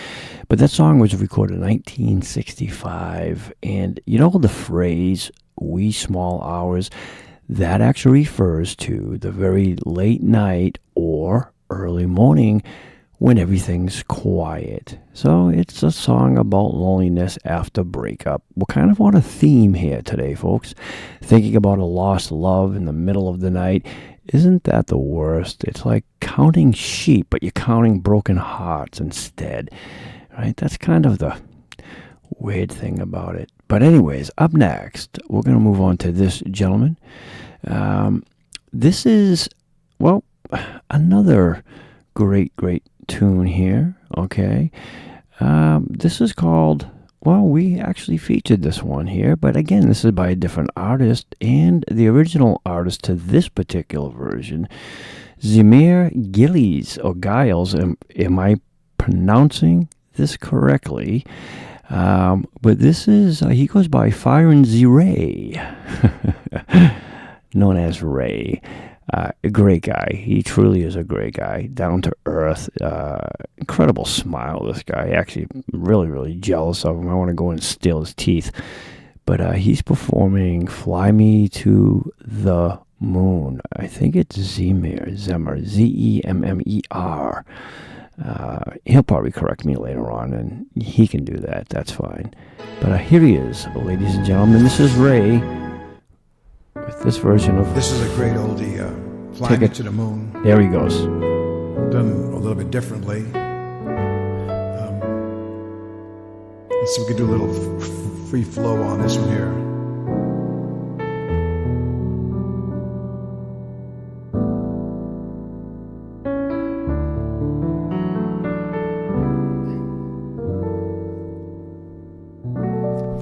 Speaker 1: But that song was recorded in 1965. And you know the phrase, wee small hours, that actually refers to the very late night or early morning when everything's quiet. So it's a song about loneliness after breakup. We're kind of on a theme here today, folks. Thinking about a lost love in the middle of the night. Isn't that the worst? It's like counting sheep, but you're counting broken hearts instead. Right? That's kind of the weird thing about it. But anyways, up next, we're going to move on to this gentleman. This is, well, another great tune here, okay? This is called, well, we actually featured this one here, but again, this is by a different artist, and the original artist to this particular version, Zemir Gillies, or Giles, am I pronouncing this correctly? But this is, he goes by Firen Z Ray, known as Ray. A great guy. He truly is a great guy. Down to earth. Incredible smile, this guy. Actually, really, really jealous of him. I want to go and steal his teeth. But he's performing Fly Me to the Moon. I think it's Zemmer, Z-E-M-M-E-R. He'll probably correct me later on, and he can do that. That's fine. But here he is, ladies and gentlemen. This is Ray with this version of...
Speaker 17: This is a great oldie, Fly Me to the Moon.
Speaker 1: There he goes.
Speaker 17: Done a little bit differently. Let's see if we can do a little free flow on this one here.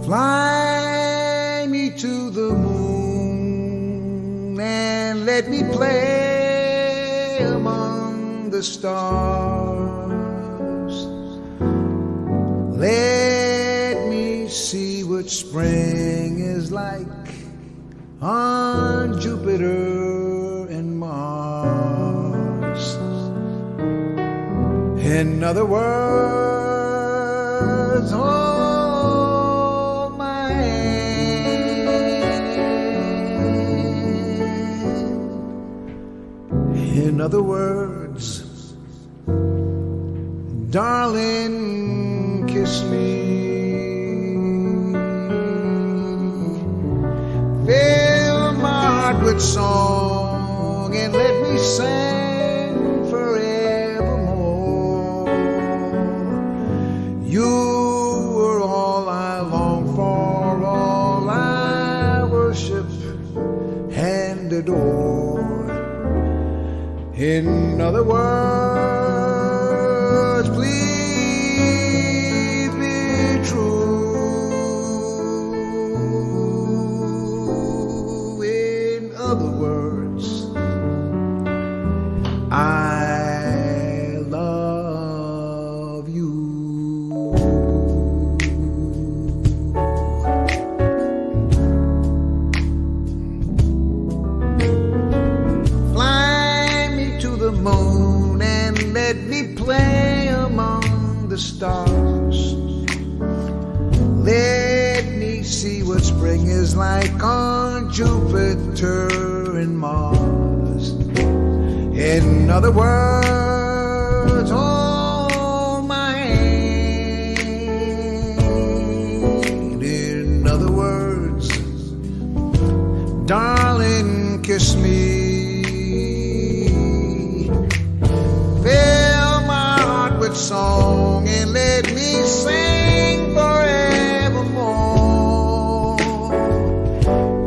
Speaker 18: Fly me to the moon and let me play among the stars. Let me see what spring is like on Jupiter and Mars. In other words, hold my hand. In other words, darling, kiss me. Fill my heart with song and let me sing forevermore. You were all I long for, all I worship and adore. In other words, please be true. In other words, I love you. Fly me to the moon and let me play among the stars. Let me see what spring is like on Jupiter and Mars. In other words, hold my hand. In other words, darling, kiss me. Fill my heart with song and let me sing forevermore.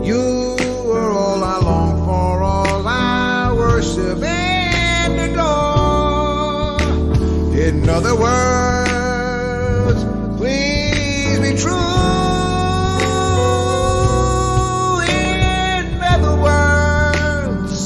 Speaker 18: You are all I long for, all I worship and adore. In other words, please be true. In other words,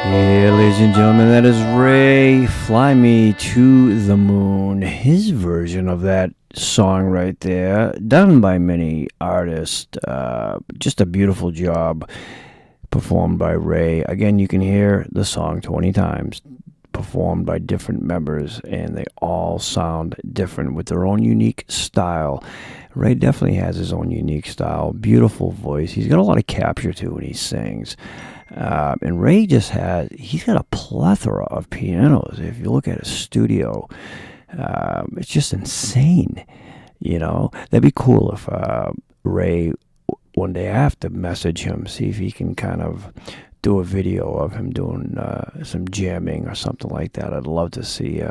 Speaker 1: Yeah, ladies and gentlemen, that is Ray, Fly Me to the Moon. His version of that song right there, done by many artists. Just a beautiful job performed by Ray. Again, you can hear the song 20 times, performed by different members, and they all sound different with their own unique style. Ray definitely has his own unique style, beautiful voice. He's got a lot of capture too when he sings. And Ray he's got a plethora of pianos. If you look at his studio, it's just insane. You know, that'd be cool if Ray, one day I have to message him, see if he can kind of do a video of him doing some jamming or something like that. I'd love to see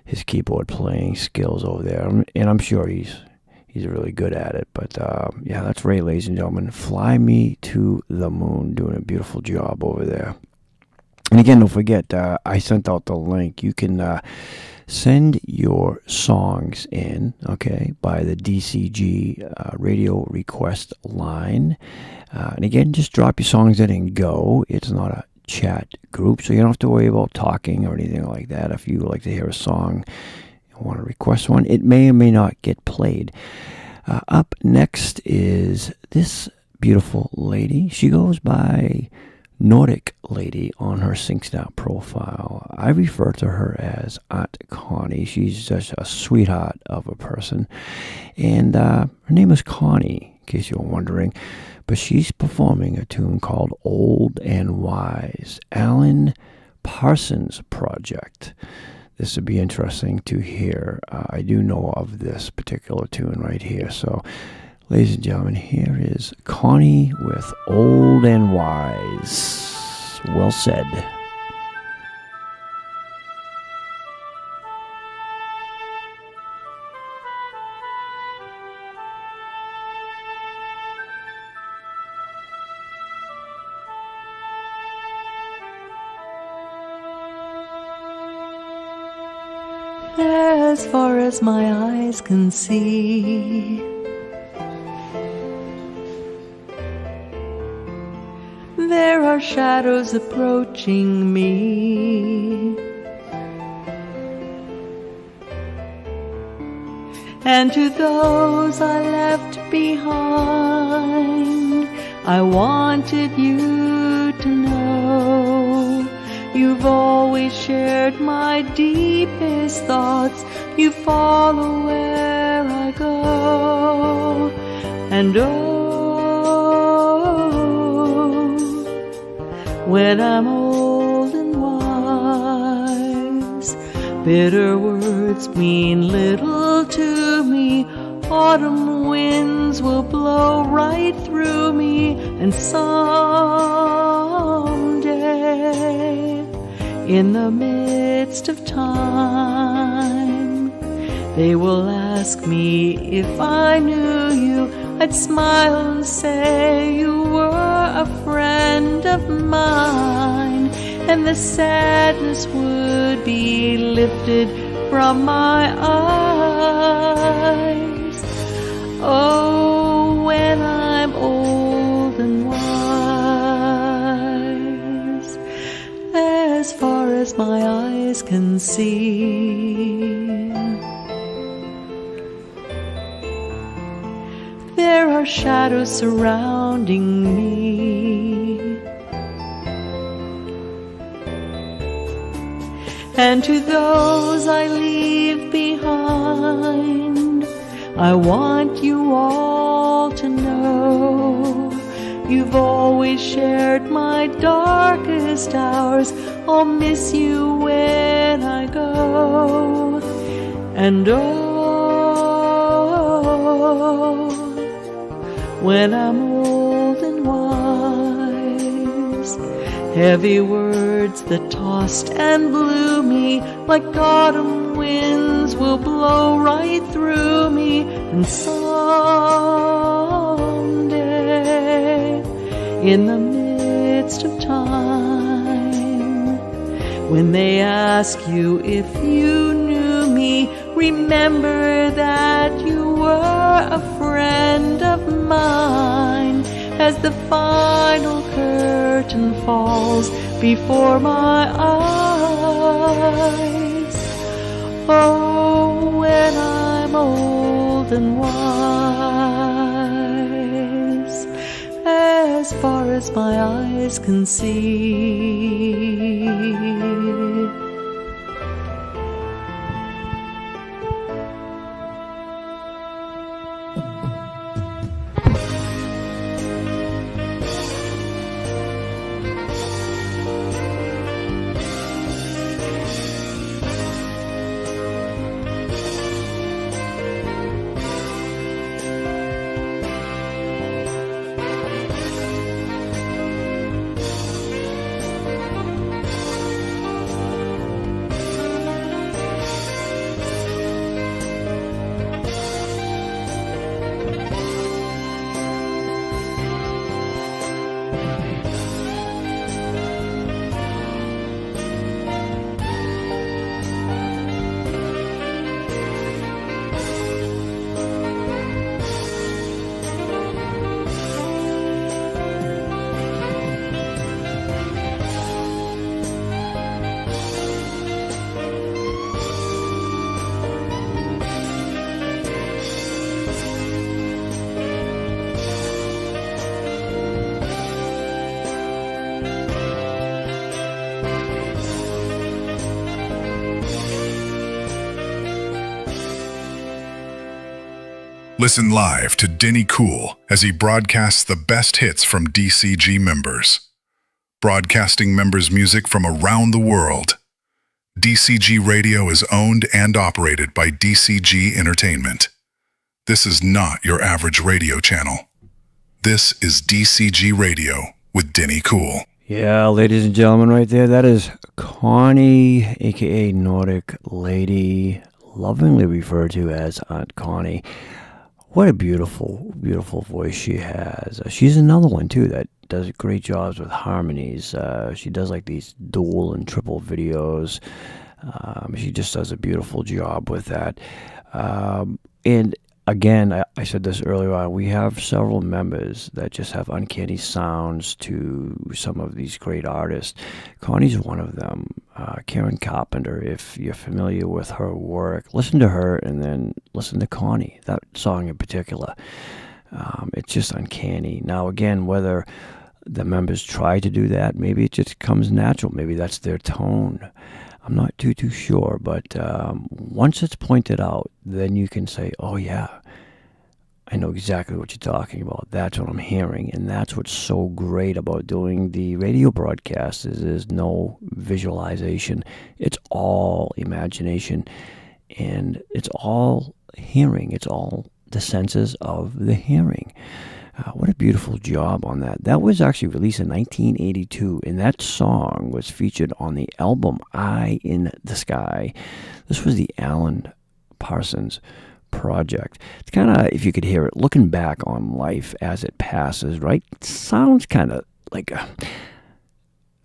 Speaker 1: his keyboard playing skills over there. And I'm sure he's really good at it. But yeah, that's Ray, ladies and gentlemen. Fly Me to the Moon, doing a beautiful job over there. And again, don't forget, I sent out the link. You can send your songs in, okay, by the DCG radio request line. And again, just drop your songs in and go. It's not a chat group, so you don't have to worry about talking or anything like that. If you would like to hear a song, want to request one, it may or may not get played. Up next is this beautiful lady. She goes by Nordic Lady on her SingStar profile. I refer to her as Aunt Connie. She's just a sweetheart of a person. And her name is Connie, in case you're wondering. But she's performing a tune called Old and Wise, Alan Parsons Project. This would be interesting to hear. I do know of this particular tune right here. So, ladies and gentlemen, here is Connie with Old and Wise. Well said.
Speaker 6: As far as my eyes can see, there are shadows approaching me, and to those I left behind, I wanted you to know you've always shared my deepest thoughts. You follow where I go, and oh, when I'm old and wise, bitter words mean little to me. Autumn winds will blow right through me, and someday, in the midst of time, they will ask me if I knew you. I'd smile and say you were a friend of mine, and the sadness would be lifted from my eyes. Oh, when I'm old and wise, as far as my eyes can see, there are shadows surrounding me, and to those I leave behind, I want you all to know you've always shared my darkest hours. I'll miss you when I go, and oh, when I'm old and wise, heavy words that tossed and blew me like autumn winds will blow right through me, and someday, in the midst of time, when they ask you if you knew me, remember that you were a friend of mine. As the final curtain falls, before my eyes. Oh, when I'm old and wise, as far as my eyes can see.
Speaker 2: Listen live to Denny Cool as he broadcasts the best hits from DCG members. Broadcasting members' music from around the world. DCG Radio is owned and operated by DCG-Entertainment. This is not your average radio channel. This is DCG Radio with Denny Cool.
Speaker 1: Yeah, ladies and gentlemen, right there, that is Connie, aka Nordic Lady, lovingly referred to as Aunt Connie. What a beautiful, beautiful voice she has. She's another one, too, that does great jobs with harmonies. She does like these dual and triple videos. She just does a beautiful job with that. And again, I said this earlier on, we have several members that just have uncanny sounds to some of these great artists. Connie's one of them. Karen Carpenter, if you're familiar with her work, listen to her and then listen to Connie, that song in particular. It's just uncanny. Now, again, whether the members try to do that, maybe it just comes natural. Maybe that's their tone. I'm not too sure, but once it's pointed out, then you can say, oh yeah, I know exactly what you're talking about. That's what I'm hearing, and that's what's so great about doing the radio broadcast is there's no visualization. It's all imagination, and it's all hearing. It's all the senses of the hearing. What a beautiful job on that. That was actually released in 1982, and that song was featured on the album Eye in the Sky. This was the Alan Parsons project. It's kind of, if you could hear it, looking back on life as it passes, right? It sounds kind of like a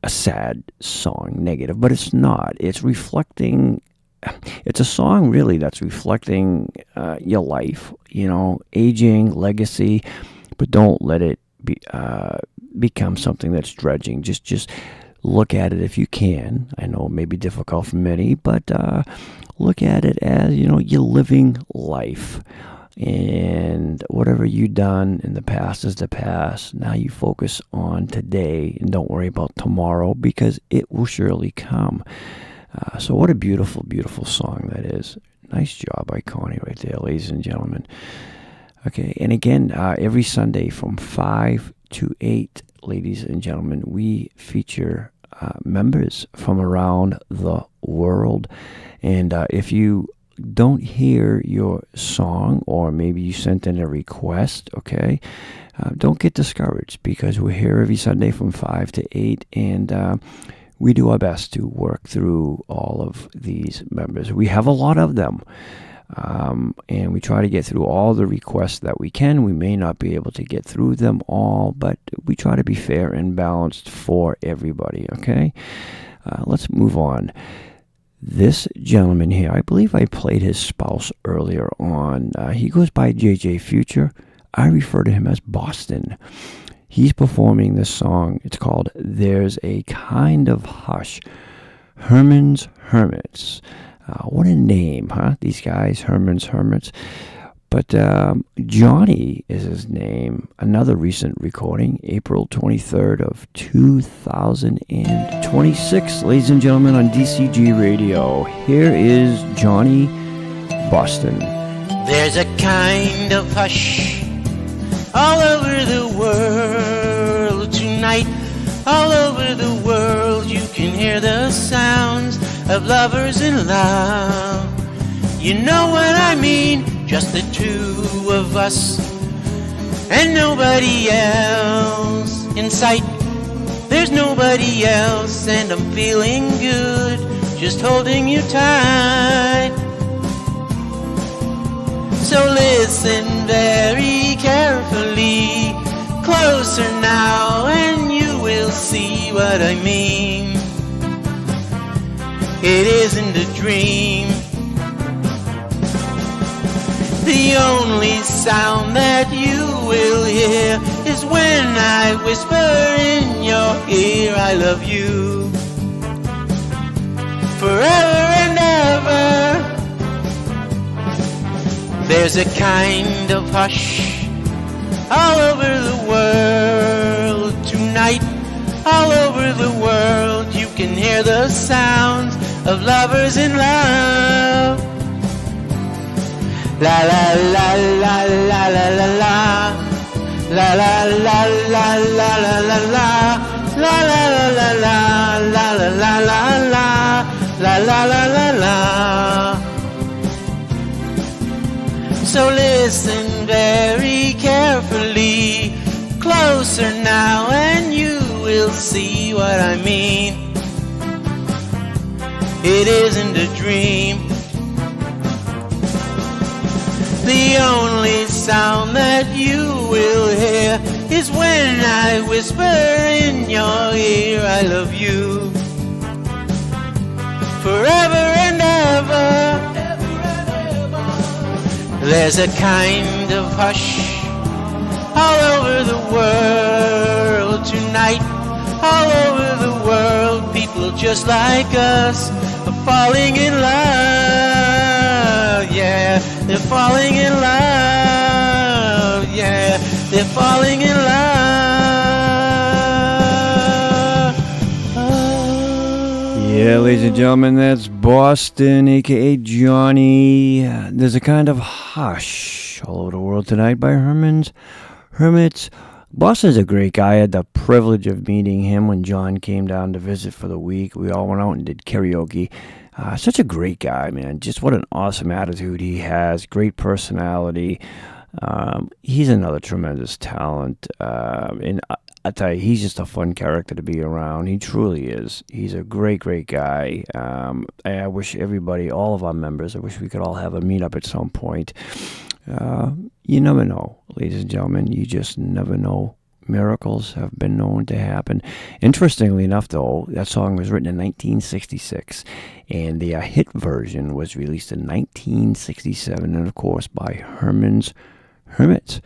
Speaker 1: sad song, negative, but it's not. It's reflecting, it's a song really that's reflecting your life, you know, aging, legacy, but don't let it be become something that's dredging. Just look at it if you can. I know it may be difficult for many, but look at it as, you know, you're living life. And whatever you've done in the past is the past. Now you focus on today and don't worry about tomorrow because it will surely come. So what a beautiful, beautiful song that is. Nice job by Connie right there, ladies and gentlemen. Okay, and again, every Sunday from 5 to 8, ladies and gentlemen, we feature members from around the world. And if you don't hear your song, or maybe you sent in a request, okay, don't get discouraged, because we're here every Sunday from 5 to 8, and we do our best to work through all of these members. We have a lot of them, and we try to get through all the requests that we can. We may not be able to get through them all, but we try to be fair and balanced for everybody, okay? Let's move on. This gentleman here, I believe I played his spouse earlier on. He goes by JJ Future. I refer to him as Boston. He's performing this song. It's called There's a Kind of Hush. Herman's Hermits. What a name, huh? These guys, Herman's Hermits. But Johnny is his name. Another recent recording, April 23rd of 2026. Ladies and gentlemen, on DCG Radio, here is Johnny Boston.
Speaker 5: There's a kind of hush all over the world tonight. All over the world you can hear the sounds of lovers in love. You know what I mean? Just the two of us and nobody else in sight. There's nobody else and I'm feeling good just holding you tight. So listen very carefully, closer now and you will see what I mean. It isn't a dream. The only sound that you will hear is when I whisper in your ear, I love you forever and ever. There's a kind of hush all over the world tonight. All over the world you can hear the sounds of lovers in love. La la la la la la la la. La la la la la la la la. La la la la la la la la la la. La la la la la. So listen very carefully, closer now and you will see what I mean. It isn't a dream. The only sound that you will hear is when I whisper in your ear, I love you forever and ever. There's a kind of hush all over the world tonight. All over the world, people just like us are falling in love. Yeah, they're falling in love. Yeah, they're falling in love.
Speaker 1: Yeah, ladies and gentlemen, that's Boston, aka Johnny. There's a kind of hush all over the world tonight by Herman's Hermits. Boston's a great guy. I had the privilege of meeting him when John came down to visit for the week. We all went out and did karaoke. Such a great guy, man. Just what an awesome attitude he has. Great personality. He's another tremendous talent. And I tell you, he's just a fun character to be around. He truly is. He's a great, great guy. I wish everybody, all of our members, I wish we could all have a meetup at some point. You never know, ladies and gentlemen. You just never know. Miracles have been known to happen. Interestingly enough, though, that song was written in 1966, and the hit version was released in 1967, and of course by Herman's Hermits.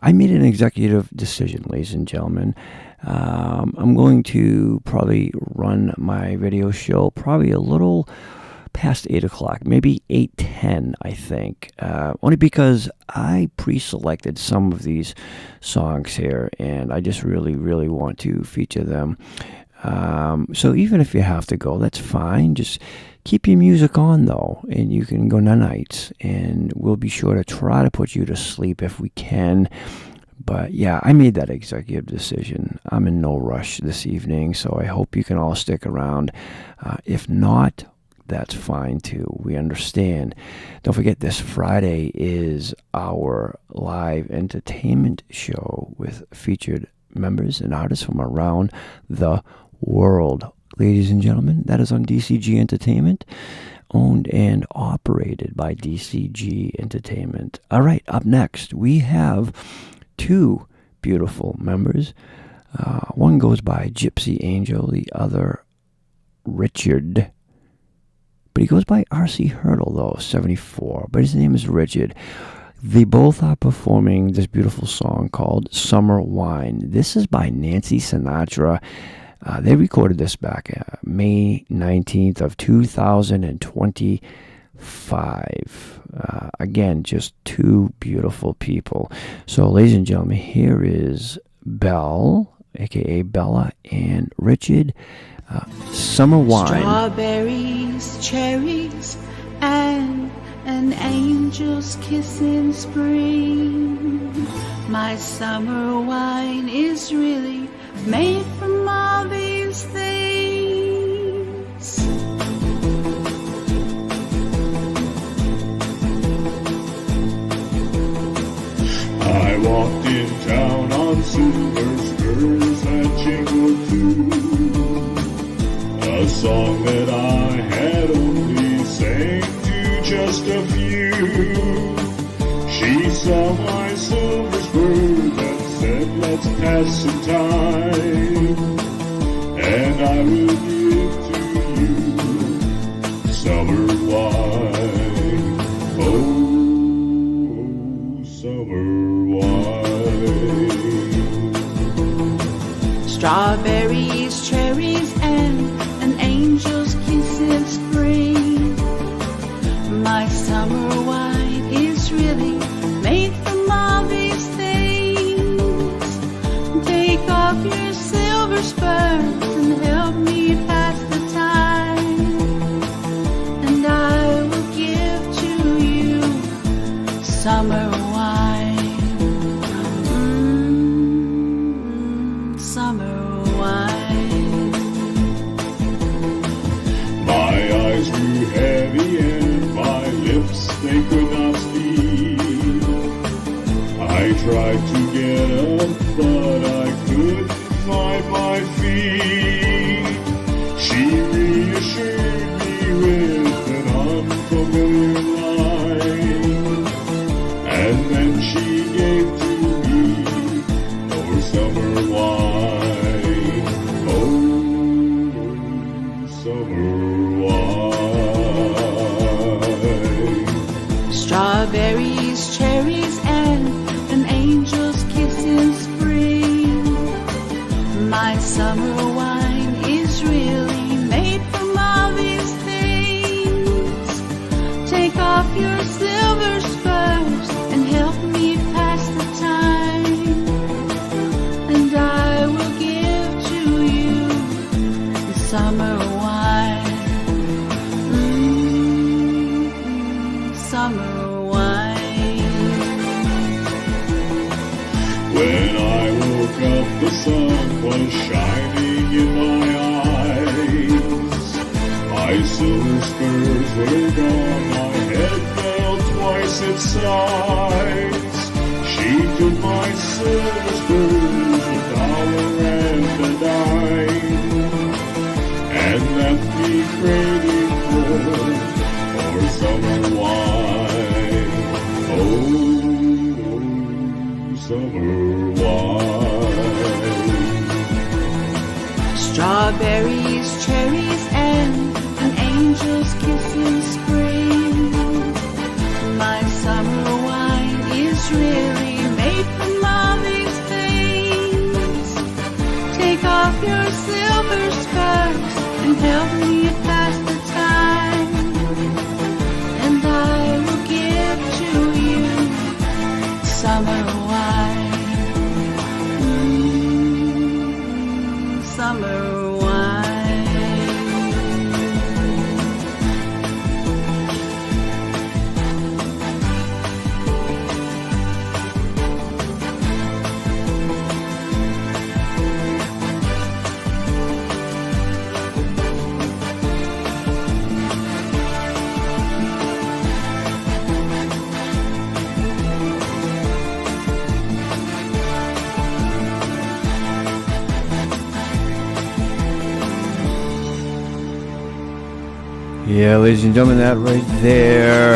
Speaker 1: I made an executive decision, ladies and gentlemen. I'm going to probably run my radio show probably a little past 8 o'clock, maybe 8:10, I think. Only because I pre-selected some of these songs here, and I just really, really want to feature them. So even if you have to go, that's fine. Just keep your music on, though, and you can go nights, and we'll be sure to try to put you to sleep if we can. But yeah, I made that executive decision. I'm in no rush this evening, so I hope you can all stick around. If not, that's fine too. We understand. Don't forget, this Friday is our live entertainment show with featured members and artists from around the world. Ladies and gentlemen, that is on DCG Entertainment, owned and operated by DCG Entertainment. All right, up next, we have two beautiful members. One goes by Gypsy Angel, the other Richard. But he goes by R.C. Hurdle, though, 74. But his name is Richard. They both are performing this beautiful song called Summer Wine. This is by Nancy Sinatra. They recorded this back May 19th of 2025. Again, just two beautiful people. So, ladies and gentlemen, here is Belle, a.k.a. Bella and Richard, Summer Wine.
Speaker 6: Strawberries, cherries, and an angel's kiss in spring. My summer wine is really made from all these things.
Speaker 12: I walked in town on silver spurs that jingled too, a song that I had only sang to just a few. She saw my silver spurs and said, let's pass some time, and I will give to you summer wine. Oh, summer wine.
Speaker 6: Strawberries, cherries, and an angel's kiss in spring. My summer wine is really made from all these things. Take off your silver spurs and help me pass the time, and I will give to you summer wine. Summer wine.
Speaker 12: My eyes grew heavy and my lips, they could not speak. I tried to get up, but I couldn't find my feet. She reassured me with an unfamiliar line, and then she gave to me more summer wine. Oh, summer wine.
Speaker 6: Strawberries, cherries, and an angel's kiss in spring. My summer wine is really made from all these things. Take off your silver spurs and help me pass the time, and I will give to you summer wine. Summer wine.
Speaker 12: When I woke up, the sun was shining in my eyes. My silver spurs were gone, my head fell twice its size. She took my silver spurs, $1 and a dime, and left me craving for summer wine. Oh, summer wine.
Speaker 6: Strawberries, cherries, and an angel's kiss in spring. My summer wine is really made from all these things. Take off your silver spurs and help me pass the time, and I will give to you summer wine. Summer wine.
Speaker 1: Yeah, ladies and gentlemen, that right there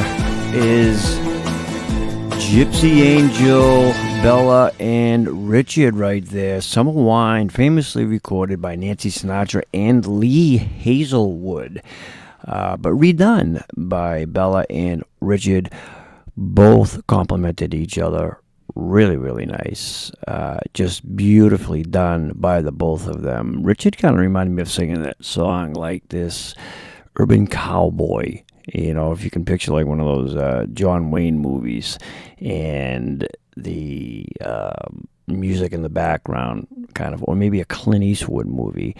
Speaker 1: is Gypsy Angel, Bella, and Richard right there. Summer Wine, famously recorded by Nancy Sinatra and Lee Hazelwood, but redone by Bella and Richard. Both complemented each other really, really nice. Just beautifully done by the both of them. Richard kind of reminded me of singing that song like this urban cowboy. You know, if you can picture like one of those John Wayne movies, and the music in the background, kind of, or maybe a Clint Eastwood movie.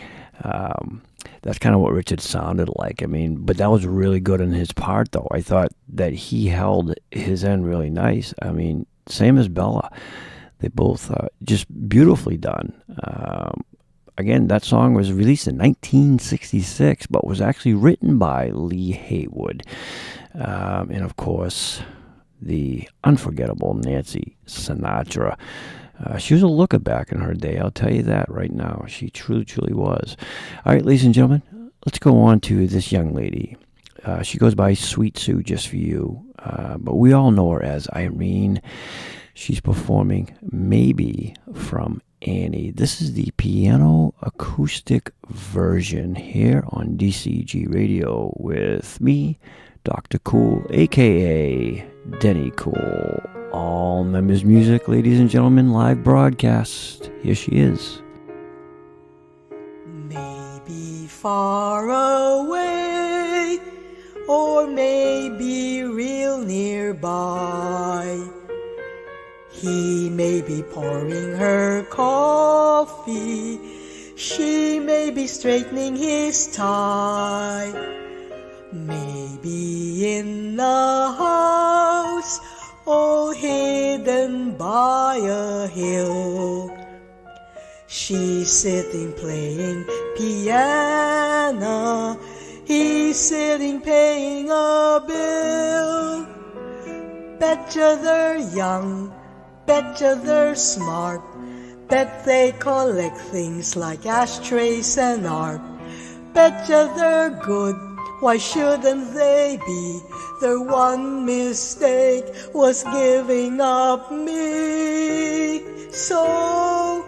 Speaker 1: That's kind of what Richard sounded like. I mean, but that was really good in his part, though. I thought that he held his end really nice. I mean, same as Bella. They both just beautifully done. Again, that song was released in 1966, but was actually written by Lee Haywood. And, of course, the unforgettable Nancy Sinatra. She was a looker back in her day, I'll tell you that right now. She truly, truly was. All right, ladies and gentlemen, let's go on to this young lady. She goes by Sweet Sue, Just For You, but we all know her as Irene. She's performing Maybe from Annie. This is the piano acoustic version here on DCG Radio with me, Dr. Cool, a.k.a. Denny Cool. All members music, ladies and gentlemen, live broadcast. Here she is.
Speaker 6: Maybe far away, or maybe real nearby. He may be pouring her coffee, she may be straightening his tie. Maybe in the house, all hidden by a hill, she's sitting playing piano, he's sitting paying a bill. Betcha they're young, betcha they're smart, bet they collect things like ashtrays and art. Betcha they're good, why shouldn't they be? Their one mistake was giving up me. So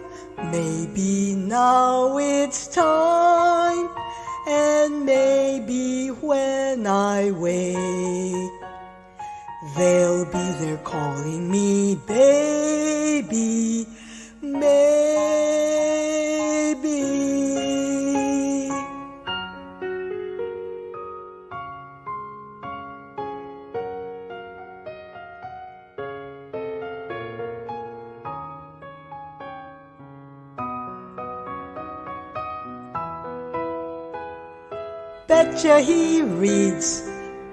Speaker 6: maybe now it's time, and maybe when I wake, they'll be there calling me baby, maybe. Betcha he reads,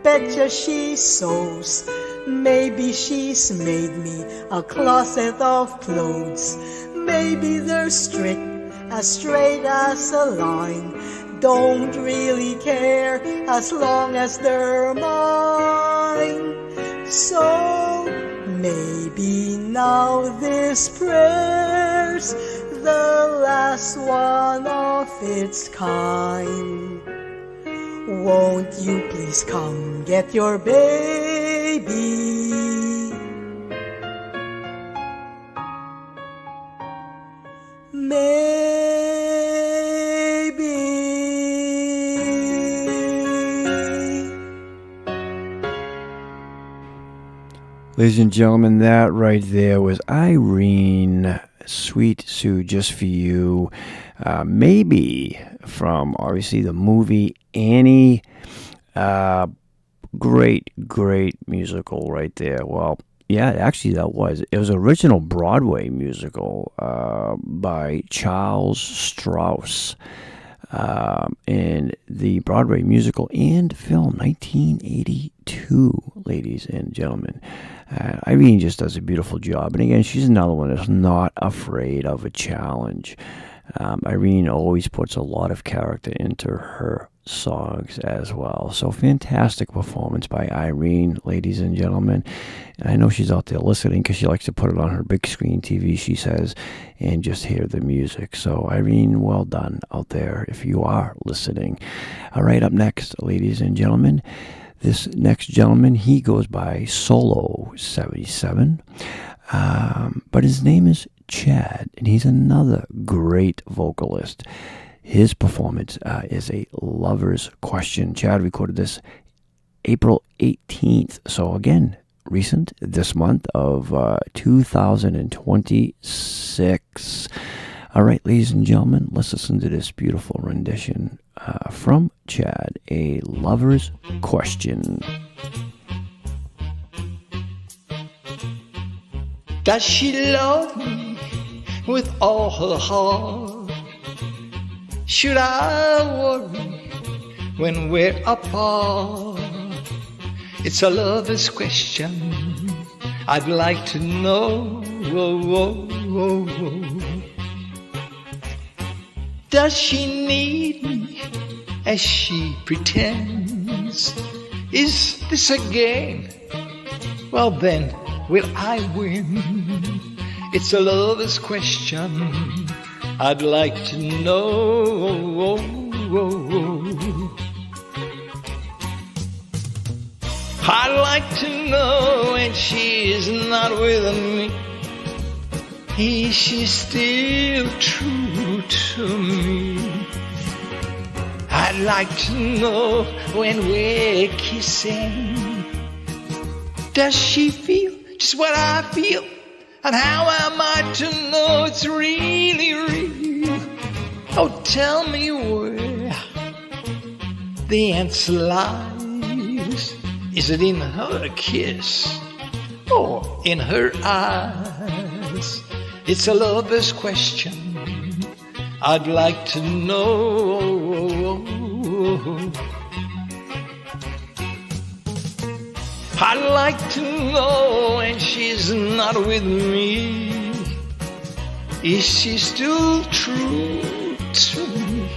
Speaker 6: betcha she sews, maybe she's made me a closet of clothes. Maybe they're strict, as straight as a line, don't really care as long as they're mine. So maybe now this prayer's the last one of its kind. Won't you please come get your baby? Maybe.
Speaker 1: Ladies and gentlemen, that right there was Irene, Sweet Sue, Just For You. Maybe from, obviously, the movie Annie. Great musical right there. Well, yeah, actually that was. It was an original Broadway musical by Charles Strauss. In the Broadway musical and film 1982, ladies and gentlemen. Irene just does a beautiful job. And again, she's another one that's not afraid of a challenge. Irene always puts a lot of character into her songs as well. So fantastic performance by Irene, ladies and gentlemen. And I know she's out there listening because she likes to put it on her big screen TV, she says, and just hear the music. So Irene, well done out there if you are listening. All right, up next, ladies and gentlemen, this next gentleman, he goes by Solo 77, but his name is Chad, and he's another great vocalist. His performance is a lover's question. Chad recorded this April 18th. So again, recent this month of 2026. All right, ladies and gentlemen, let's listen to this beautiful rendition from Chad, A Lover's Question.
Speaker 19: Does she love me with all her heart? Should I worry when we're apart? It's a lover's question I'd like to know. Does she need me as she pretends? Is this a game? Well then, will I win? It's a lover's question I'd like to know. I'd like to know when she is not with me, is she still true to me? I'd like to know when we're kissing, does she feel just what I feel? And how am I to know it's really real? Oh, tell me where the answer lies. Is it in her kiss or in her eyes? It's a lover's question I'd like to know. I'd like to know when she's not with me, is she still true to me?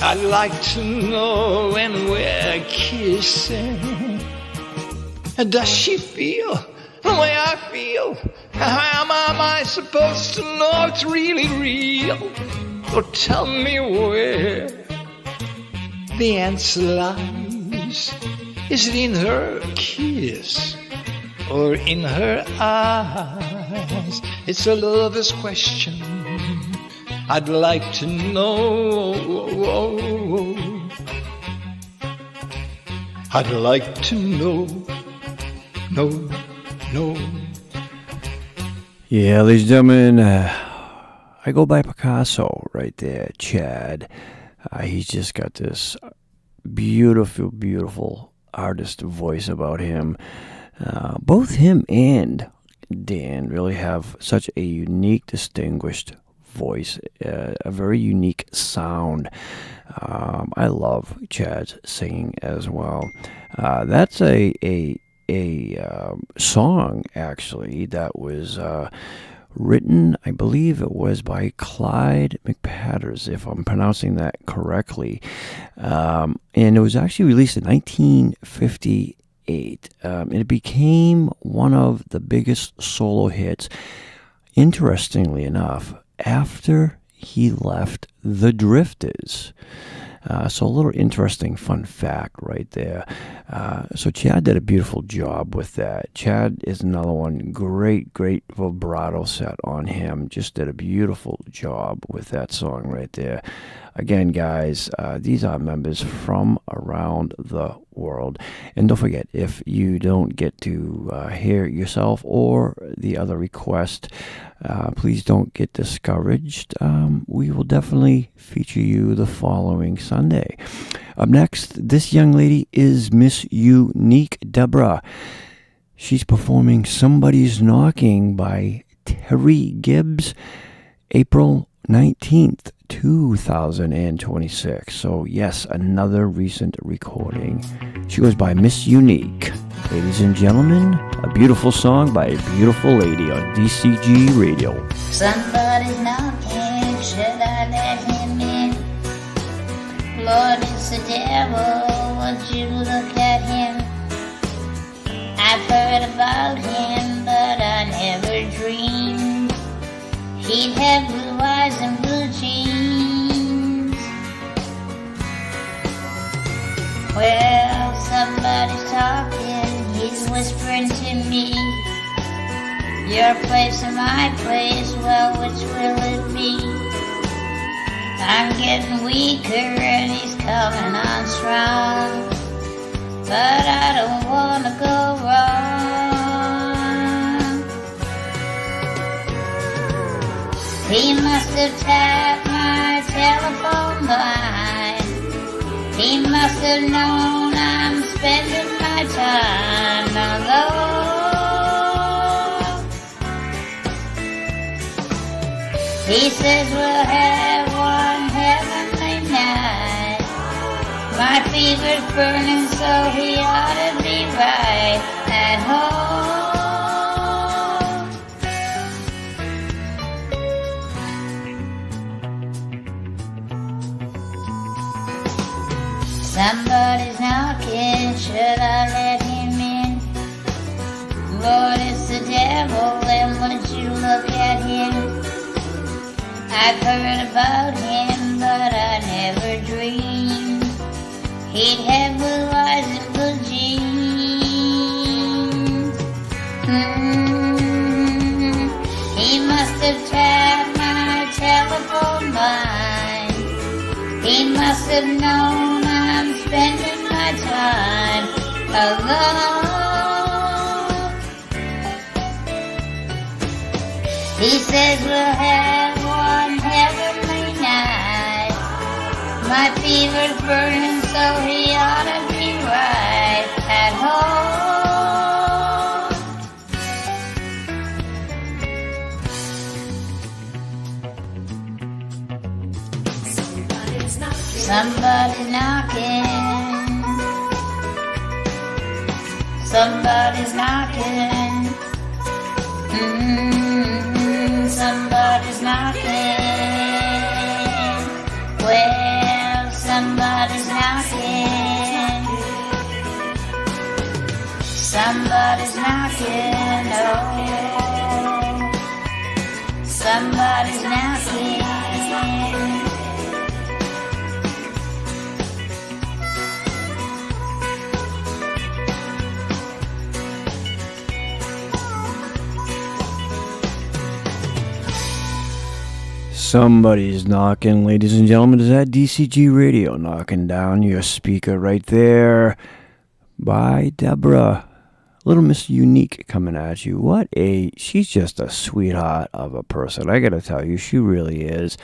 Speaker 19: I'd like to know when we're kissing, does she feel the way I feel? How am I supposed to know it's really real? Oh, tell me where the answer lies. Is it in her kiss or in her eyes? It's a lover's question I'd like to know. I'd like to know. No.
Speaker 1: Yeah, ladies and gentlemen, I go by Picasso right there, Chad. He's just got this beautiful artist voice about him. Both him and Dan really have such a unique, distinguished voice, a very unique sound. I love Chad's singing as well. That's a song actually that was written, I believe it was by Clyde McPatters, if I'm pronouncing that correctly, and it was actually released in 1958. It became one of the biggest solo hits, interestingly enough, after he left the Drifters. So a little interesting fun fact right there. So Chad did a beautiful job with that. Chad is another one, great vibrato set on him. Just did a beautiful job with that song right there. Again, guys, these are members from around the world. And don't forget, if you don't get to hear it yourself or the other request, please don't get discouraged. We will definitely feature you the following Sunday. Up next, this young lady is Miss Unique Deborah. She's performing Somebody's Knocking by Terry Gibbs, April 19th, 2026. So yes, another recent recording. She goes by Miss Unique. Ladies and gentlemen, a beautiful song by a beautiful lady on DCG Radio.
Speaker 20: Somebody's knocking, should I let him in? Lord, it's the devil, would you look at him? I've heard about him, but I never dreamed he'd have blue eyes and blue jeans. Well, somebody's talking, he's whispering to me. Your place or my place, well, which will it be? I'm getting weaker and he's coming on strong. but I don't wanna go wrong. He must have tapped my telephone line. He must have known I'm spending my time alone. He says we'll have one heavenly night. My fever's burning, so he ought to be right at home. Somebody's knocking, should I let him in? Lord, it's the devil, and would you look at him? I've heard about him, but I never dreamed he'd have blue eyes and blue jeans. He must have tapped my telephone line. He must have known I'm spending my time alone. He says we'll have one heavenly night. My fever's burning, so he ought to be right at home. Somebody's knocking. Somebody's knocking. Somebody's knocking. Well, somebody's knocking. Somebody's knocking. Oh, somebody's knocking.
Speaker 1: Somebody's knocking, ladies and gentlemen. Is that DCG Radio knocking down your speaker right there by Deborah. Little Miss Unique coming at you. She's just a sweetheart of a person. I gotta tell you, she really is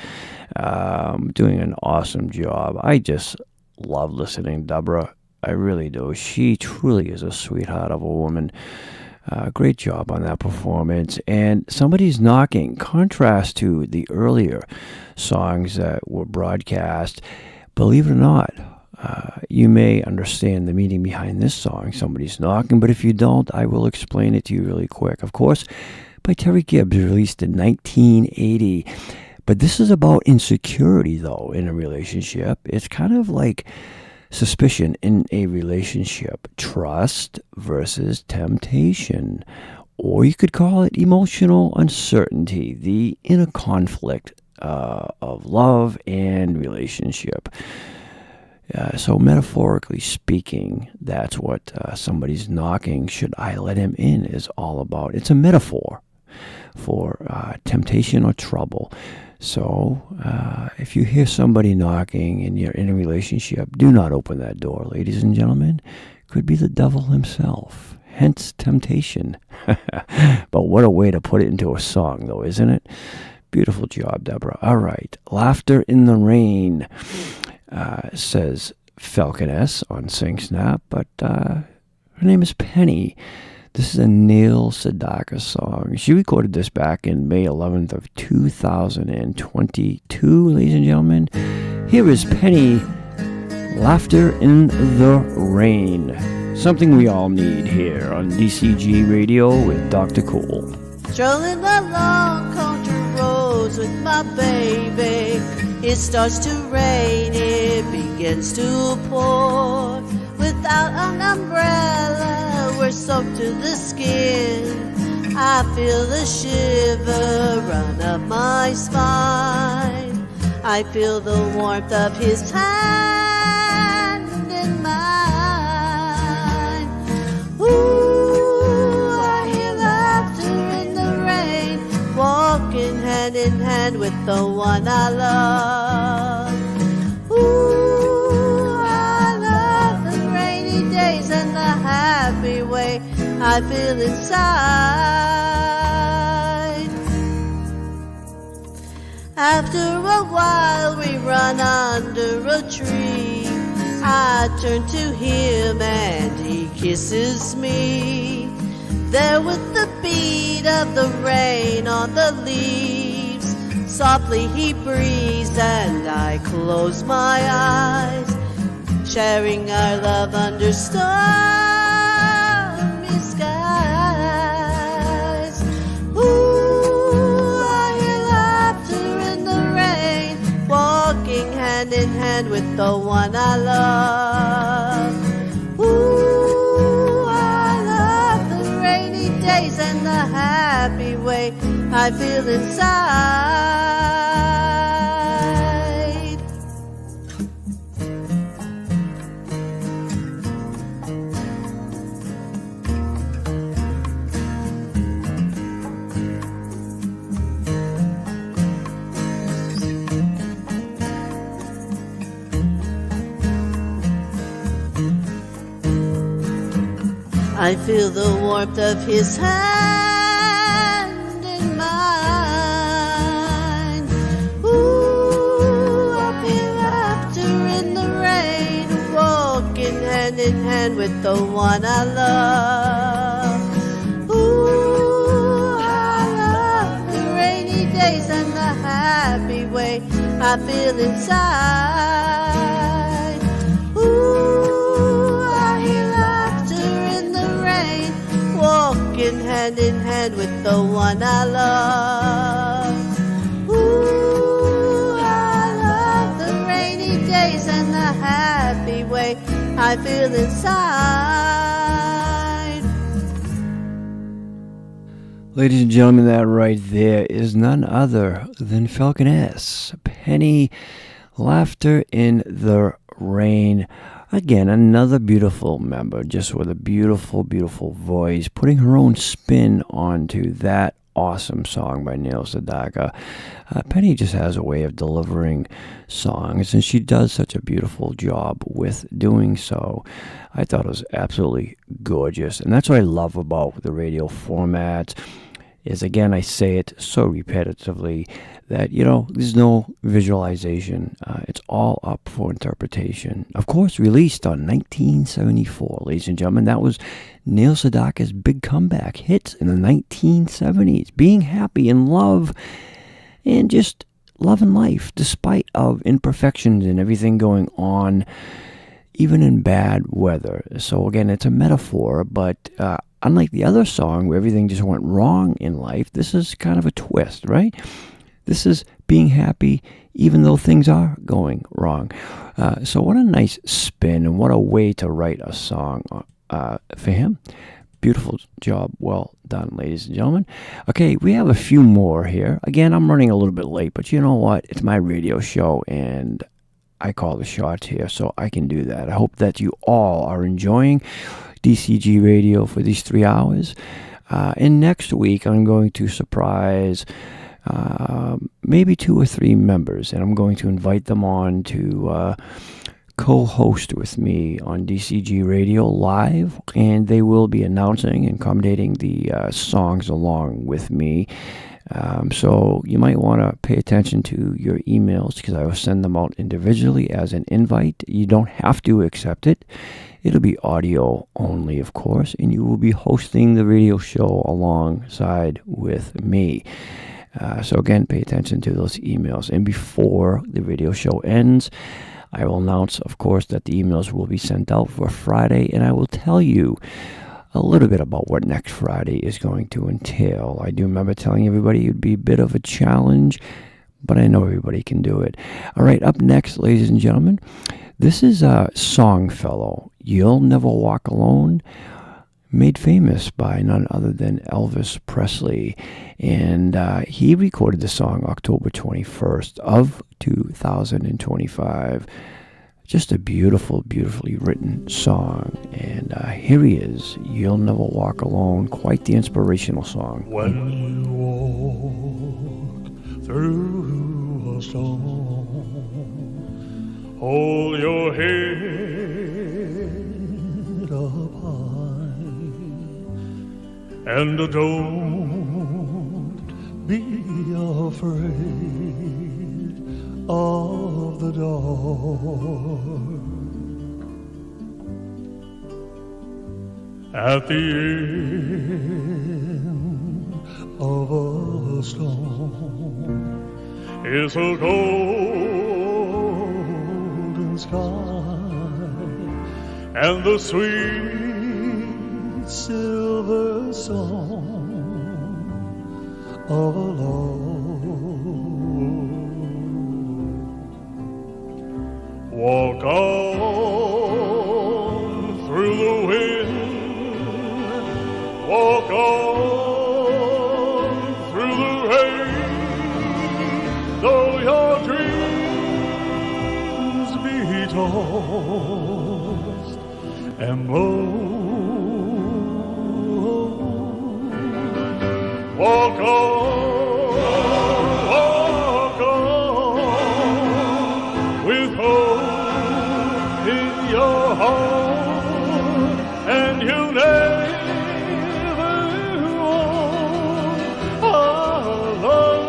Speaker 1: doing an awesome job. I just love listening to Deborah. I really do. She truly is a sweetheart of a woman. Great job on that performance. And Somebody's Knocking, contrast to the earlier songs that were broadcast. Believe it or not, you may understand the meaning behind this song, Somebody's Knocking, but if you don't, I will explain it to you really quick. Of course, by Terry Gibbs, released in 1980. But this is about insecurity, though, in a relationship. It's kind of like suspicion in a relationship, trust versus temptation, or you could call it emotional uncertainty, the inner conflict of love and relationship. So metaphorically speaking, that's what Somebody's Knocking, should I let him in, is all about. It's a metaphor for temptation or trouble. So, if you hear somebody knocking and you're in a relationship, do not open that door, ladies and gentlemen. Could be the devil himself, hence temptation. But what a way to put it into a song, though, isn't it? Beautiful job, Deborah. All right. Laughter in the Rain, says Falcon S on Sing Snap, but her name is Penny. This is a Neil Sedaka song. She recorded this back in May 11th of 2022, ladies and gentlemen. Here is Penny, Laughter in the Rain. Something we all need here on DCG Radio with Dr. Cool.
Speaker 6: Strolling along country roads with my baby. It starts to rain, it begins to pour. Without an umbrella, we're soaked to the skin. I feel the shiver run up my spine. I feel the warmth of his hand in mine. Ooh, I hear laughter in the rain, walking hand in hand with the one I love. Ooh, I love the rainy days and I feel inside. After a while we run under a tree. I turn to him and he kisses me. There with the beat of the rain on the leaves, softly he breathes and I close my eyes, sharing our love under stormy skies. Ooh, I hear laughter in the rain, walking hand in hand with the one I love. Ooh, I love the rainy days and the happy way I feel inside. I feel the warmth of his hand in mine. Ooh, I feel laughter in the rain, walking hand in hand with the one I love. Ooh, I love the rainy days and the happy way I feel inside. Ooh, I hear laughter in the rain, walking hand in hand with the one I love. Ooh, I love the rainy days and the happy way I feel inside.
Speaker 1: Ladies and gentlemen, that right there is none other than Falcon S. Penny, Laughter in the Rain. Again, another beautiful member, just with a beautiful, beautiful voice, putting her own spin onto that awesome song by Neil Sedaka. Penny just has a way of delivering songs, and she does such a beautiful job with doing so. I thought it was absolutely gorgeous, and that's what I love about the radio format. Is, again, I say it so repetitively that, there's no visualization. It's all up for interpretation. Of course, released on 1974, ladies and gentlemen. That was Neil Sedaka's big comeback hits in the 1970s. Being happy in love and just loving life despite of imperfections and everything going on, even in bad weather. So, again, it's a metaphor, but unlike the other song where everything just went wrong in life, this is kind of a twist, right? This is being happy even though things are going wrong. So what a nice spin, and what a way to write a song for him. Beautiful job. Well done, ladies and gentlemen. Okay, we have a few more here. Again, I'm running a little bit late, but you know what? It's my radio show, and I call the shots here, so I can do that. I hope that you all are enjoying DCG Radio for these 3 hours. And next week, I'm going to surprise maybe 2 or 3 members, and I'm going to invite them on to co-host with me on DCG Radio Live, and they will be announcing and commentating the songs along with me. So you might want to pay attention to your emails, because I will send them out individually as an invite. You don't have to accept it. It'll be audio only, of course, and you will be hosting the radio show alongside with me. So again, pay attention to those emails. And before the radio show ends, I will announce, of course, that the emails will be sent out for Friday, and I will tell you a little bit about what next Friday is going to entail. I do remember telling everybody it would be a bit of a challenge, but I know everybody can do it. All right, up next, ladies and gentlemen, this is Songfellow, You'll Never Walk Alone, made famous by none other than Elvis Presley. And he recorded the song October 21st of 2025. Just a beautiful, beautifully written song. And here he is, You'll Never Walk Alone, quite the inspirational song.
Speaker 21: When you walk through a storm, hold your head up high, And don't be afraid of the dark. At the end of a storm is a golden sky and the sweet silver song of a love. Walk on through the wind, walk on through the rain, though your dreams be tossed and blown. Walk on, with hope in your heart, and you'll never walk alone.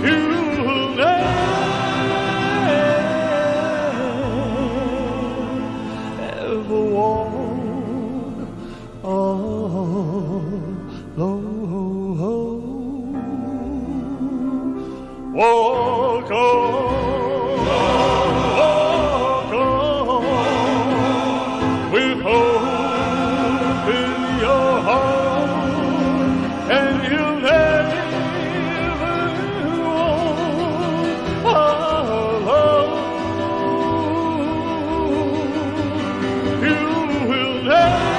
Speaker 21: You'll never walk walk on, with hope in your heart, and you'll never walk alone. You will never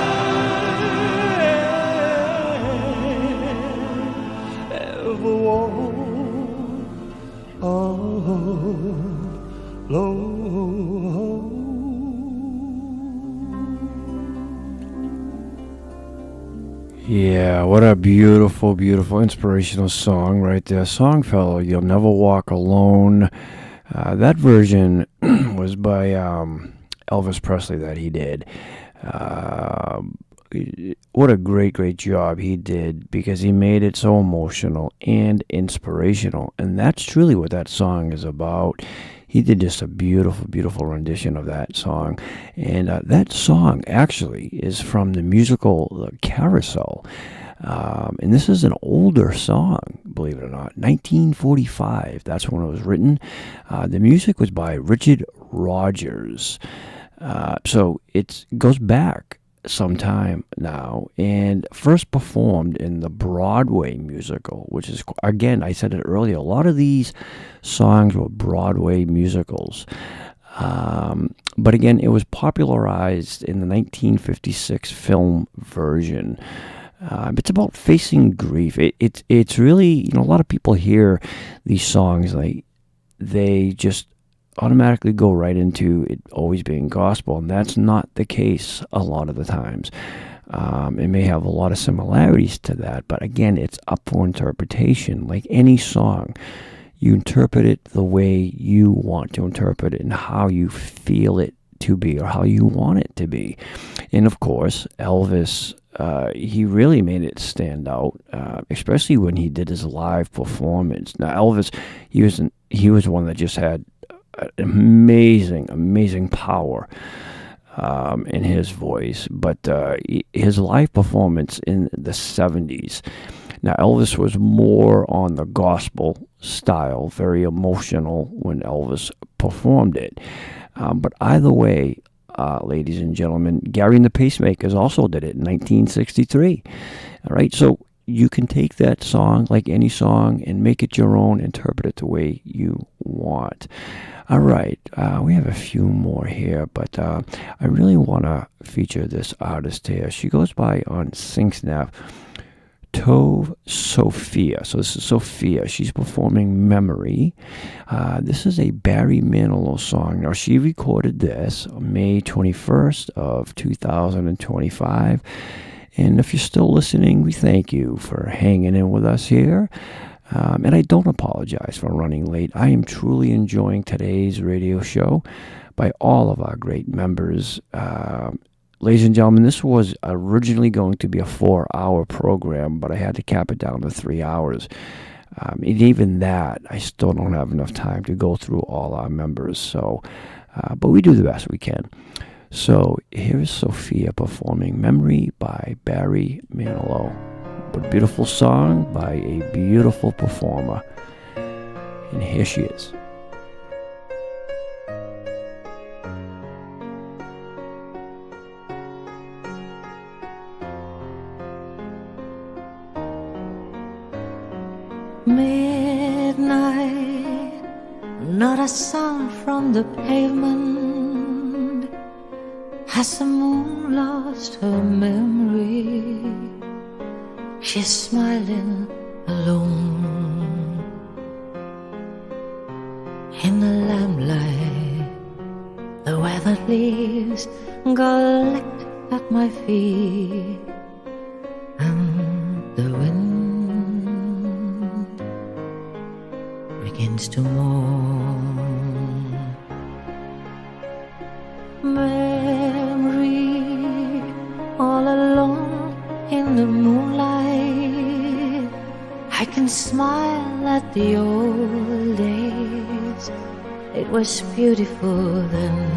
Speaker 21: walk
Speaker 1: Yeah, what a beautiful, beautiful, inspirational song right there. Songfellow, You'll Never Walk Alone. That version was by Elvis Presley that he did. What a great, great job he did, because he made it so emotional and inspirational. And that's truly what that song is about. He did just a beautiful, beautiful rendition of that song. And that song actually is from the musical Carousel. And this is an older song, believe it or not, 1945. That's when it was written. The music was by Richard Rodgers. So it goes back some time now, and first performed in the Broadway musical, which is, again, I said it earlier, a lot of these songs were Broadway musicals. But again, it was popularized in the 1956 film version. It's about facing grief. It's really, you know, a lot of people hear these songs, like, they just automatically go right into it always being gospel, and that's not the case a lot of the times. It may have a lot of similarities to that, but again, it's up for interpretation. Like any song, you interpret it the way you want to interpret it and how you feel it to be or how you want it to be. And of course, Elvis, he really made it stand out, especially when he did his live performance. Now, Elvis, he was one that just had amazing power in his voice, but his live performance in the 70s. Now, Elvis was more on the gospel style, very emotional when Elvis performed it. But either way, ladies and gentlemen, Gary and the Pacemakers also did it in 1963. All right, so you can take that song, like any song, and make it your own, interpret it the way you want. All right, we have a few more here, but I really want to feature this artist here. She goes by on SingSnap, Tove Sophia. So this is Sophia. She's performing Memory. This is a Barry Manilow song. Now, she recorded this on May 21st of 2025. And if you're still listening, we thank you for hanging in with us here. And I don't apologize for running late. I am truly enjoying today's radio show by all of our great members. ladies and gentlemen, this was originally going to be a 4-hour program, but I had to cap it down to 3 hours. And even that, I still don't have enough time to go through all our members. So, but we do the best we can. So here's Sophia performing Memory by Barry Manilow. A beautiful song by a beautiful performer. And here she is.
Speaker 6: Midnight, not a sound from the pavement. Has the moon lost her memory? She's smiling alone in the lamplight. The weathered leaves collect at my feet, and the wind begins to mourn. Memory, all alone in the moonlight, I can smile at the old days. It was beautiful then.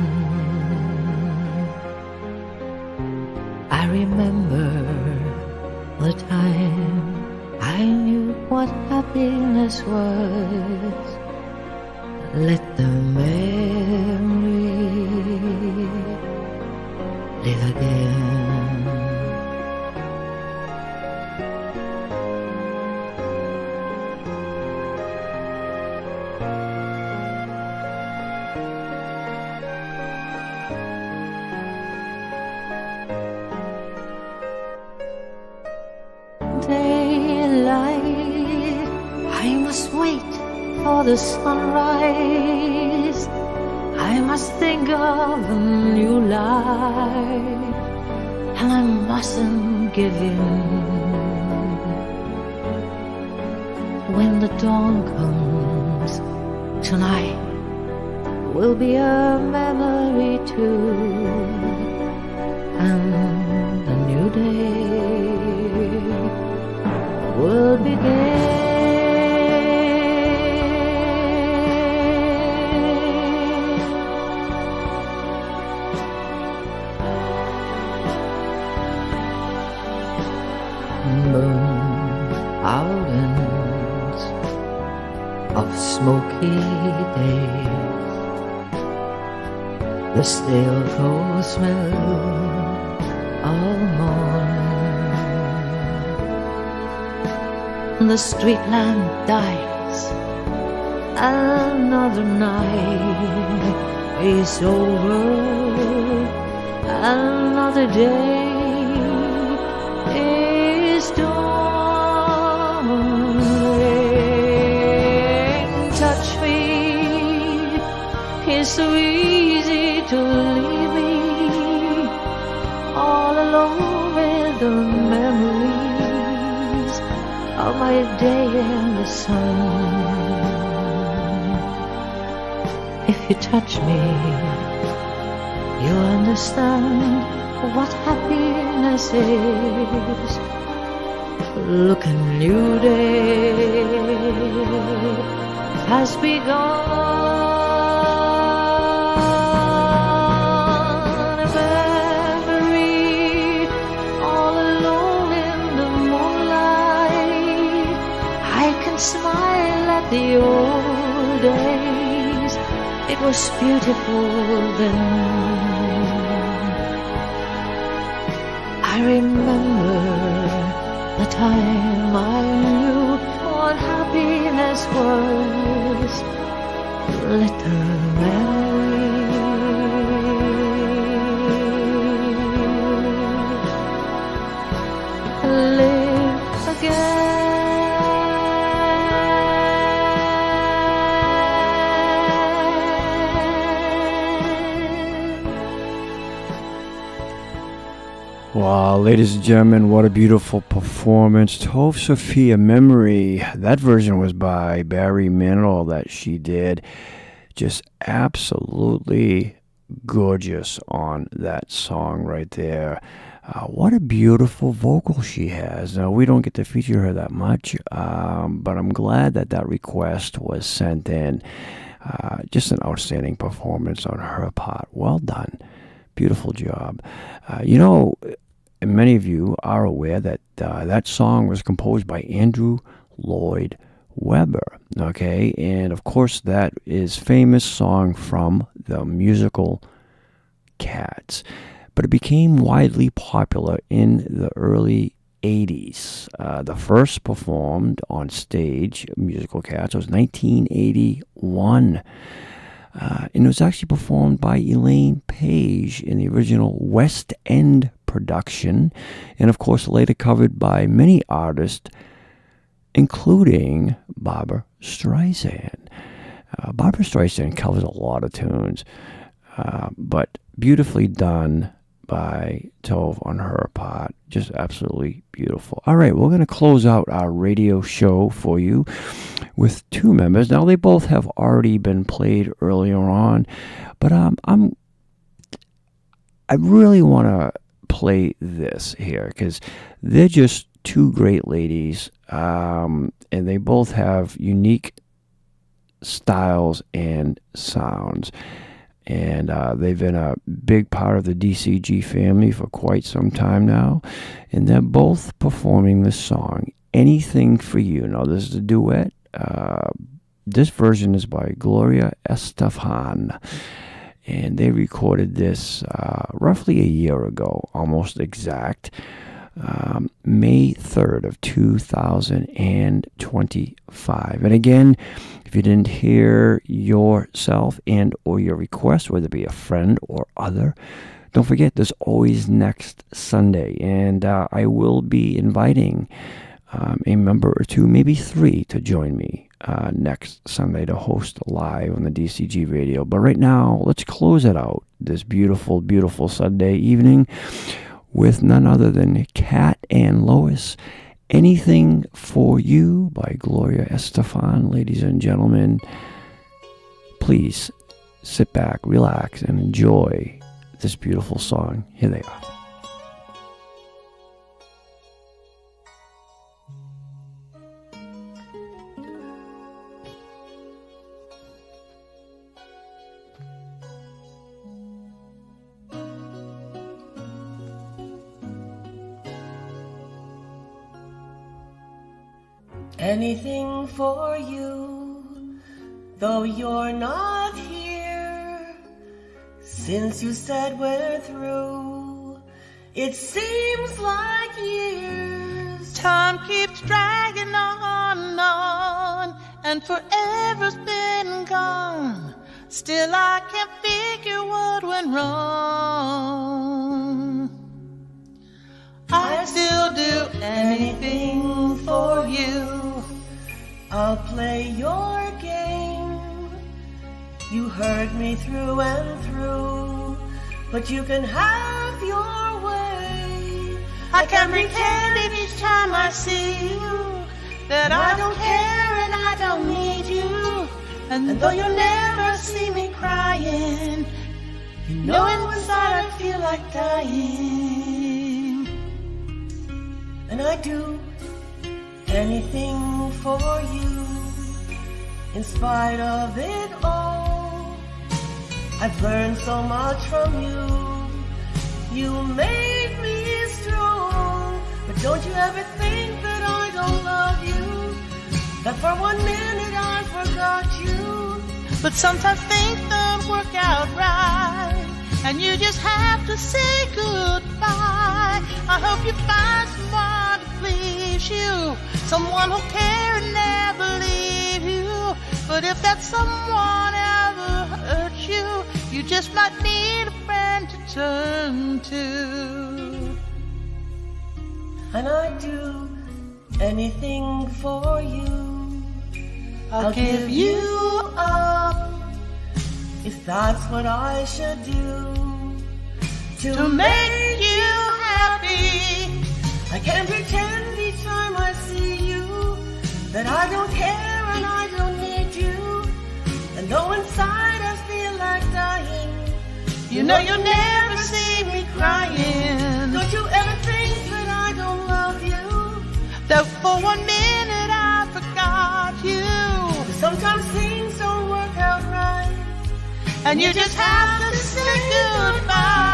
Speaker 6: I remember the time I knew what happiness was. Let the memory live again. Daylight, I must wait for the sunrise. I must think of a new life, and I mustn't give in. When the dawn comes, tonight will be a memory too, and a new day will begin. Mountains of smoky days, the stale coal smell of morning. The street lamp dies, another night is over, another day is done. Touch me, it's so easy to leave me all alone with the memories of my day in the sun. If you touch me, you'll understand what happiness is. Look, a new day has begun. A memory all alone in the moonlight. I can smile at the old days. It was beautiful then. I remember the time I knew what happiness was. Let the memory live again.
Speaker 1: Wow, ladies and gentlemen, what a beautiful performance. Tove Sophia Memory. That version was by Barry Manilow that she did. Just absolutely gorgeous on that song right there. What a beautiful vocal she has. Now, we don't get to feature her that much, but I'm glad that request was sent in. Just an outstanding performance on her part. Well done. Beautiful job. Many of you are aware that that song was composed by Andrew Lloyd Webber. Okay, and of course that is famous song from the musical Cats. But it became widely popular in the early 80s. The first performed on stage, musical Cats, was 1981. And it was actually performed by Elaine Page in the original West End production, and of course later covered by many artists, including Barbra Streisand. Barbra Streisand covers a lot of tunes, but beautifully done by Tove on her part. Just absolutely beautiful. All right, we're going to close out our radio show for you with two members. Now, they both have already been played earlier on, but I really want to play this here because they're just two great ladies, and they both have unique styles and sounds. And they've been a big part of the DCG family for quite some time now. And they're both performing this song, Anything for You. Now, this is a duet. This version is by Gloria Estefan. And they recorded this roughly a year ago, almost exact. May 3rd of 2025. And again, if you didn't hear yourself and or your request, whether it be a friend or other, don't forget there's always next Sunday. And I will be inviting a member or two, maybe three, to join me next Sunday to host live on the DCG radio. But right now, let's close it out this beautiful, beautiful Sunday evening with none other than Kat and Lois. Anything for You by Gloria Estefan. Ladies and gentlemen, please sit back, relax, and enjoy this beautiful song. Here they are.
Speaker 6: Anything for you, though you're not here. Since you said we're through, it seems like years.
Speaker 5: Time keeps dragging on, and forever's been gone. Still I can't figure what went wrong. I'd still do anything for you.
Speaker 6: I'll play your game. You heard me through and through, but you can have your way.
Speaker 5: I can pretend each time I see you that I don't care and I don't need you. And though you'll never see me crying, you know inside I feel like dying.
Speaker 6: And I do anything for you. In spite of it all, I've learned so much from you. You made me strong. But don't you ever think that I don't love you, that for 1 minute I forgot you.
Speaker 5: But sometimes things don't work out right, and you just have to say goodbye. I hope you find someone to please you, someone who'll care and never leave you. But if that someone ever hurts you, you just might need a friend to turn to.
Speaker 6: And I'd do anything for you. I'll give you up if that's what I should do
Speaker 5: to make you happy.
Speaker 6: I can't pretend each time I see you that I don't care and I don't need you. And though inside I feel like dying, You know you'll never see me crying. Don't you ever think that I don't love you? That for 1 minute I forgot you. Sometimes things don't work out right, and you just have to say goodbye.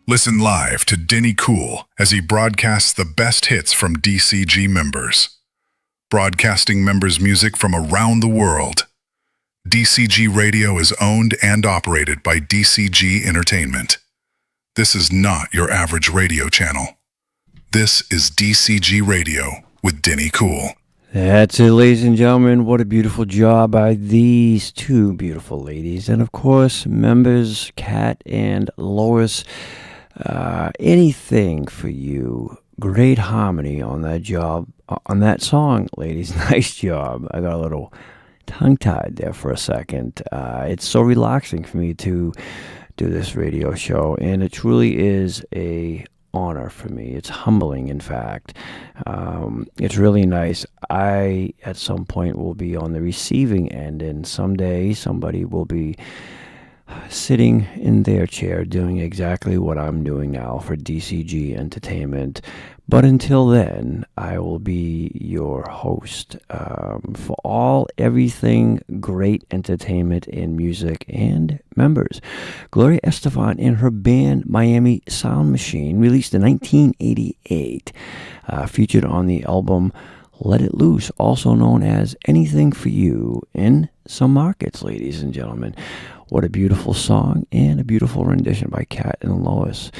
Speaker 2: Listen live to Denny Cool as he broadcasts the best hits from DCG members. Broadcasting members' music from around the world. DCG Radio is owned and operated by DCG-Entertainment. This is not your average radio channel. This is DCG Radio with Denny Cool.
Speaker 1: That's it, ladies and gentlemen. What a beautiful job by these two beautiful ladies. And of course, members Kat and Lois. Anything for you. Great harmony on that job, on that song, ladies. Nice job. I got a little tongue-tied there for a second. It's so relaxing for me to do this radio show, and it truly is a honor for me. It's humbling, in fact. It's really nice. I, at some point, will be on the receiving end, and someday somebody will be sitting in their chair doing exactly what I'm doing now for DCG Entertainment. But until then, I will be your host for everything great entertainment and music and members. Gloria Estefan and her band Miami Sound Machine, released in 1988, featured on the album Let It Loose, also known as Anything for You, in some markets, ladies and gentlemen. What a beautiful song and a beautiful rendition by Kat and Lois.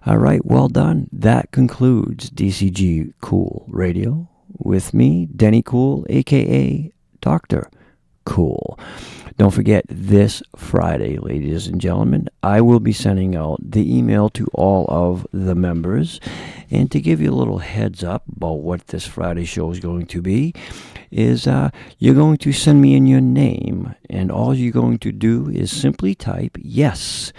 Speaker 1: All right, well done. That concludes DCG Cool Radio with me, Denny Cool, a.k.a. Dr. Cool. Don't forget, this Friday, ladies and gentlemen, I will be sending out the email to all of the members. And to give you a little heads up about what this Friday show is going to be, is you're going to send me in your name, and all you're going to do is simply type yes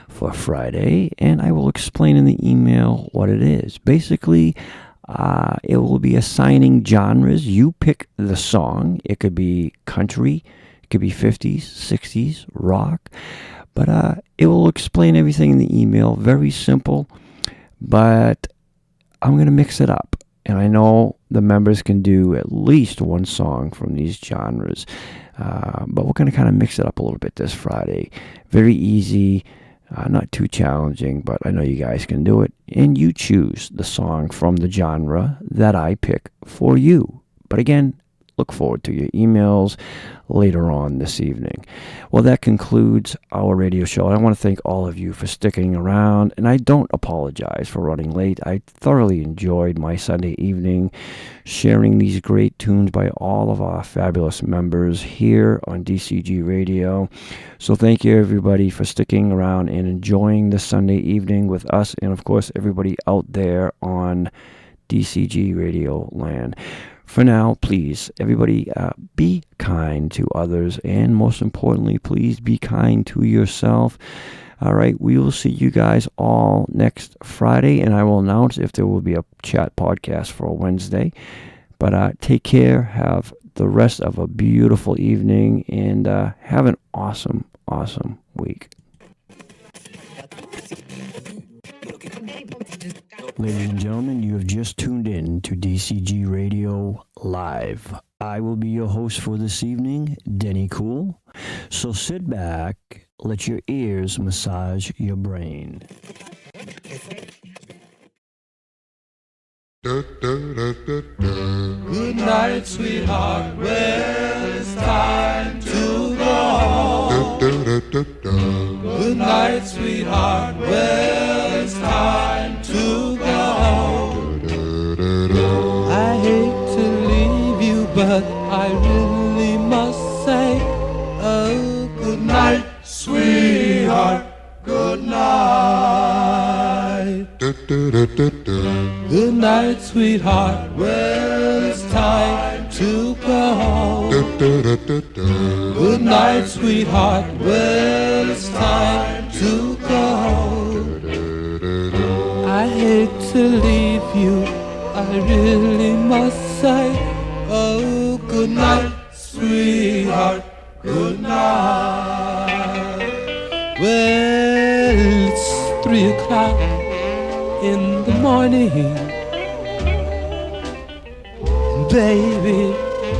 Speaker 1: for Friday, and I will explain in the email what it is. Basically, it will be assigning genres. You pick the song. It could be country, it could be 50s, 60s, rock, but it will explain everything in the email. Very simple, but I'm going to mix it up. And I know the members can do at least one song from these genres. But we're going to kind of mix it up a little bit this Friday. Very easy, not too challenging, but I know you guys can do it. And you choose the song from the genre that I pick for you. But again, look forward to your emails later on this evening. Well, that concludes our radio show. I want to thank all of you for sticking around, and I don't apologize for running late. I thoroughly enjoyed my Sunday evening sharing these great tunes by all of our fabulous members here on DCG Radio. So thank you, everybody, for sticking around and enjoying this Sunday evening with us, and of course, everybody out there on DCG Radio land. For now, please, everybody, be kind to others, and most importantly, please be kind to yourself. All right, we will see you guys all next Friday, and I will announce if there will be a chat podcast for Wednesday. But take care, have the rest of a beautiful evening, and have an awesome, awesome week. Ladies and gentlemen, you have just tuned in to DCG Radio Live. I will be your host for this evening, Denny Cool. So sit back, let your ears massage your brain.
Speaker 4: Good night, sweetheart. Well, it's time to go home. Good night. night, sweetheart. Well, it's time to go.
Speaker 5: I hate to leave you, but I really must say, oh, good night,
Speaker 4: Sweetheart, good night.
Speaker 5: Good night, sweetheart. Well, it's time to go. Good night, sweetheart. Well, it's time to go. I hate to leave you, I really must say, oh, good night, sweetheart. Good night. Well, it's 3 o'clock in the morning. Baby,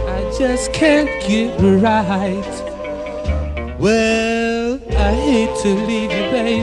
Speaker 5: I just can't get right. Well, I hate to leave you, baby,